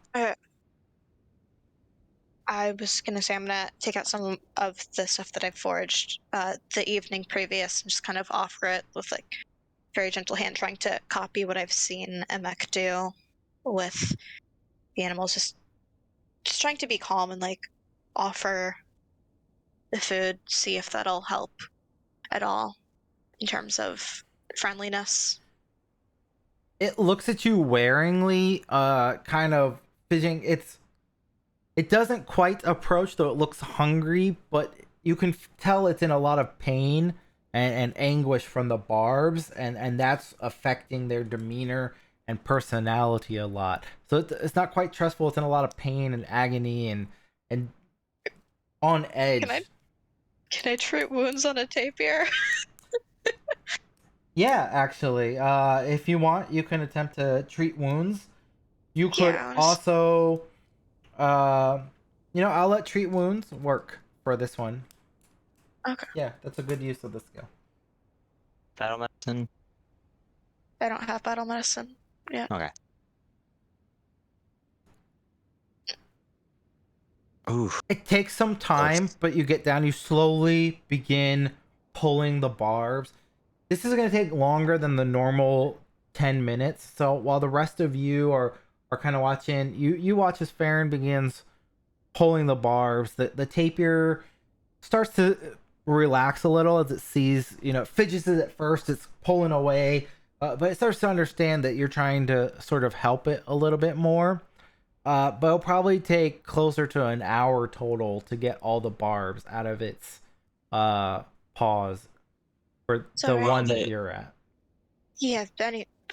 I was gonna say I'm gonna take out some of the stuff that I foraged the evening previous and just kind of offer it with like very gentle hand, trying to copy what I've seen Emek do with the animals, just trying to be calm and like offer the food, see if that'll help at all in terms of friendliness. It looks at you waringly, kind of fidgeting. It doesn't quite approach, though it looks hungry, but you can tell it's in a lot of pain and anguish from the barbs, and that's affecting their demeanor and personality a lot. So it's not quite trustful. It's in a lot of pain and agony and on edge. Can I treat wounds on a tapir? Yeah, actually, if you want, you can attempt to treat wounds. You could Yeah, also, I'll let treat wounds work for this one. Okay. Yeah, that's a good use of the skill. Battle medicine. I don't have battle medicine. Yeah. Okay. Ooh. It takes some time, but you get down. You slowly begin pulling the barbs. This is going to take longer than the normal 10 minutes. So while the rest of you are kind of watching, you watch as Farron begins pulling the barbs. The tapir starts to relax a little as it sees, it fidgets at first. It's pulling away, but it starts to understand that you're trying to sort of help it a little bit more. But it'll probably take closer to an hour total to get all the barbs out of its paws for the one that you're at. Yeah,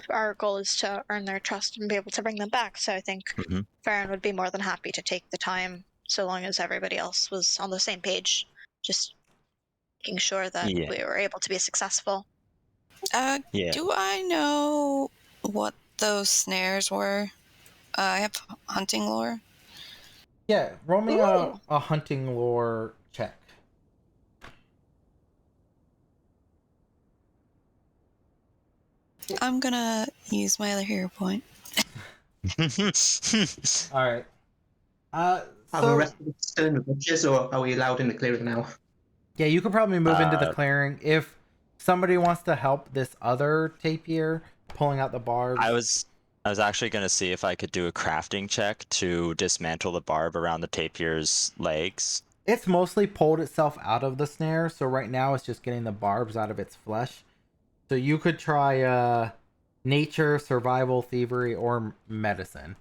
our goal is to earn their trust and be able to bring them back. So I think Farron would be more than happy to take the time, so long as everybody else was on the same page, just making sure that we were able to be successful. Do I know what those snares were? I have hunting lore. Yeah, roll me a hunting lore check. I'm gonna use my other hero point. All right. Are the rest of the still in the bushes, or are we allowed in the clearing now? Yeah, you could probably move into the clearing if somebody wants to help this other tapir pulling out the barbs. I was actually going to see if I could do a crafting check to dismantle the barb around the tapir's legs. It's mostly pulled itself out of the snare, so right now it's just getting the barbs out of its flesh. So you could try nature, survival, thievery, or medicine,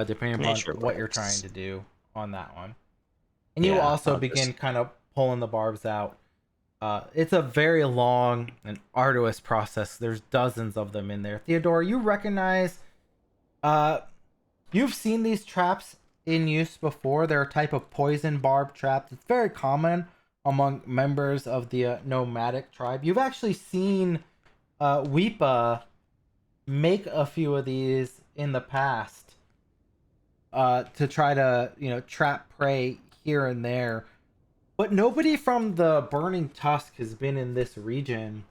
depending upon what you're trying to do on that one. And you also begin kind of pulling the barbs out. It's a very long and arduous process. There's dozens of them in there. Theodora, you recognize... you've seen these traps in use before. They're a type of poison barb trap. It's very common among members of the nomadic tribe. You've actually seen Weepa make a few of these in the past to try to, trap prey here and there. But nobody from the Burning Tusk has been in this region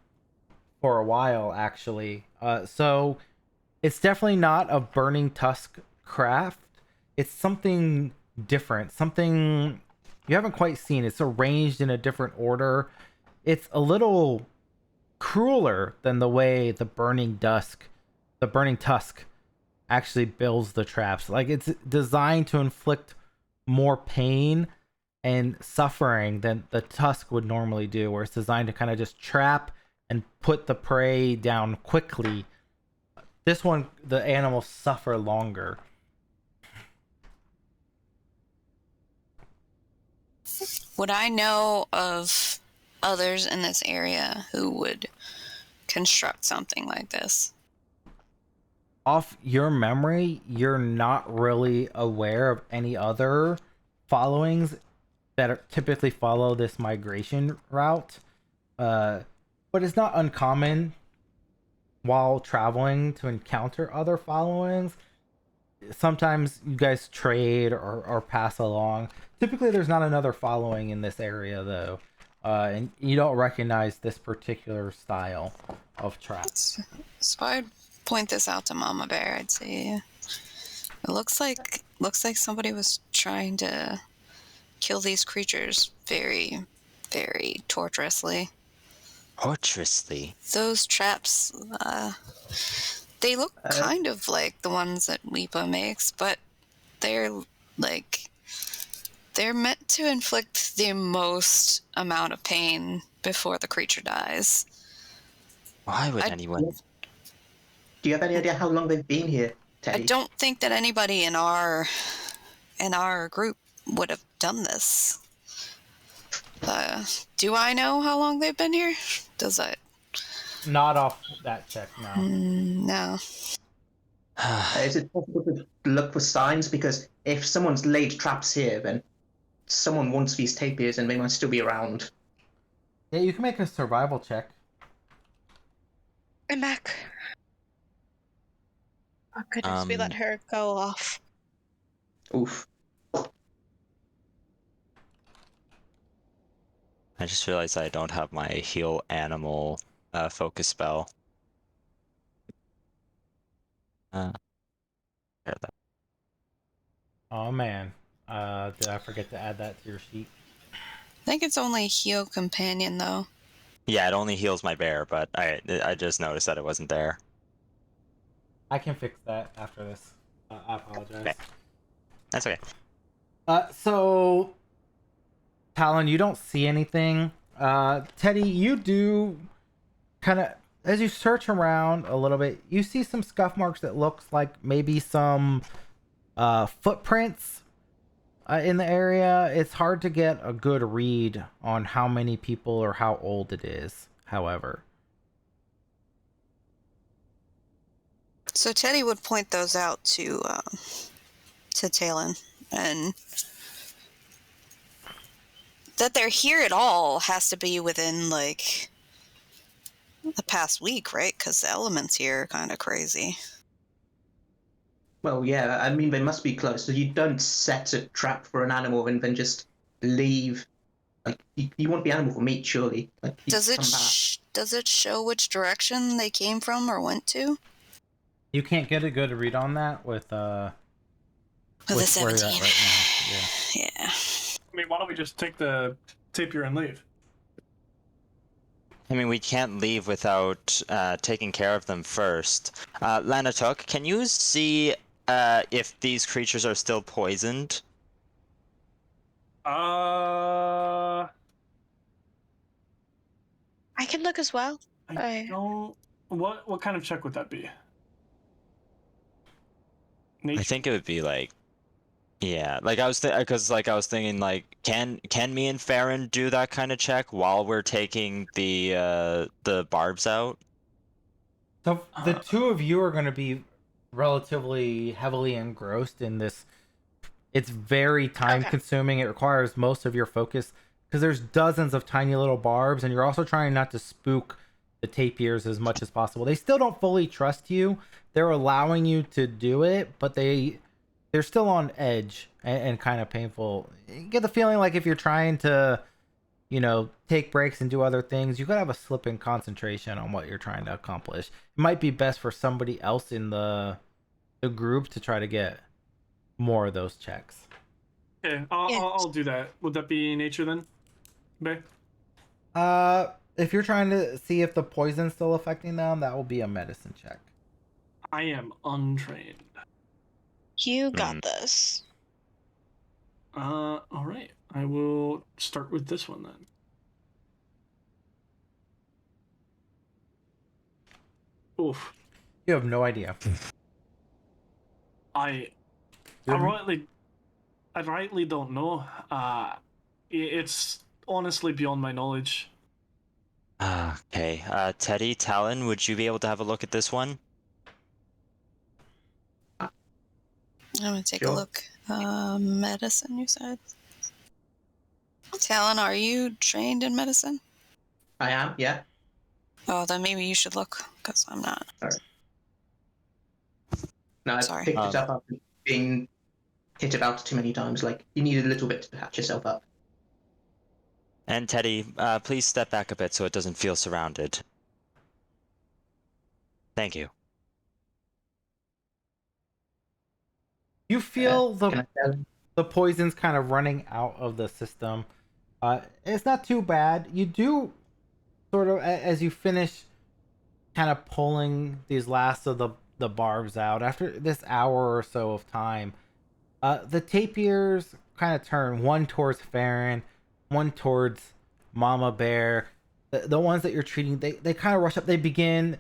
for a while, actually. So it's definitely not a Burning Tusk craft. It's something different, something you haven't quite seen. It's arranged in a different order. It's a little crueler than the way the Burning Tusk actually builds the traps. Like, it's designed to inflict more pain and suffering than the tusk would normally do, where it's designed to kind of just trap and put the prey down quickly. This one, the animals suffer longer. Would I know of others in this area who would construct something like this? Off your memory, you're not really aware of any other followings that typically follow this migration route. But it's not uncommon while traveling to encounter other followings. Sometimes you guys trade or pass along. Typically, there's not another following in this area, though. And you don't recognize this particular style of trap. So I'd point this out to Mama Bear. I'd say it looks like somebody was trying to kill these creatures very, very torturously. Torturously? Those traps, they look kind of like the ones that Lipa makes, but they're meant to inflict the most amount of pain before the creature dies. Why would anyone? Do you have any idea how long they've been here, Teddy? I don't think that anybody in our group would have done this. Do I know how long they've been here? Does it? Not off that check, no. No. Is it possible to look for signs? Because if someone's laid traps here, then someone wants these tapirs and they might still be around. Yeah, you can make a survival check. I'm back. Oh goodness, we let her go off. Oof. I just realized I don't have my heal animal focus spell. Oh man, did I forget to add that to your sheet? I think it's only heal companion though. Yeah, it only heals my bear, but I just noticed that it wasn't there. I can fix that after this. I apologize. Okay. That's okay. So Talon, you don't see anything. Teddy, you do kind of, as you search around a little bit, you see some scuff marks that looks like maybe some footprints in the area. It's hard to get a good read on how many people or how old it is, however. So Teddy would point those out to Talon, and that they're here at all has to be within like the past week, right? Because the elements here are kind of crazy. Well, yeah, I mean, they must be close. So you don't set a trap for an animal and then just leave. Like, you want the animal for meat, surely. Like, Does it show which direction they came from or went to? You can't get a good read on that with the where you're 17. at right now. Yeah. I mean, why don't we just take the tapir and leave? I mean, we can't leave without taking care of them first. Lanatuk, can you see if these creatures are still poisoned? I can look as well. I don't. What kind of check would that be? Nature? I think it would be like, yeah, like I was thinking like, can me and Farron do that kind of check while we're taking the barbs out? So the two of you are going to be relatively heavily engrossed in this. It's very time consuming. It requires most of your focus because there's dozens of tiny little barbs, and you're also trying not to spook the tapirs as much as possible. They still don't fully trust you. They're allowing you to do it, but they're still on edge and kind of painful. You get the feeling like if you're trying to, take breaks and do other things, you could have a slip in concentration on what you're trying to accomplish. It might be best for somebody else in the group to try to get more of those checks. Okay, I'll do that. Would that be nature then, Bay? If you're trying to see if the poison's still affecting them, that will be a medicine check. I am untrained. You got this. All right. I will start with this one then. Oof. You have no idea. I rightly don't know. It's honestly beyond my knowledge. Okay. Teddy, Talon, would you be able to have a look at this one? I'm gonna take a Sure. look. Medicine, you said? Talon, are you trained in medicine? I am, yeah. Oh, then maybe you should look, because I'm not. No, I've Sorry. picked it up after being hit about too many times. Like, you need a little bit to patch yourself up. And Teddy, please step back a bit so it doesn't feel surrounded. Thank you. You feel Can I tell? the poison's kind of running out of the system. It's not too bad. You do sort of, as you finish kind of pulling these last of the barbs out after this hour or so of time, the tapirs kind of turn, one towards Farron, one towards Mama Bear. The ones that you're treating, they kind of rush up. They begin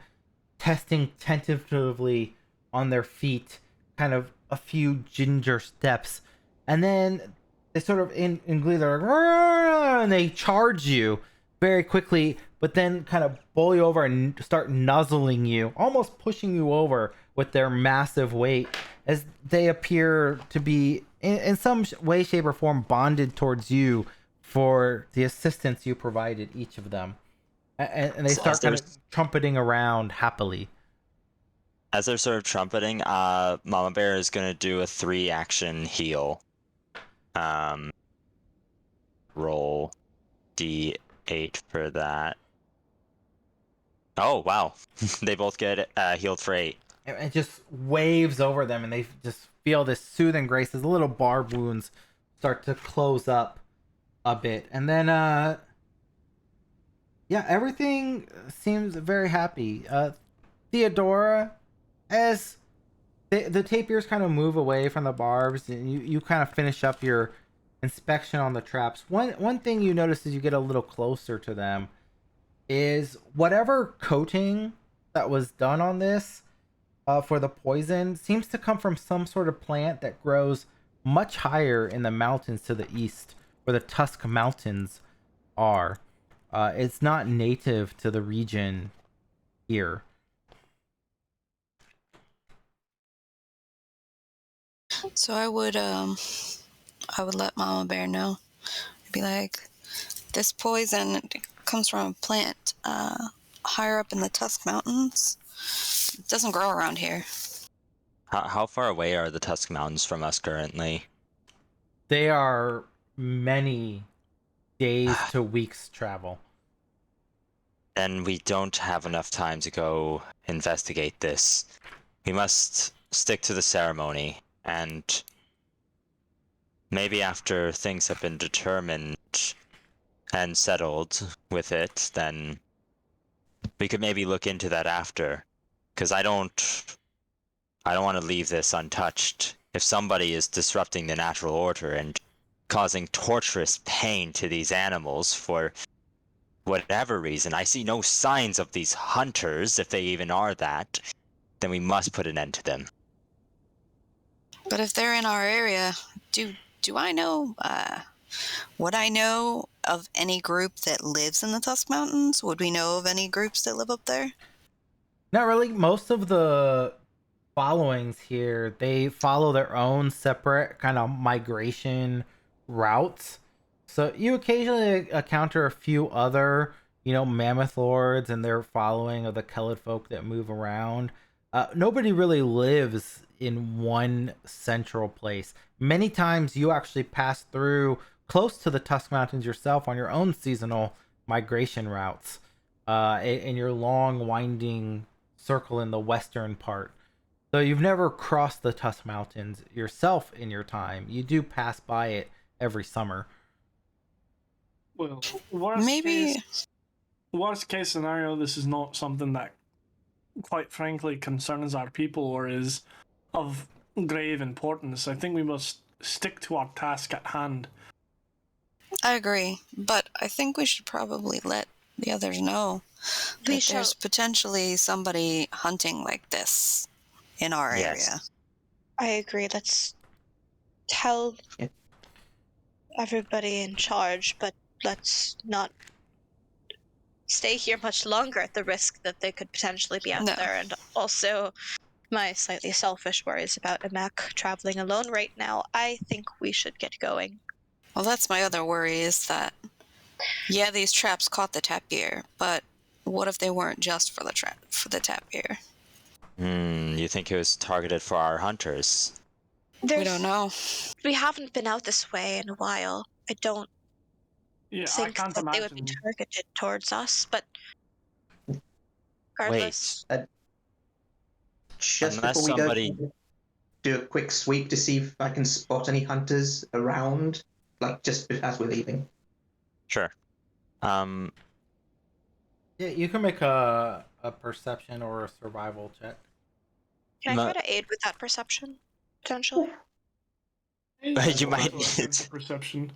testing tentatively on their feet, kind of a few ginger steps, and then they sort of in glee, they're like, "Argh!" And they charge you very quickly, but then kind of bowl you over and start nuzzling you, almost pushing you over with their massive weight, as they appear to be in some way, shape, or form bonded towards you for the assistance you provided each of them. And they So start as kind of there's- trumpeting around happily. As they're sort of trumpeting, Mama Bear is gonna do a 3-action heal. Roll D8 for that. Oh wow, they both get healed for 8. And it just waves over them, and they just feel this soothing grace as the little barb wounds start to close up a bit. And then, yeah, everything seems very happy. Theodora, as the tapirs kind of move away from the barbs, and you kind of finish up your inspection on the traps. One thing you notice as you get a little closer to them is whatever coating that was done on this for the poison seems to come from some sort of plant that grows much higher in the mountains to the east, where the Tusk Mountains are. It's not native to the region here. So I would let Mama Bear know. I'd be like, this poison comes from a plant higher up in the Tusk Mountains. It doesn't grow around here. How far away are the Tusk Mountains from us currently? They are many days to weeks travel. Then we don't have enough time to go investigate this. We must stick to the ceremony, and maybe after things have been determined and settled with it, then we could maybe look into that after. Because I don't want to leave this untouched. If somebody is disrupting the natural order and causing torturous pain to these animals for whatever reason, I see no signs of these hunters, if they even are that, then we must put an end to them. But if they're in our area, do I know, would I know of any group that lives in the Tusk Mountains? Would we know of any groups that live up there? Not really. Most of the followings here, they follow their own separate kind of migration routes. So you occasionally encounter a few other, mammoth lords and their following of the Kelid folk that move around. Nobody really lives in one central place. Many times you actually pass through close to the Tusk Mountains yourself on your own seasonal migration routes, in your long winding circle in the western part. So you've never crossed the Tusk Mountains yourself in your time. You do pass by it every summer. Well, Maybe. Worst case scenario, this is not something that, quite frankly, concerns our people or is of grave importance. I think we must stick to our task at hand. I agree, but I think we should probably let the others know We that shall. there's potentially somebody hunting like this in our area. Yes. I agree. Let's tell Yeah. everybody in charge, but let's not stay here much longer at the risk that they could potentially be out No. there. And also, my slightly selfish worries about Emek traveling alone right now. I think we should get going. Well, that's my other worry is that, yeah, these traps caught the tapir, but what if they weren't just for the tapir? You think it was targeted for our hunters? We don't know. We haven't been out this way in a while. I don't Yeah, I think can't that they would be imagine. targeted towards us, but regardless. Just Unless before we somebody- go, do a quick sweep to see if I can spot any hunters around, like just as we're leaving. Sure. Yeah, you can make a perception or a survival check. Can I Ma- try to aid with that perception, potentially? You might Also a need good it. perception.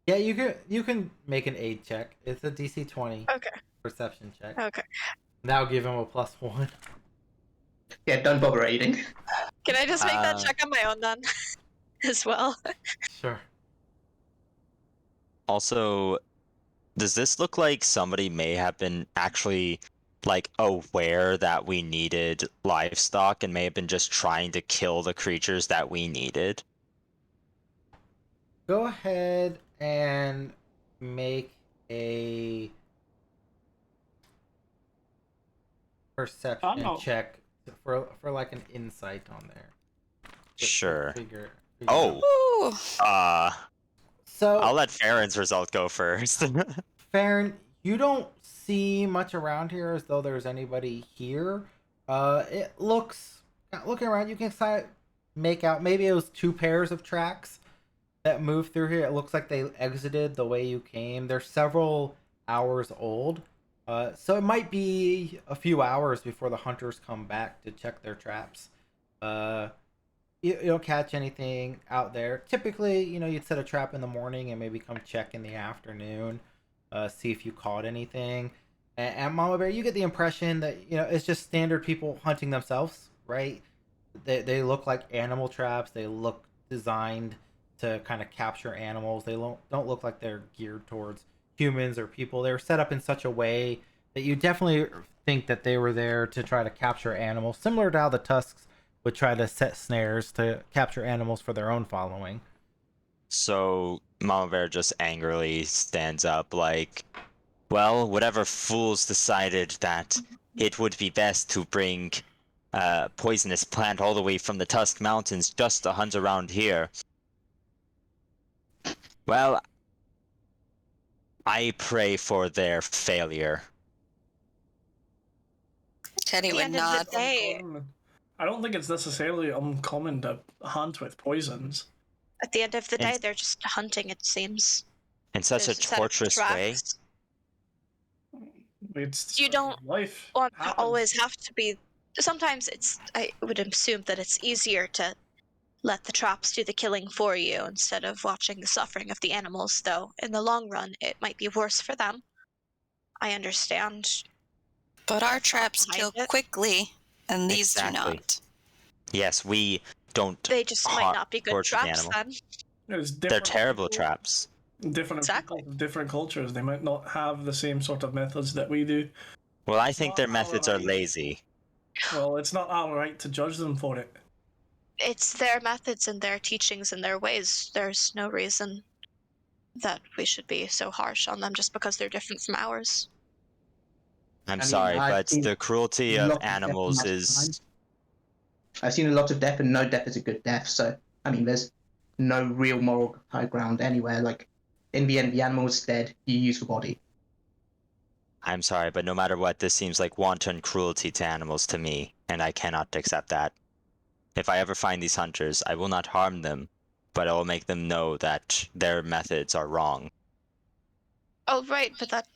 Yeah, you can make an aid check. It's a DC 20 Okay. perception check. Okay. Now give him a +1. Yeah, don't bother aiding. Can I just make that Uh, check on my own then? As well? Sure. Also, does this look like somebody may have been actually like aware that we needed livestock and may have been just trying to kill the creatures that we needed? Go ahead and make a perception know. check for like an insight on there. Just to Sure. figure Oh, Ooh. So I'll let Farron's result go first. Farron, you don't see much around here as though there's anybody here. It looks, looking around, you can make out maybe it was 2 pairs of tracks that moved through here. It looks like they exited the way you came. They're several hours old. So it might be a few hours before the hunters come back to check their traps. You don't catch anything out there. Typically, you'd set a trap in the morning and maybe come check in the afternoon, see if you caught anything. And Mama Bear, you get the impression that it's just standard people hunting themselves, right? They look like animal traps. They look designed to kind of capture animals. They don't look like they're geared towards humans or people. They were set up in such a way that you definitely think that they were there to try to capture animals, similar to how the Tusks would try to set snares to capture animals for their own following. So Mama Bear just angrily stands up like, well, whatever fools decided that it would be best to bring a poisonous plant all the way from the Tusk Mountains just to hunt around here. Well, I pray for their failure. Teddy At the would end of nod. the day, I don't think it's necessarily uncommon to hunt with poisons. at the end of the And- day, they're just hunting, it seems. In such There's a set of torturous way. tracks. It's You don't life Want to happens. always have to be. Sometimes I would assume that it's easier to let the traps do the killing for you instead of watching the suffering of the animals, though in the long run it might be worse for them. I understand. But our thought traps behind kill it. quickly, and these Exactly. do not. Yes, we don't. They just might not be good torture the traps animal. then. It's They're different terrible people, traps. Different Exactly. people, different cultures. They might not have the same sort of methods that we do. Well, I think Not their methods are alright. lazy. Well, it's not our right to judge them for it. It's their methods and their teachings and their ways. There's no reason that we should be so harsh on them just because they're different from ours. I'm I mean, sorry, I've but seen the cruelty a of lot of death in animals my is. time. I've seen a lot of death, and no death is a good death. So, I mean, there's no real moral high ground anywhere. Like, in the end, the animal's dead. You use the body. I'm sorry, but no matter what, this seems like wanton cruelty to animals to me, and I cannot accept that. If I ever find these hunters, I will not harm them, but I will make them know that their methods are wrong. Oh, right, but that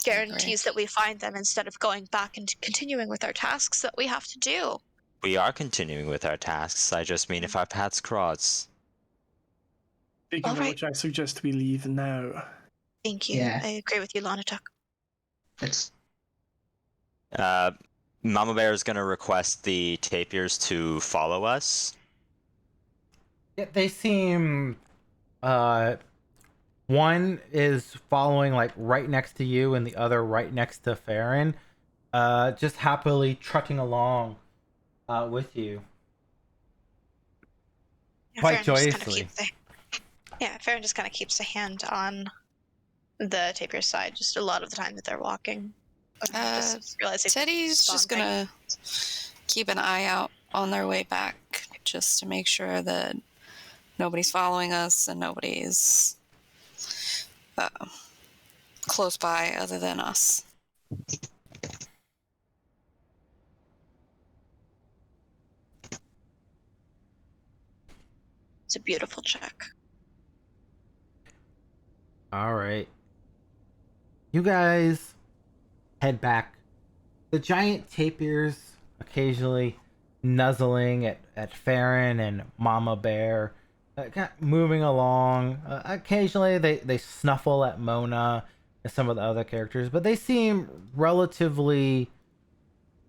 guarantees that we find them instead of going back and continuing with our tasks that we have to do. We are continuing with our tasks. I just mean if our paths cross. Speaking of Alright. which, I suggest we leave now. Thank you. Yeah. I agree with you, Lanatuk. It's Mama Bear is going to request the tapirs to follow us. Yeah, they seem. One is following like right next to you, and the other right next to Farron. Just happily trotting along, with you. Yeah, Quite Farron just joyously. Farron just kind of keeps a hand on the tapir side just a lot of the time that they're walking. Just realizing Teddy's just bonding. gonna keep an eye out on their way back, just to make sure that nobody's following us and nobody's close by other than us. It's a beautiful check. All right. You guys head back. The giant tapirs occasionally nuzzling at Farron and Mama Bear, moving along. Occasionally they snuffle at Mona and some of the other characters, but they seem relatively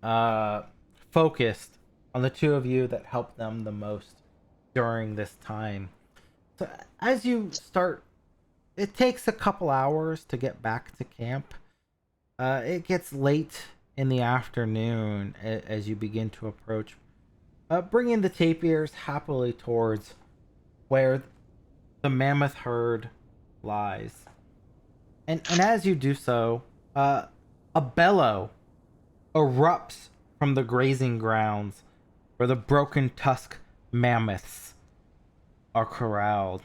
focused on the two of you that helped them the most during this time. So as you start, it takes a couple hours to get back to camp. It gets late in the afternoon as you begin to approach, bringing the tapirs happily towards where the mammoth herd lies. And as you do so, a bellow erupts from the grazing grounds where the Broken Tusk mammoths are corralled.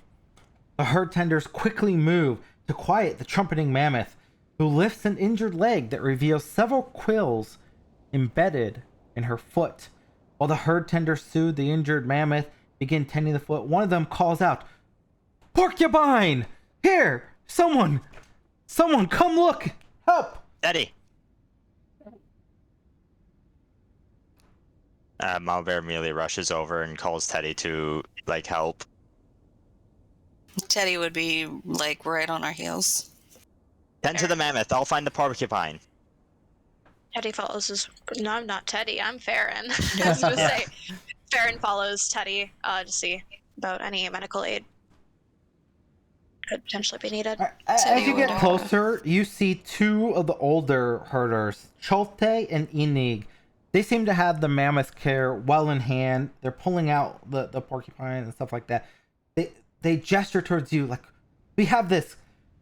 The herd tenders quickly move to quiet the trumpeting mammoth, who lifts an injured leg that reveals several quills embedded in her foot. While the herd tenders soothe the injured mammoth, begin tending the foot, one of them calls out, "Porcupine! Here! Someone, come look! Help!" Teddy! Mama Bear immediately rushes over and calls Teddy to, like, help. Teddy would be, like, right on our heels. Tend to the mammoth, I'll find the porcupine. Teddy follows no, I'm not Teddy, I'm Farron. I was gonna say Farron follows Teddy to see about any medical aid could potentially be needed. As you get closer, you see two of the older herders, Cholte and Enig. They seem to have the mammoth care well in hand. They're pulling out the porcupine and stuff like that. They gesture towards you like, "We have this.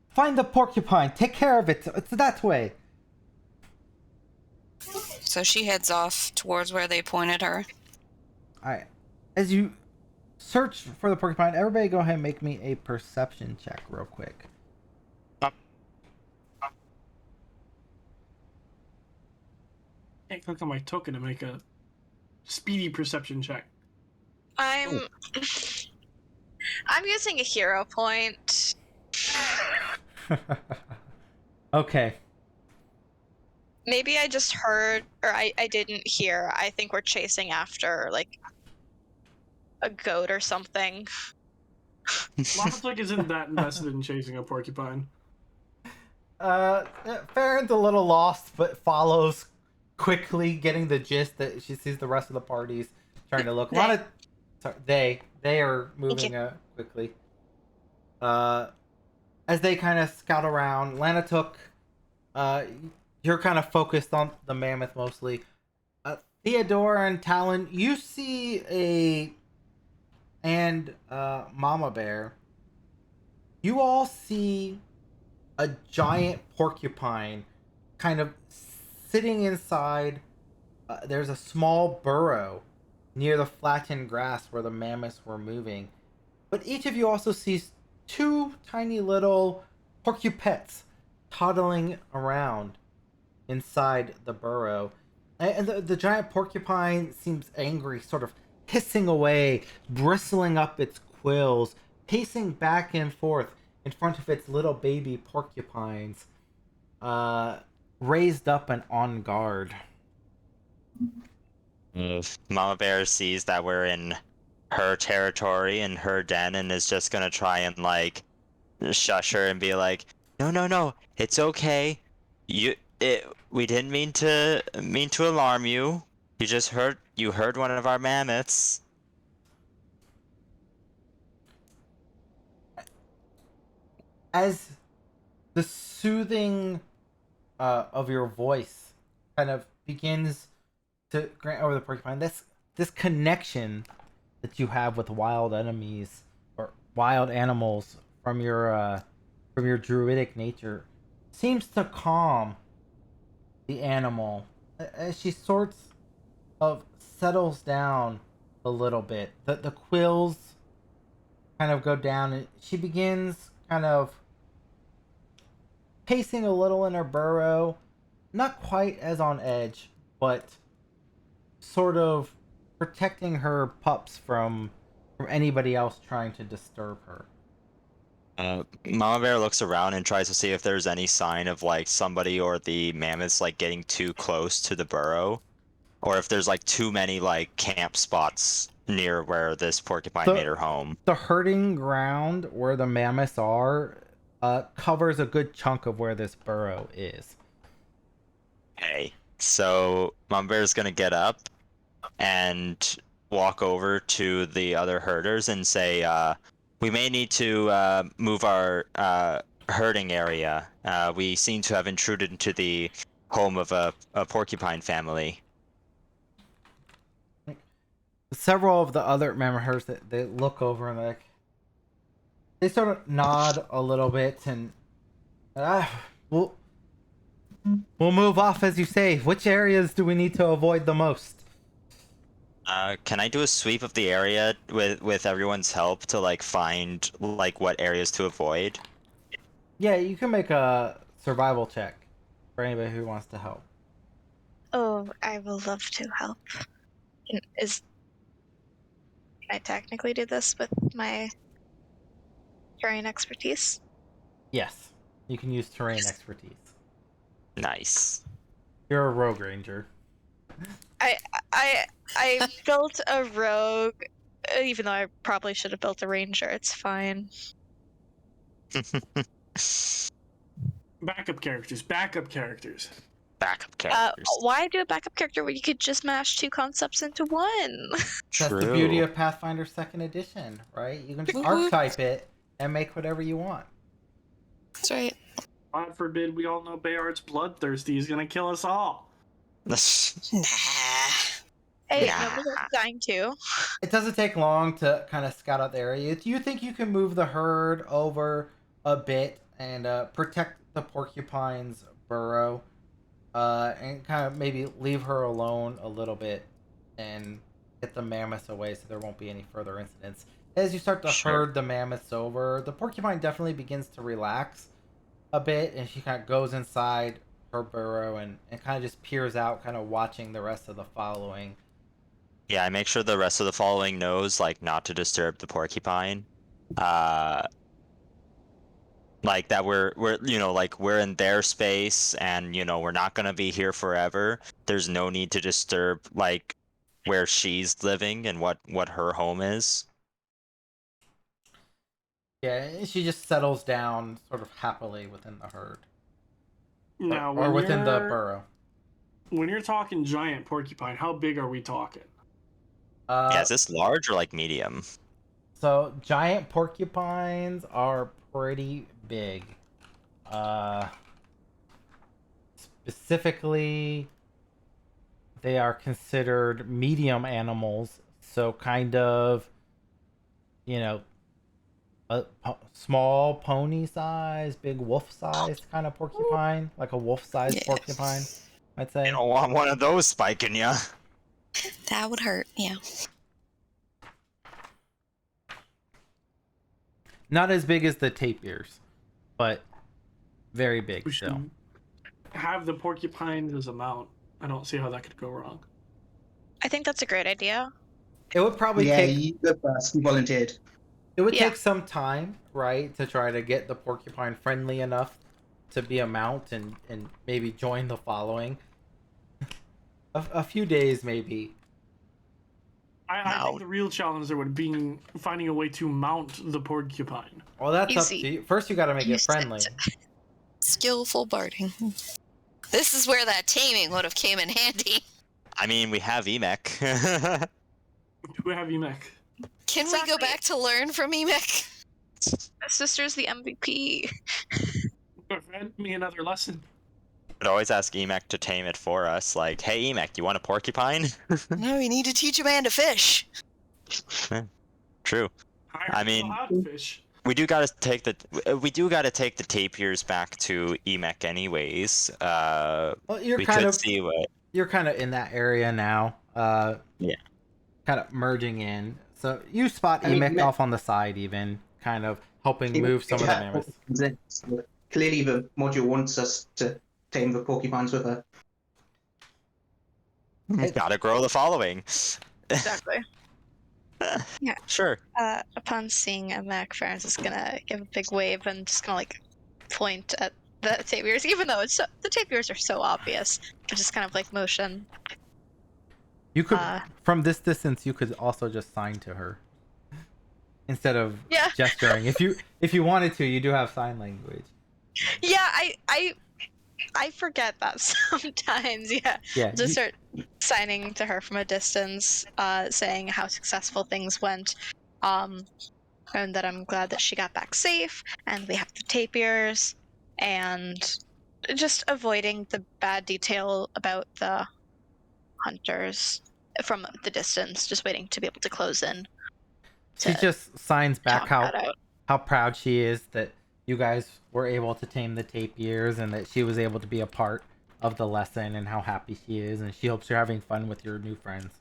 Find the porcupine. Take care of it. It's that way." So she heads off towards where they pointed her. Alright. As you search for the porcupine, everybody go ahead and make me a perception check real quick. I click on my token to make a speedy perception check. I'm using a hero point. Okay. Maybe I just heard, or I didn't hear. I think we're chasing after, like, a goat or something. Lanatuk isn't that invested in chasing a porcupine. Farron's a little lost, but follows quickly, getting the gist that she sees the rest of the parties trying to look. They are moving quickly. As they kind of scout around, Lanatuk, you're kind of focused on the mammoth mostly. Theodore and Talon, you see and Mama Bear, you all see a giant porcupine kind of sitting inside. There's a small burrow near the flattened grass where the mammoths were moving. But each of you also sees two tiny little porcupets toddling around inside the burrow. And the giant porcupine seems angry, sort of hissing away, bristling up its quills, pacing back and forth in front of its little baby porcupines, raised up and on guard. Mama Bear sees that we're in her territory and her den, and is just gonna try and like shush her and be like, no, no, no, it's okay. We didn't mean to alarm you. You heard one of our mammoths. As the soothing of your voice kind of begins to grant over the porcupine, this connection that you have with wild enemies or wild animals from your druidic nature seems to calm the animal as she sorts of settles down a little bit. The quills kind of go down, and she begins kind of pacing a little in her burrow, not quite as on edge, but sort of protecting her pups from anybody else trying to disturb her. Mama Bear looks around and tries to see if there's any sign of like somebody or the mammoths like getting too close to the burrow, or if there's like too many like camp spots near where this porcupine made her home. The herding ground where the mammoths are covers a good chunk of where this burrow is. Okay, so Mama Bear's gonna get up and walk over to the other herders and say, we may need to move our herding area. We seem to have intruded into the home of a porcupine family. Several of the other members that they look over and they sort of nod a little bit and we'll move off as you say. Which areas do we need to avoid the most? Can I do a sweep of the area with everyone's help to like find like what areas to avoid? Yeah, you can make a survival check for anybody who wants to help. Oh, I will love to help. Can I technically do this with my terrain expertise? Yes, you can use terrain expertise. Nice. You're a rogue ranger. I built a rogue, even though I probably should have built a ranger. It's fine. Backup characters. Backup characters. Backup characters. Why do a backup character where you could just mash two concepts into one? That's the beauty of Pathfinder 2nd Edition, right? You can just archetype it and make whatever you want. That's right. God forbid we all know Bayard's bloodthirsty. He's gonna kill us all. Nah. Hey, Yeah. nobody's dying too. It doesn't take long to kind of scout out the area. Do you think you can move the herd over a bit and protect the porcupine's burrow and kind of maybe leave her alone a little bit and get the mammoths away so there won't be any further incidents? As you start to herd the mammoths over, the porcupine definitely begins to relax a bit, and she kind of goes inside her burrow and kind of just peers out, kind of watching the rest of the following. Yeah, I make sure the rest of the following knows like not to disturb the porcupine. Like that we're you know, like we're in their space and you know we're not gonna be here forever. There's no need to disturb like where she's living and what her home is. Yeah, she just settles down sort of happily within the herd. Now, Or within the burrow. When you're talking giant porcupine, how big are we talking? Yeah, is this large or like medium? So giant porcupines are pretty big. Specifically, they are considered medium animals. So kind of, you know, a small pony size, big wolf size kind of porcupine, like a wolf sized porcupine, I'd say. You don't want one of those spiking ya. That would hurt, yeah. Not as big as the tapirs, but very big We still. should have the porcupine as a mount. I don't see how that could go wrong. I think that's a great idea. It would probably Yeah, take you go first. You volunteered. it would Yeah. take some time, right, to try to get the porcupine friendly enough to be a mount and maybe join the following. A few days maybe. I think the real challenge there would be finding a way to mount the porcupine. Well, that's up to Easy. you. First, you got to make it Use friendly. Skillful barding. This is where that taming would have came in handy. I mean, we have Emek. Do we have Emek? Can we go Exactly. back to learn from Emek? My sister's the MVP. Prevent me another lesson. I'd always ask Emek to tame it for us. Like, hey, Emek, you want a porcupine? No, we need to teach a man to fish. True. I mean- How to fish. We do gotta take the tapirs back to Emek anyways. Well, you're We kind could of see what. you're kind of in that area now. Yeah. Kind of merging in. So you spot I mean, Emek off on the side, even kind of helping move some of the mammoths. Clearly, the module wants us to tame the porcupines with her. Gotta grow the following. Exactly. Sure. Upon seeing Emek, Farron's just gonna give a big wave and just gonna like point at the tapirs, even though the tapirs are so obvious. But just kind of like motion. You could, from this distance, you could also just sign to her instead of Yeah. gesturing. If you wanted to, you do have sign language. Yeah, I forget that sometimes. Yeah. Yeah. Just start signing to her from a distance, saying how successful things went, and that I'm glad that she got back safe, and we have the tapirs, and just avoiding the bad detail about the hunters from the distance, just waiting to be able to close in. She to just signs back count that out. how proud she is that you guys were able to tame the tapirs and that she was able to be a part of the lesson and how happy she is, and she hopes you're having fun with your new friends.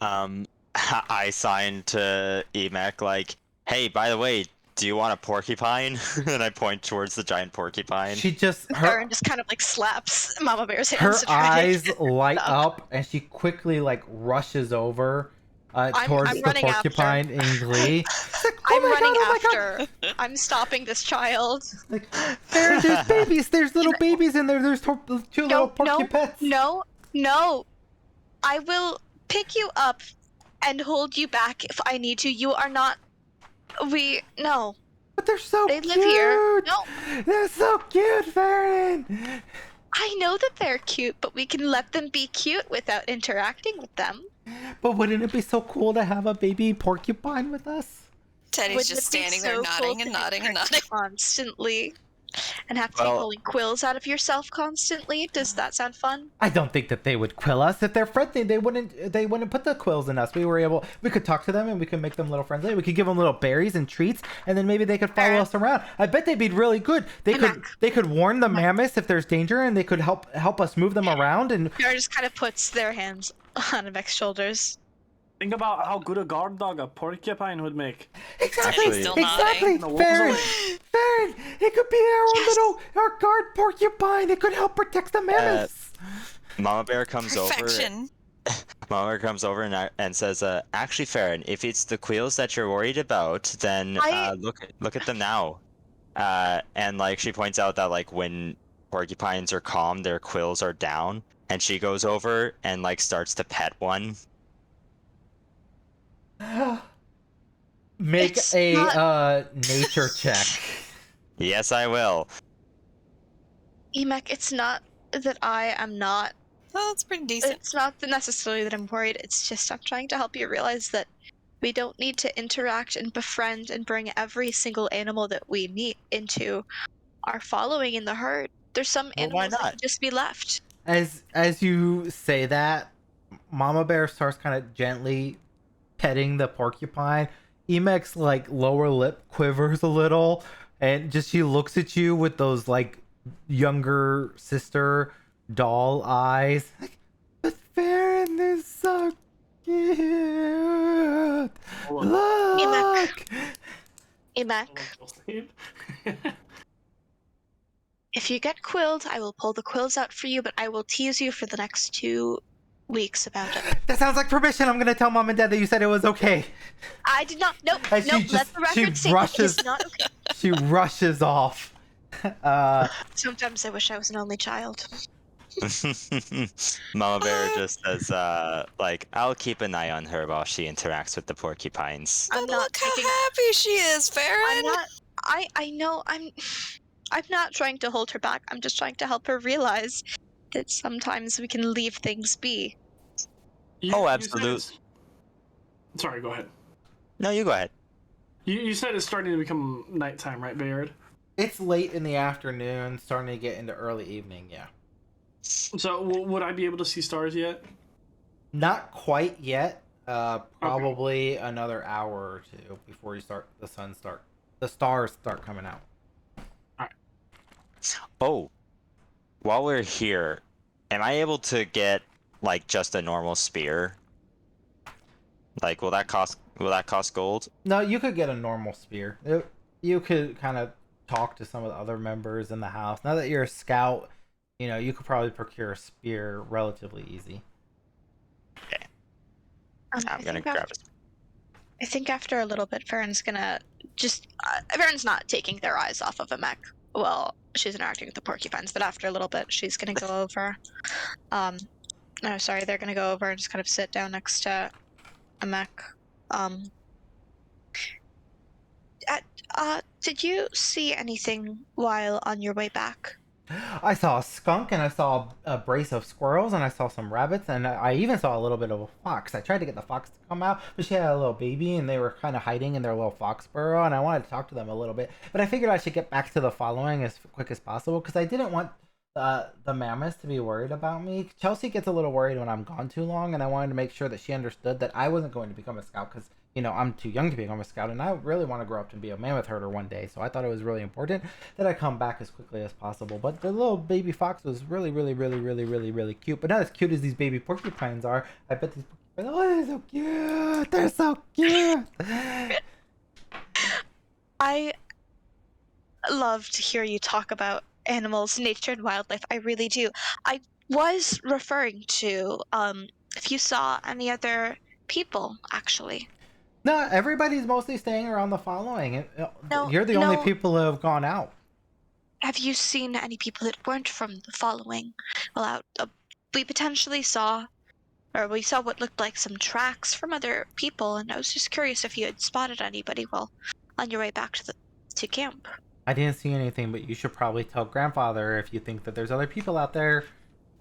I signed to Emek like, hey, by the way, do you want a porcupine? And I point towards the giant porcupine. She just Farron just kind of like slaps Mama Bear's her hands. to try to eyes get light up. up and she quickly like rushes over towards I'm the running after. porcupine in glee. It's like, I'm "Oh my running God, oh my God." after. I'm stopping this child. Like, there's babies. There's little babies in there. There's two little porcupets. No. I will pick you up and hold you back if I need to. You are not. No. But they're so They cute. live here. No. They're so cute, Farron. I know that they're cute, but we can let them be cute without interacting with them. But wouldn't it be so cool to have a baby porcupine with us? Teddy's Wouldn't just it be standing there so nodding cool and to nodding and interact nodding. constantly, and have to be Well- pulling quills out of yourself constantly? Does that sound fun? I don't think that they would quill us. If they're friendly, they wouldn't put the quills in us. We could talk to them and we could make them a little friendly. We could give them little berries and treats, and then maybe they could follow us around. I bet they'd be really good. They could warn the mammoths if there's danger, and they could help us move them around. And Farron just kind of puts their hands on Emek's shoulders. Think about how good a guard dog a porcupine would make. exactly, Actually- Still nodding. exactly, The wolves Farron, away. Farron. It could be our guard porcupine. It could help protect the mammoths. Mama Bear comes over. Perfection. Mama Bear comes over and says, actually, Farron, if it's the quills that you're worried about, then look at them now. And like she points out that like when porcupines are calm, their quills are down, and she goes over and like starts to pet one. Make It's a not- nature check. Yes, I will. Emek, it's not that I am not. Oh, that's pretty decent. It's not necessarily that I'm worried. It's just I'm trying to help you realize that we don't need to interact and befriend and bring every single animal that we meet into our following in the herd. There's some Well, why animals that not? can just be left. As you say that, Mama Bear starts kind of gently petting the porcupine. Emek's like lower lip quivers a little, and just she looks at you with those like younger sister doll eyes. Like, but Farron is so cute. Look. Emek, if you get quilled, I will pull the quills out for you, but I will tease you for the next 2 weeks about it. That sounds like permission. I'm gonna tell Mom and Dad that you said it was okay. I did not. Nope. And she Nope. Let just- the she record say that it rushes- is not okay. She rushes off. Sometimes I wish I was an only child. Mama Bear just says, like, I'll keep an eye on her while she interacts with the porcupines. I'm But not look how taking. happy she is, Farron. I'm not. I know. I'm not trying to hold her back. I'm just trying to help her realize that sometimes we can leave things be. Oh, You said absolute. it's... Sorry, go ahead. No, you go ahead. You said it's starting to become nighttime, right, Bayard? It's late in the afternoon, starting to get into early evening. Yeah. So would I be able to see stars yet? Not quite yet. Probably another hour or two before the stars start coming out. Oh, while we're here, am I able to get like just a normal spear? Like, will that cost gold? No, you could get a normal spear. You could kind of talk to some of the other members in the house. Now that you're a scout, you could probably procure a spear relatively easy. Okay. I I'm gonna think grab after, I think after a little bit, Farron's gonna just. Farron's not taking their eyes off of Amek. Well, she's interacting with the porcupines, but after a little bit, she's gonna go over. No, sorry, they're gonna go over and just kind of sit down next to Amek. Did you see anything while on your way back? I saw a skunk and I saw a brace of squirrels and I saw some rabbits and I even saw a little bit of a fox. I tried to get the fox to come out, but she had a little baby and they were kind of hiding in their little fox burrow and I wanted to talk to them a little bit. But I figured I should get back to the following as quick as possible because I didn't want the mammoths to be worried about me. Chelsea gets a little worried when I'm gone too long and I wanted to make sure that she understood that I wasn't going to become a scout because I'm too young to become a scout, and I really want to grow up to be a mammoth herder one day. So I thought it was really important that I come back as quickly as possible. But the little baby fox was really, really, really, really, really, really cute. But not as cute as these baby porcupines are. I bet these porcupines, they're so cute. They're so cute. I love to hear you talk about animals, nature, and wildlife. I really do. I was referring to if you saw any other people, actually. No, everybody's mostly staying around the following. No, You're the only no. people who have gone out. Have you seen any people that weren't from the following? Well, we potentially saw, or we saw what looked like some tracks from other people, and I was just curious if you had spotted anybody while on your way back to camp. I didn't see anything, but you should probably tell grandfather if you think that there's other people out there.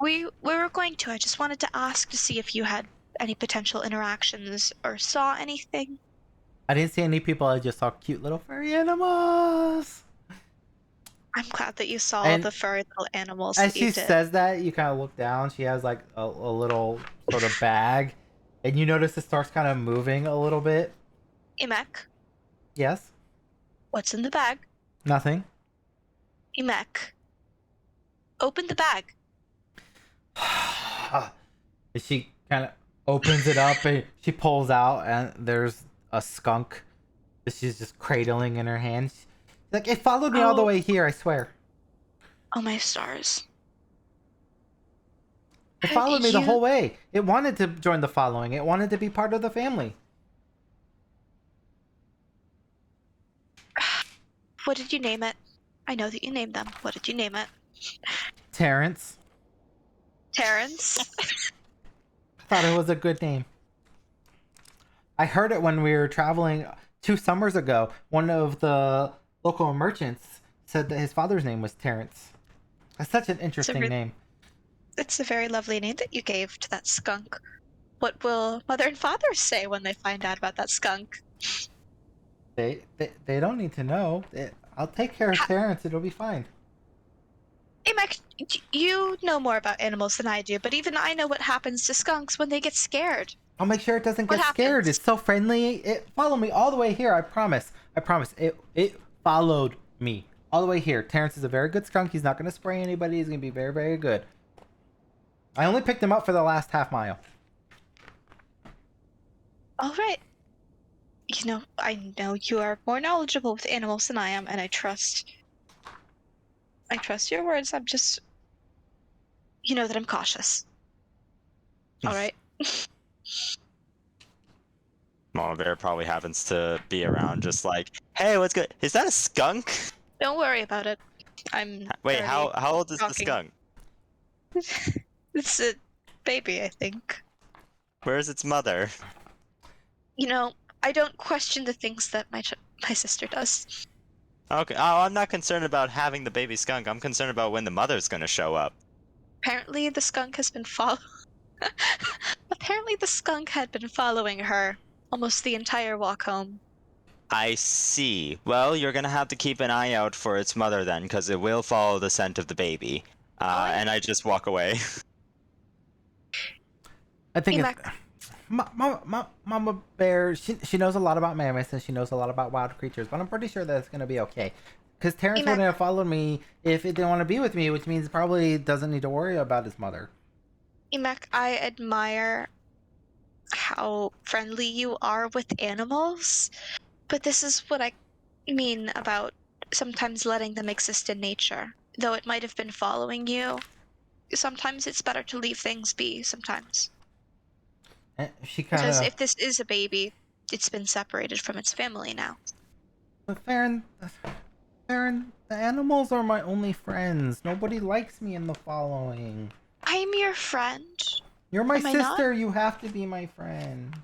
We were going to. I just wanted to ask to see if you had any potential interactions or saw anything. I didn't see any people. I just saw cute little furry animals. I'm glad that you saw And the furry little animals. As that you she did. says that, you kind of look down. She has like a little sort of bag, and you notice it starts kind of moving a little bit. Emek, Yes. what's in the bag? Nothing. Emek, open the bag. And she kind of opens it up and she pulls out, and there's a skunk that she's just cradling in her hands. She's like, it followed me all the way here, I swear. Oh my stars. It followed me the You- whole way. It wanted to join the following. It wanted to be part of the family. What did you name it? I know that you named them. What did you name it? Terrence. Terrence? Thought it was a good name. I heard it when we were traveling 2 summers ago. One of the local merchants said that his father's name was Terrence. That's such an interesting name. It's a very lovely name that you gave to that skunk. What will mother and father say when they find out about that skunk? They don't need to know. I'll take care of Terrence. It'll be fine. Hey, Mac, you know more about animals than I do, but even I know what happens to skunks when they get scared. I'll make sure it doesn't What get scared. happens? It's so friendly. It followed me all the way here. I promise. I promise. It followed me all the way here. Terrence is a very good skunk. He's not going to spray anybody. He's going to be very, very good. I only picked him up for the last half mile. All right. You know, I know you are more knowledgeable with animals than I am, and I trust your words. I'm just, you know that I'm cautious. All right. Mama Bear probably happens to be around, just like, hey, what's good? Is that a skunk? Don't worry about it. I'm Wait, already how old is the talking. skunk? It's a baby, I think. Where's its mother? You know, I don't question the things that my sister does. Okay. Oh, I'm not concerned about having the baby skunk. I'm concerned about when the mother's gonna show up. Apparently, the skunk has been Apparently, the skunk had been following her almost the entire walk home. I see. Well, you're gonna have to keep an eye out for its mother then, because it will follow the scent of the baby. And I just walk away. I think Emac. it's Mama Bear. She knows a lot about mammoths and she knows a lot about wild creatures, but I'm pretty sure that it's gonna be okay. Because Terrence Emac. wouldn't have followed me if it didn't want to be with me, which means probably doesn't need to worry about his mother. Emac, I admire how friendly you are with animals, but this is what I mean about sometimes letting them exist in nature. Though it might have been following you, sometimes it's better to leave things be sometimes. And she kind Because of. if this is a baby, it's been separated from its family now. But Farron, the animals are my only friends. Nobody likes me in the following. I'm your friend. You're my Am I not? sister. You have to be my friend.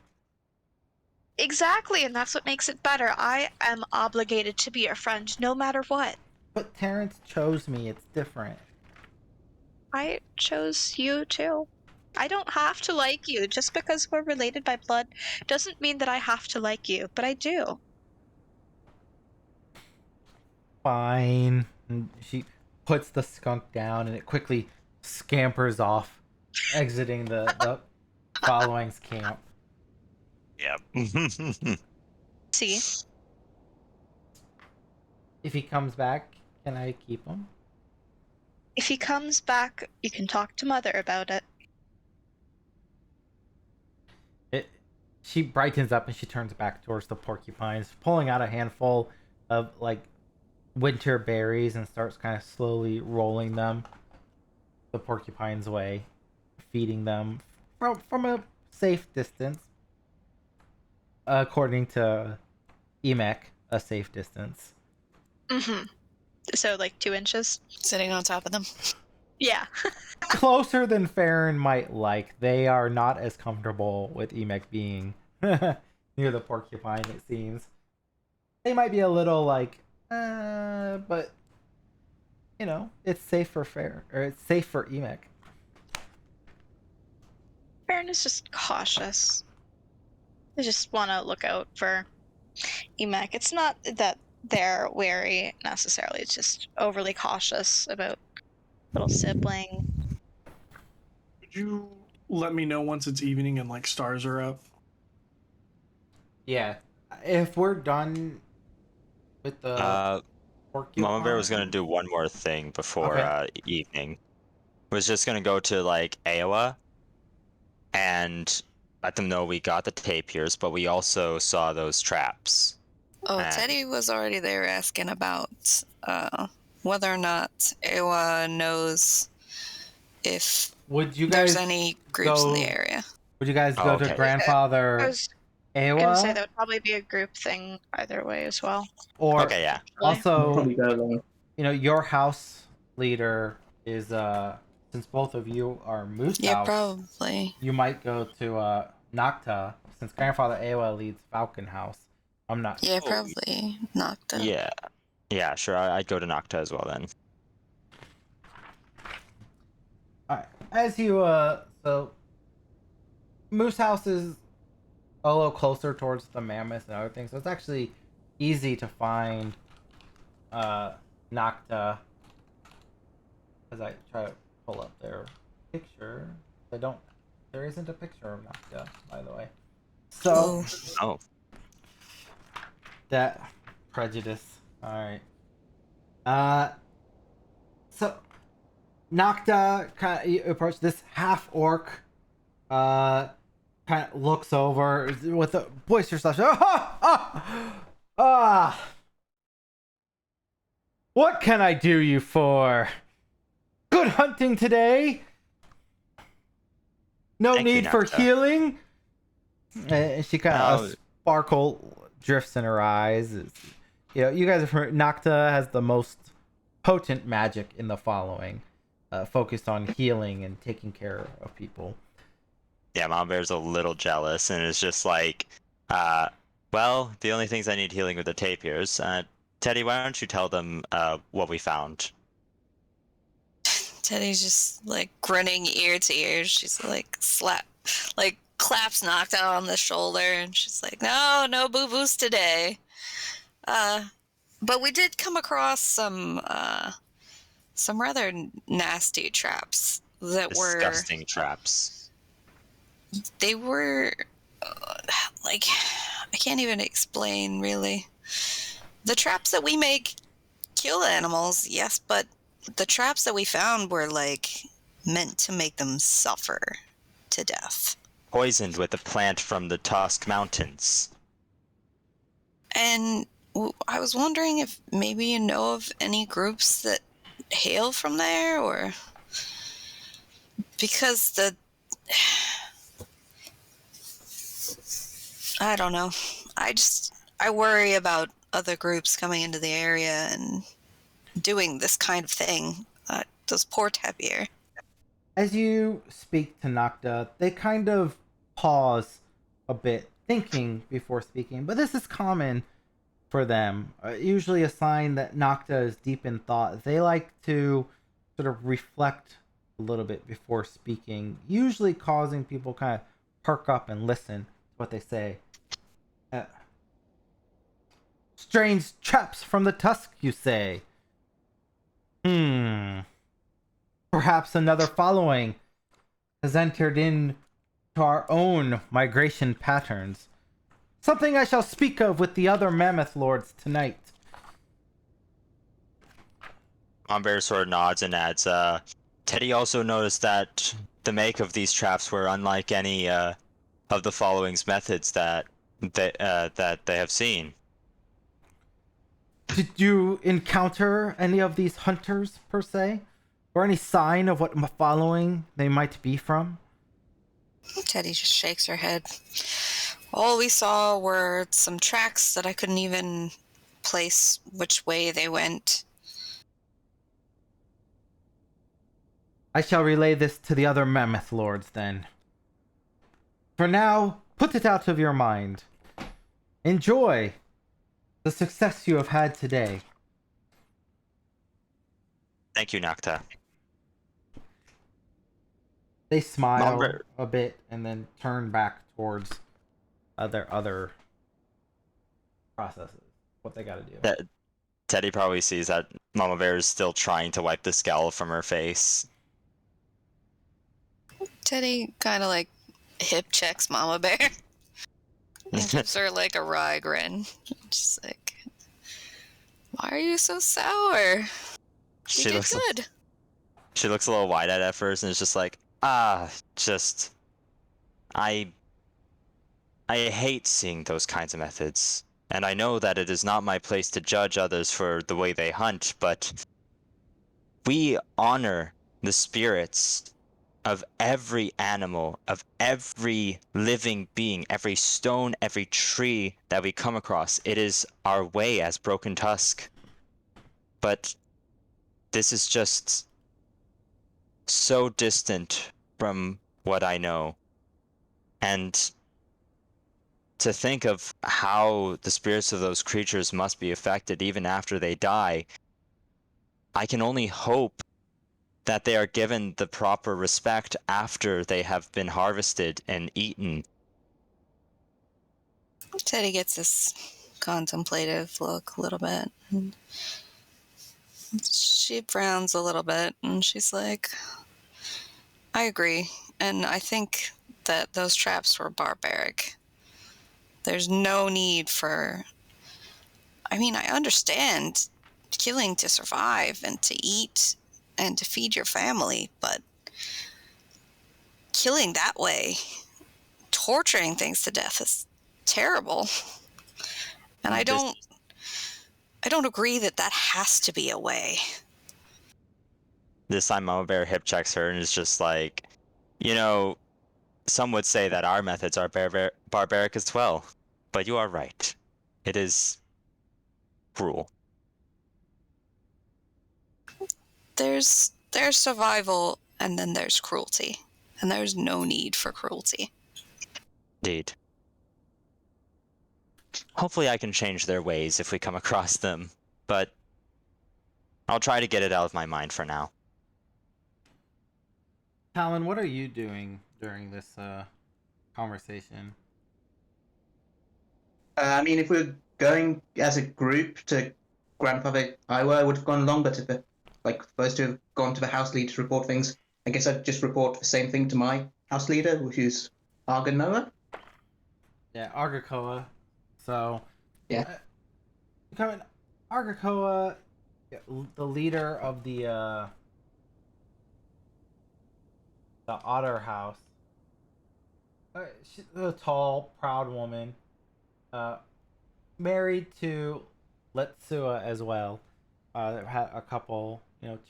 Exactly, and that's what makes it better. I am obligated to be your friend no matter what. But Terrence chose me. It's different. I chose you too. I don't have to like you. Just because we're related by blood doesn't mean that I have to like you, but I do. Fine. And she puts the skunk down and it quickly scampers off, exiting the following's camp. Yep. See? If he comes back, can I keep him? If he comes back, you can talk to Mother about it. She brightens up and she turns back towards the porcupines, pulling out a handful of like winter berries and starts kind of slowly rolling them the porcupine's way, feeding them from a safe distance. According to Emek, a safe distance. Mm-hmm. So, like 2 inches? Sitting on top of them. Yeah. Closer than Farron might like. They are not as comfortable with Emek being near the porcupine, it seems. They might be a little like, but you know, it's safe for it's safe for Emek. Farron is just cautious. I just want to look out for Emek. It's not that they're wary necessarily, it's just overly cautious about little sibling. Could you let me know once it's evening and like stars are up? Yeah. If we're done with the porcupine... Mama Bear was gonna do one more thing before evening. Was just gonna go to like Iowa and let them know we got the tapirs, but we also saw those traps. Oh, Teddy was already there asking about whether or not Ewa knows if Would you guys there's any groups in the area. Would you guys go to Grandfather I was Ewa? gonna say that would probably be a group thing either way as well. Or Okay, yeah. also, Probably go along. you know, your house leader is since both of you are Moose Yeah, House, probably. you might go to Nocta, since Grandfather Ewa leads Falcon House. I'm not Yeah, probably Nocta. Yeah. Yeah, sure. I'd go to Nocta as well then. Alright. As you so Moose House is a little closer towards the mammoth and other things, so it's actually easy to find Nocta. As I try to pull up their picture. There isn't a picture of Nocta, by the way. So Oh. that prejudice. Alright. So Nocta kind of approach this half orc kind of looks over with a boisterous laugh. What can I do you for? Good hunting today. No Thank you, need for Nocta. healing. And she kind of sparkle drifts in her eyes. You know, you guys have heard Nocta has the most potent magic in the following. focused on healing and taking care of people. Yeah, Mama Bear's a little jealous and is just like, well, the only things I need healing with the tapirs. Teddy, why don't you tell them what we found? Teddy's just like grinning ear to ear. She's like claps Nocta on the shoulder, and she's like, "No boo-boos today." But we did come across some rather nasty traps that Disgusting traps. They were like, I can't even explain really. The traps that we make kill animals, yes, but the traps that we found were like meant to make them suffer to death. Poisoned with a plant from the Tusk Mountains. And I was wondering if maybe you know of any groups that hail from there, or because I don't know. I worry about other groups coming into the area and doing this kind of thing. Those poor tapir. As you speak to Nocta, they kind of pause a bit, thinking before speaking, but this is common for them. Usually a sign that Nocta is deep in thought. They like to sort of reflect a little bit before speaking, usually causing people kind of perk up and listen to what they say. Strange traps from the Tusk, you say? Perhaps another following has entered into our own migration patterns. Something I shall speak of with the other mammoth lords tonight. Mama Bear sort of nods and adds, Teddy also noticed that the make of these traps were unlike any of the following's methods that they have seen. Did you encounter any of these hunters, per se? Or any sign of what following they might be from? Teddy just shakes her head. All we saw were some tracks that I couldn't even place which way they went. I shall relay this to the other mammoth lords, then. For now, put it out of your mind. Enjoy the success you have had today. Thank you, Nocta. They smile Mama- a bit and then turn back towards their other processes. What they gotta do. Teddy probably sees that Mama Bear is still trying to wipe the scowl from her face. Teddy kind of like hip checks Mama Bear. And gives her like a wry grin. Just like, why are you so sour? You did good. She looks a little wide-eyed at first and is just like, I hate seeing those kinds of methods. And I know that it is not my place to judge others for the way they hunt, but we honor the spirits of every animal, of every living being, every stone, every tree that we come across. It is our way as Broken Tusk. But this is just so distant from what I know. And to think of how the spirits of those creatures must be affected even after they die, I can only hope that they are given the proper respect after they have been harvested and eaten. Teddy gets this contemplative look a little bit. And she frowns a little bit and she's like, I agree. And I think that those traps were barbaric. There's no need for... I mean, I understand killing to survive and to eat and to feed your family, but killing that way, torturing things to death is terrible. And I don't agree that that has to be a way. This time Mama Bear hip checks her and is just like, you know, some would say that our methods are barbaric as well, but you are right. It is cruel. There's There's survival, and then there's cruelty. And there's no need for cruelty. Indeed. Hopefully I can change their ways if we come across them, but I'll try to get it out of my mind for now. Talon, what are you doing during this conversation? I mean, if we're going as a group to Grandfather Iowa, I would have gone along, but if we're supposed to have gone to the house leader to report things, I guess I'd just report the same thing to my house leader, who's Arganoa. Yeah, Argakoa. So, Yeah. Coming, Argakoa, the leader of the Otter House. She's a tall, proud woman. Married to Letsua as well. Had a couple,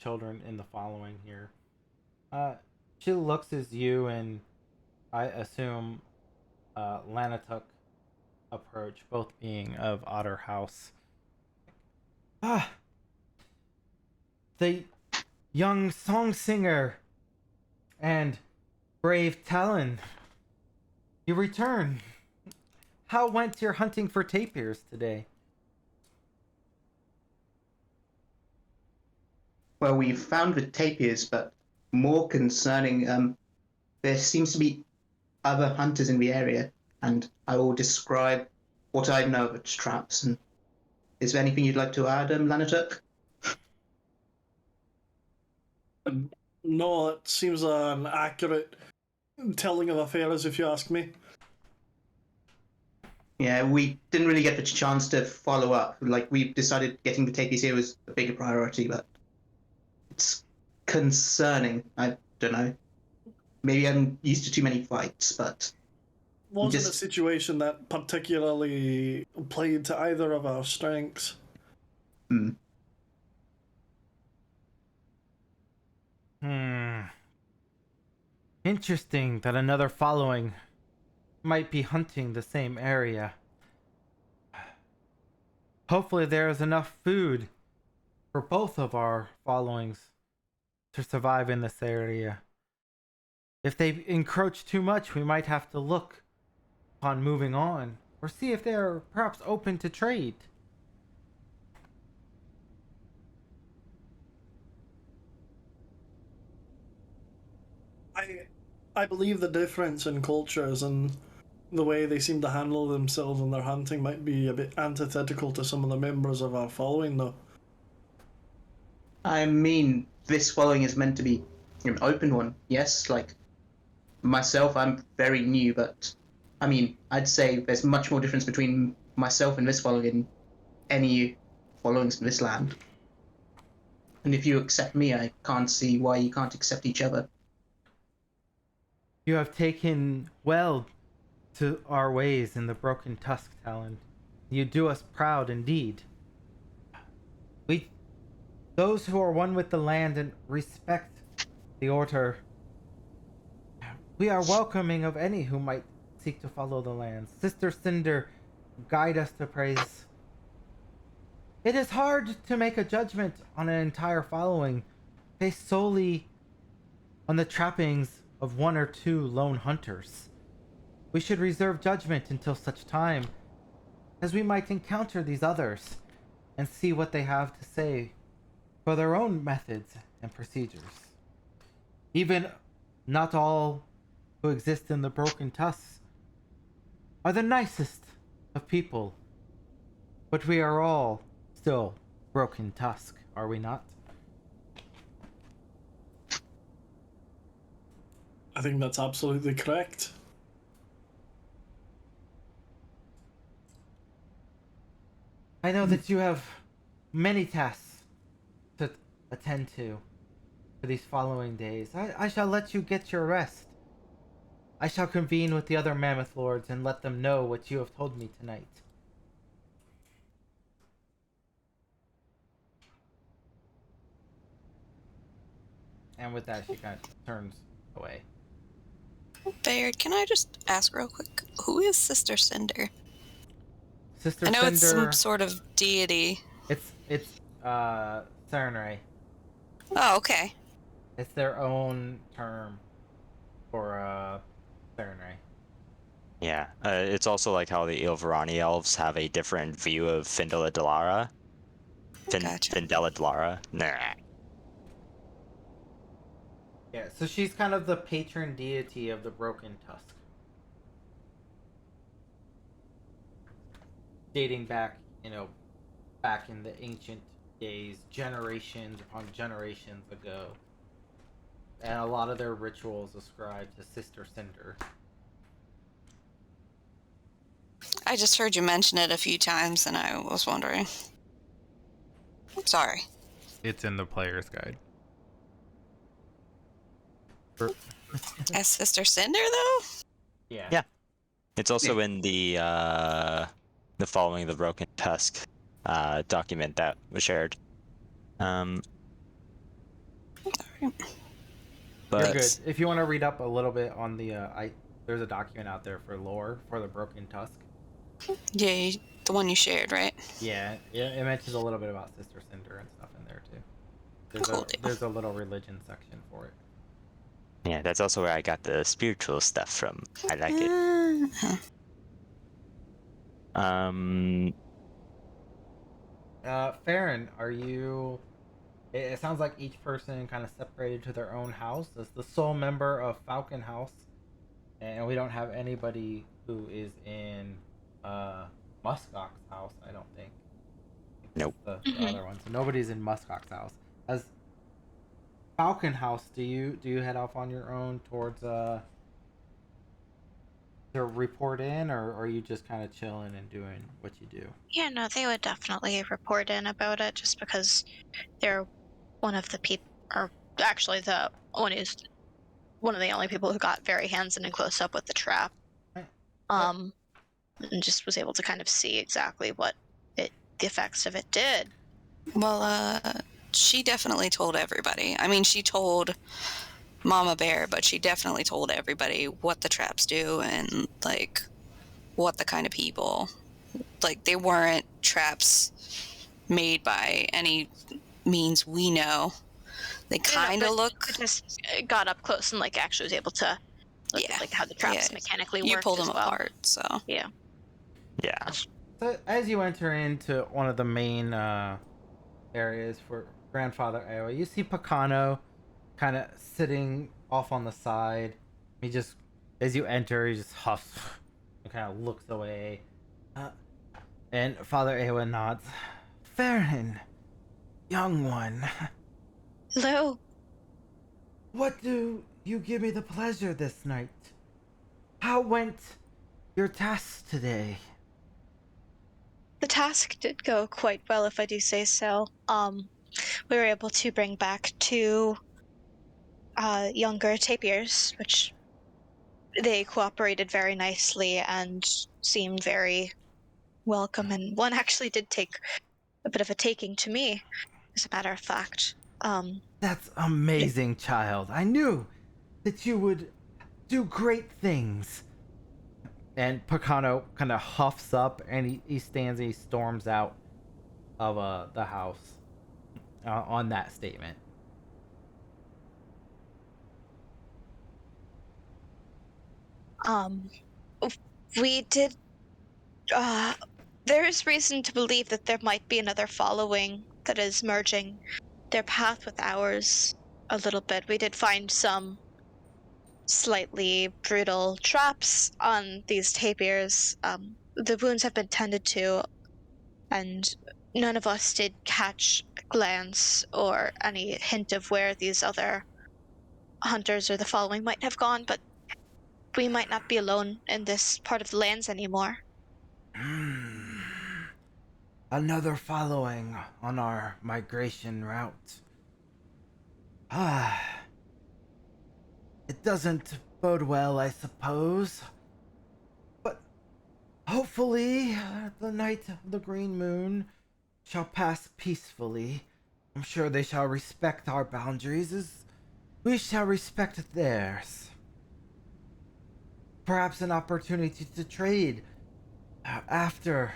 children in the following here. She looks as you and I assume Lanatuk approach, both being of Otter House. The young song singer and brave Talon, you return. How went your hunting for tapirs today? Well, we've found the tapirs, but more concerning, there seems to be other hunters in the area, and I will describe what I know of its traps. And is there anything you'd like to add, Lanatuk? No, it seems an accurate telling of affairs, if you ask me. Yeah, we didn't really get the chance to follow up. We decided getting the tapirs here was a bigger priority, but it's concerning. I don't know. Maybe I'm used to too many fights, but... Wasn't a situation that particularly played to either of our strengths. Interesting that another following might be hunting the same area. Hopefully there is enough food for both of our followings to survive in this area. If they encroach too much, we might have to look upon moving on, or see if they are perhaps open to trade. I believe the difference in cultures and the way they seem to handle themselves in their hunting might be a bit antithetical to some of the members of our following, though. I mean, this following is meant to be an open one, yes? Myself, I'm very new, but I mean, I'd say there's much more difference between myself and this following than any followings in this land. And if you accept me, I can't see why you can't accept each other. You have taken well to our ways in the Broken Tusk, Talon. You do us proud indeed. Those who are one with the land and respect the order, we are welcoming of any who might seek to follow the lands. Sister Cinder, guide us to praise. It is hard to make a judgment on an entire following based solely on the trappings of one or two lone hunters. We should reserve judgment until such time as we might encounter these others and see what they have to say for their own methods and procedures. Even not all who exist in the Broken Tusks are the nicest of people, but we are all still Broken Tusk, are we not? I think that's absolutely correct. I know that you have many tasks to attend to for these following days. I shall let you get your rest. I shall convene with the other Mammoth Lords and let them know what you have told me tonight. And with that, she kind of turns away. Bayard, can I just ask real quick, who is Sister Cinder? Sister I know Cinder, it's some sort of deity. It's Serenray. Oh, okay. It's their own term for Serenray. Yeah, it's also like how the Ilverani elves have a different view of Findeladlara. Gotcha. Findeladlara. Nah. Yeah, so she's kind of the patron deity of the Broken Tusk. Dating back, back in the ancient days, generations upon generations ago. And a lot of their rituals ascribe to Sister Cinder. I just heard you mention it a few times, and I was wondering. I'm sorry. It's in the player's guide. As Sister Cinder, though? Yeah. Yeah. It's also in the Following the Broken Tusk document that was shared. Sorry. But You're good. If you want to read up a little bit on the, there's a document out there for lore for the Broken Tusk. Yeah, the one you shared, right? Yeah, it mentions a little bit about Sister Cinder and stuff in there too. There's a little religion section for it. yeah, that's also where I got the spiritual stuff from. I like it. Farron, are you? It sounds like each person kind of separated to their own house. As the sole member of Falcon House, and we don't have anybody who is in Muskox's house. I don't think. Nope. The other one. So nobody's in Muskox's house. As Falcon House, do you head off on your own towards to report in, or are you just kind of chilling and doing what you do? Yeah, no, they would definitely report in about it just because they're one of the people, or actually the one who's one of the only people who got very hands-on and close up with the trap. And just was able to kind of see exactly what the effects of it did. Well, she definitely told everybody. I mean, she told Mama Bear, but she definitely told everybody what the traps do and, like, what the kind of people. Like, they weren't traps made by any means we know. They kind of look... Just got up close and, like, actually was able to look at, like, how the traps mechanically worked. You pulled them as well. apart, so... Yeah. Yeah. So as you enter into one of the main areas for Grandfather Aowa, you see Picano kind of sitting off on the side. He just, as you enter, he just huffs and kind of looks away. And Father Aowa nods. Farron, young one. Hello. What do you give me the pleasure this night? How went your task today? The task did go quite well, if I do say so. We were able to bring back 2 younger tapirs, which they cooperated very nicely and seemed very welcome. And one actually did take a bit of a taking to me, as a matter of fact. That's amazing, child. I knew that you would do great things. And Picano kind of huffs up and he stands and he storms out of the house on that statement. We did. There is reason to believe that there might be another following that is merging their path with ours a little bit. We did find some slightly brutal traps on these tapirs. The wounds have been tended to, and none of us did catch a glance or any hint of where these other hunters or the following might have gone, but we might not be alone in this part of the lands anymore. Another following on our migration route. It doesn't bode well, I suppose. But hopefully, the night of the green moon shall pass peacefully. I'm sure they shall respect our boundaries as we shall respect theirs. Perhaps an opportunity to trade after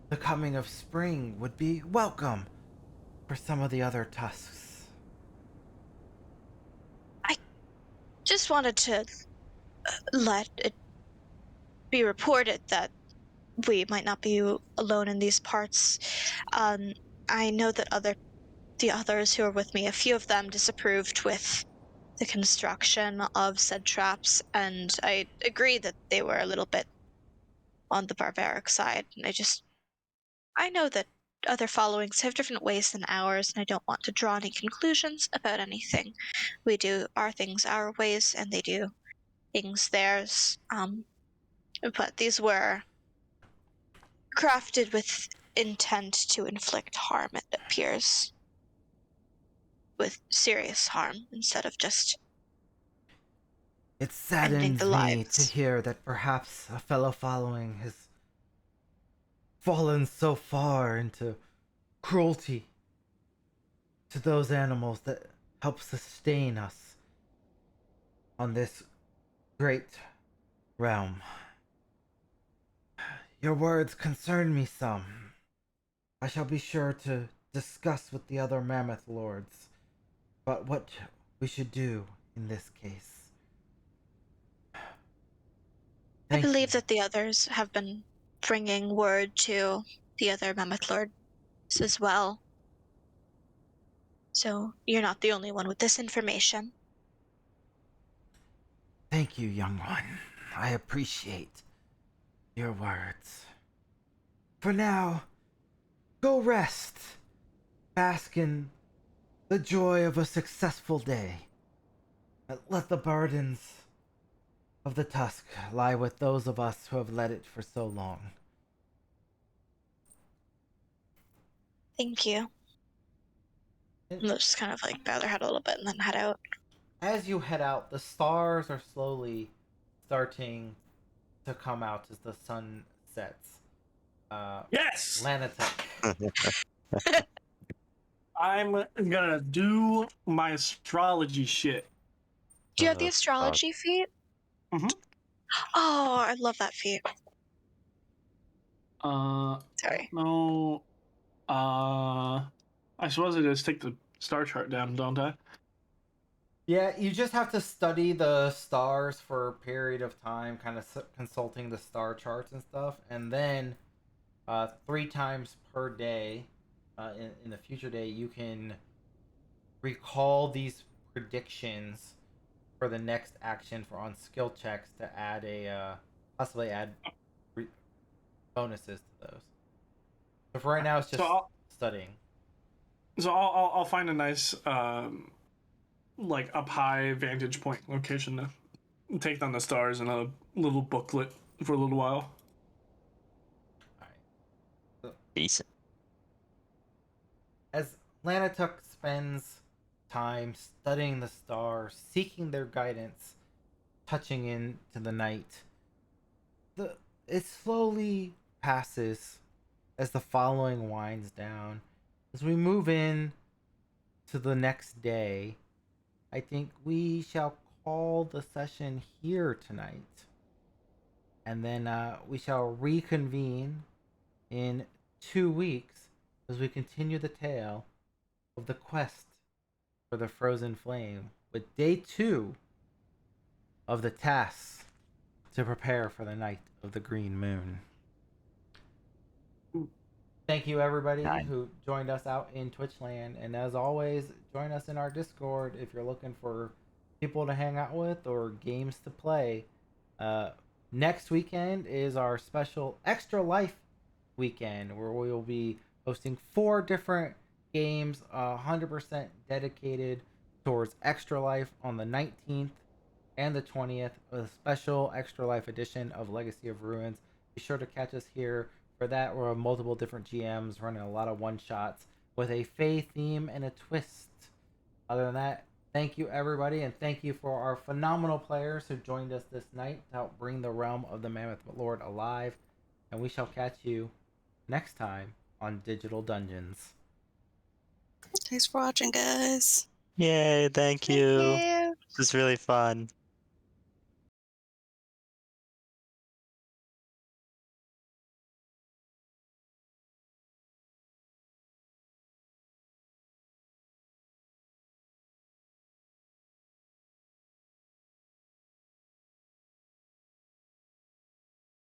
the coming of spring would be welcome for some of the other tusks. just wanted to let it be reported that we might not be alone in these parts. I know that the others who are with me, a few of them disapproved with the construction of said traps, and I agree that they were a little bit on the barbaric side. And I know that other followings have different ways than ours, and I don't want to draw any conclusions about anything. We do our things our ways, and they do things theirs. But these were crafted with intent to inflict harm, it appears. With serious harm, instead of just It ending saddens the me to lives. hear that perhaps a fellow following has fallen so far into cruelty to those animals that help sustain us on this great realm. Your words concern me some. I shall be sure to discuss with the other mammoth lords about what we should do in this case. I Thank believe you. that the others have been bringing word to the other mammoth lords as well. So you're not the only one with this information. Thank you, young one. I appreciate your words. For now, go rest. Bask in the joy of a successful day. Let the burdens of the tusk lie with those of us who have led it for so long. Thank you. And they'll just kind of like bow their head a little bit and then head out. As you head out, the stars are slowly starting to come out as the sun sets. Yes! Lanatek. I'm gonna do my astrology shit. Do you have the astrology feat? Mhm. Oh, I love that feat. Sorry. No. I suppose I just take the star chart down, don't I? Yeah, you just have to study the stars for a period of time, kind of consulting the star charts and stuff, and then 3 times per day, in the future day, you can recall these predictions for the next action for on skill checks to add possibly add re- bonuses to those. So for right now, it's just studying. So I'll find a nice like up high vantage point location to take down the stars in a little booklet for a little while. Decent. As Lanatuk spends time studying the stars, seeking their guidance, touching into the night, it slowly passes as the following winds down. As we move in to the next day, I think we shall call the session here tonight. And then we shall reconvene in 2 weeks as we continue the tale of the quest for the frozen flame with day 2 of the tasks to prepare for the night of the green moon. Thank you everybody who joined us out in Twitchland, and as always, join us in our Discord if you're looking for people to hang out with or games to play. Next weekend is our special Extra Life weekend where we will be hosting 4 different games, 100% dedicated towards Extra Life on the 19th and the 20th, a special Extra Life edition of Legacy of Ruins. Be sure to catch us here for that. We're multiple different GMs running a lot of one-shots with a Fae theme and a twist. Other than that, thank you everybody, and thank you for our phenomenal players who joined us this night to help bring the realm of the Mammoth Lord alive. And we shall catch you next time on Digital Dungeons. Thanks for watching, guys. Yay, thank you. Thank you. This was really fun.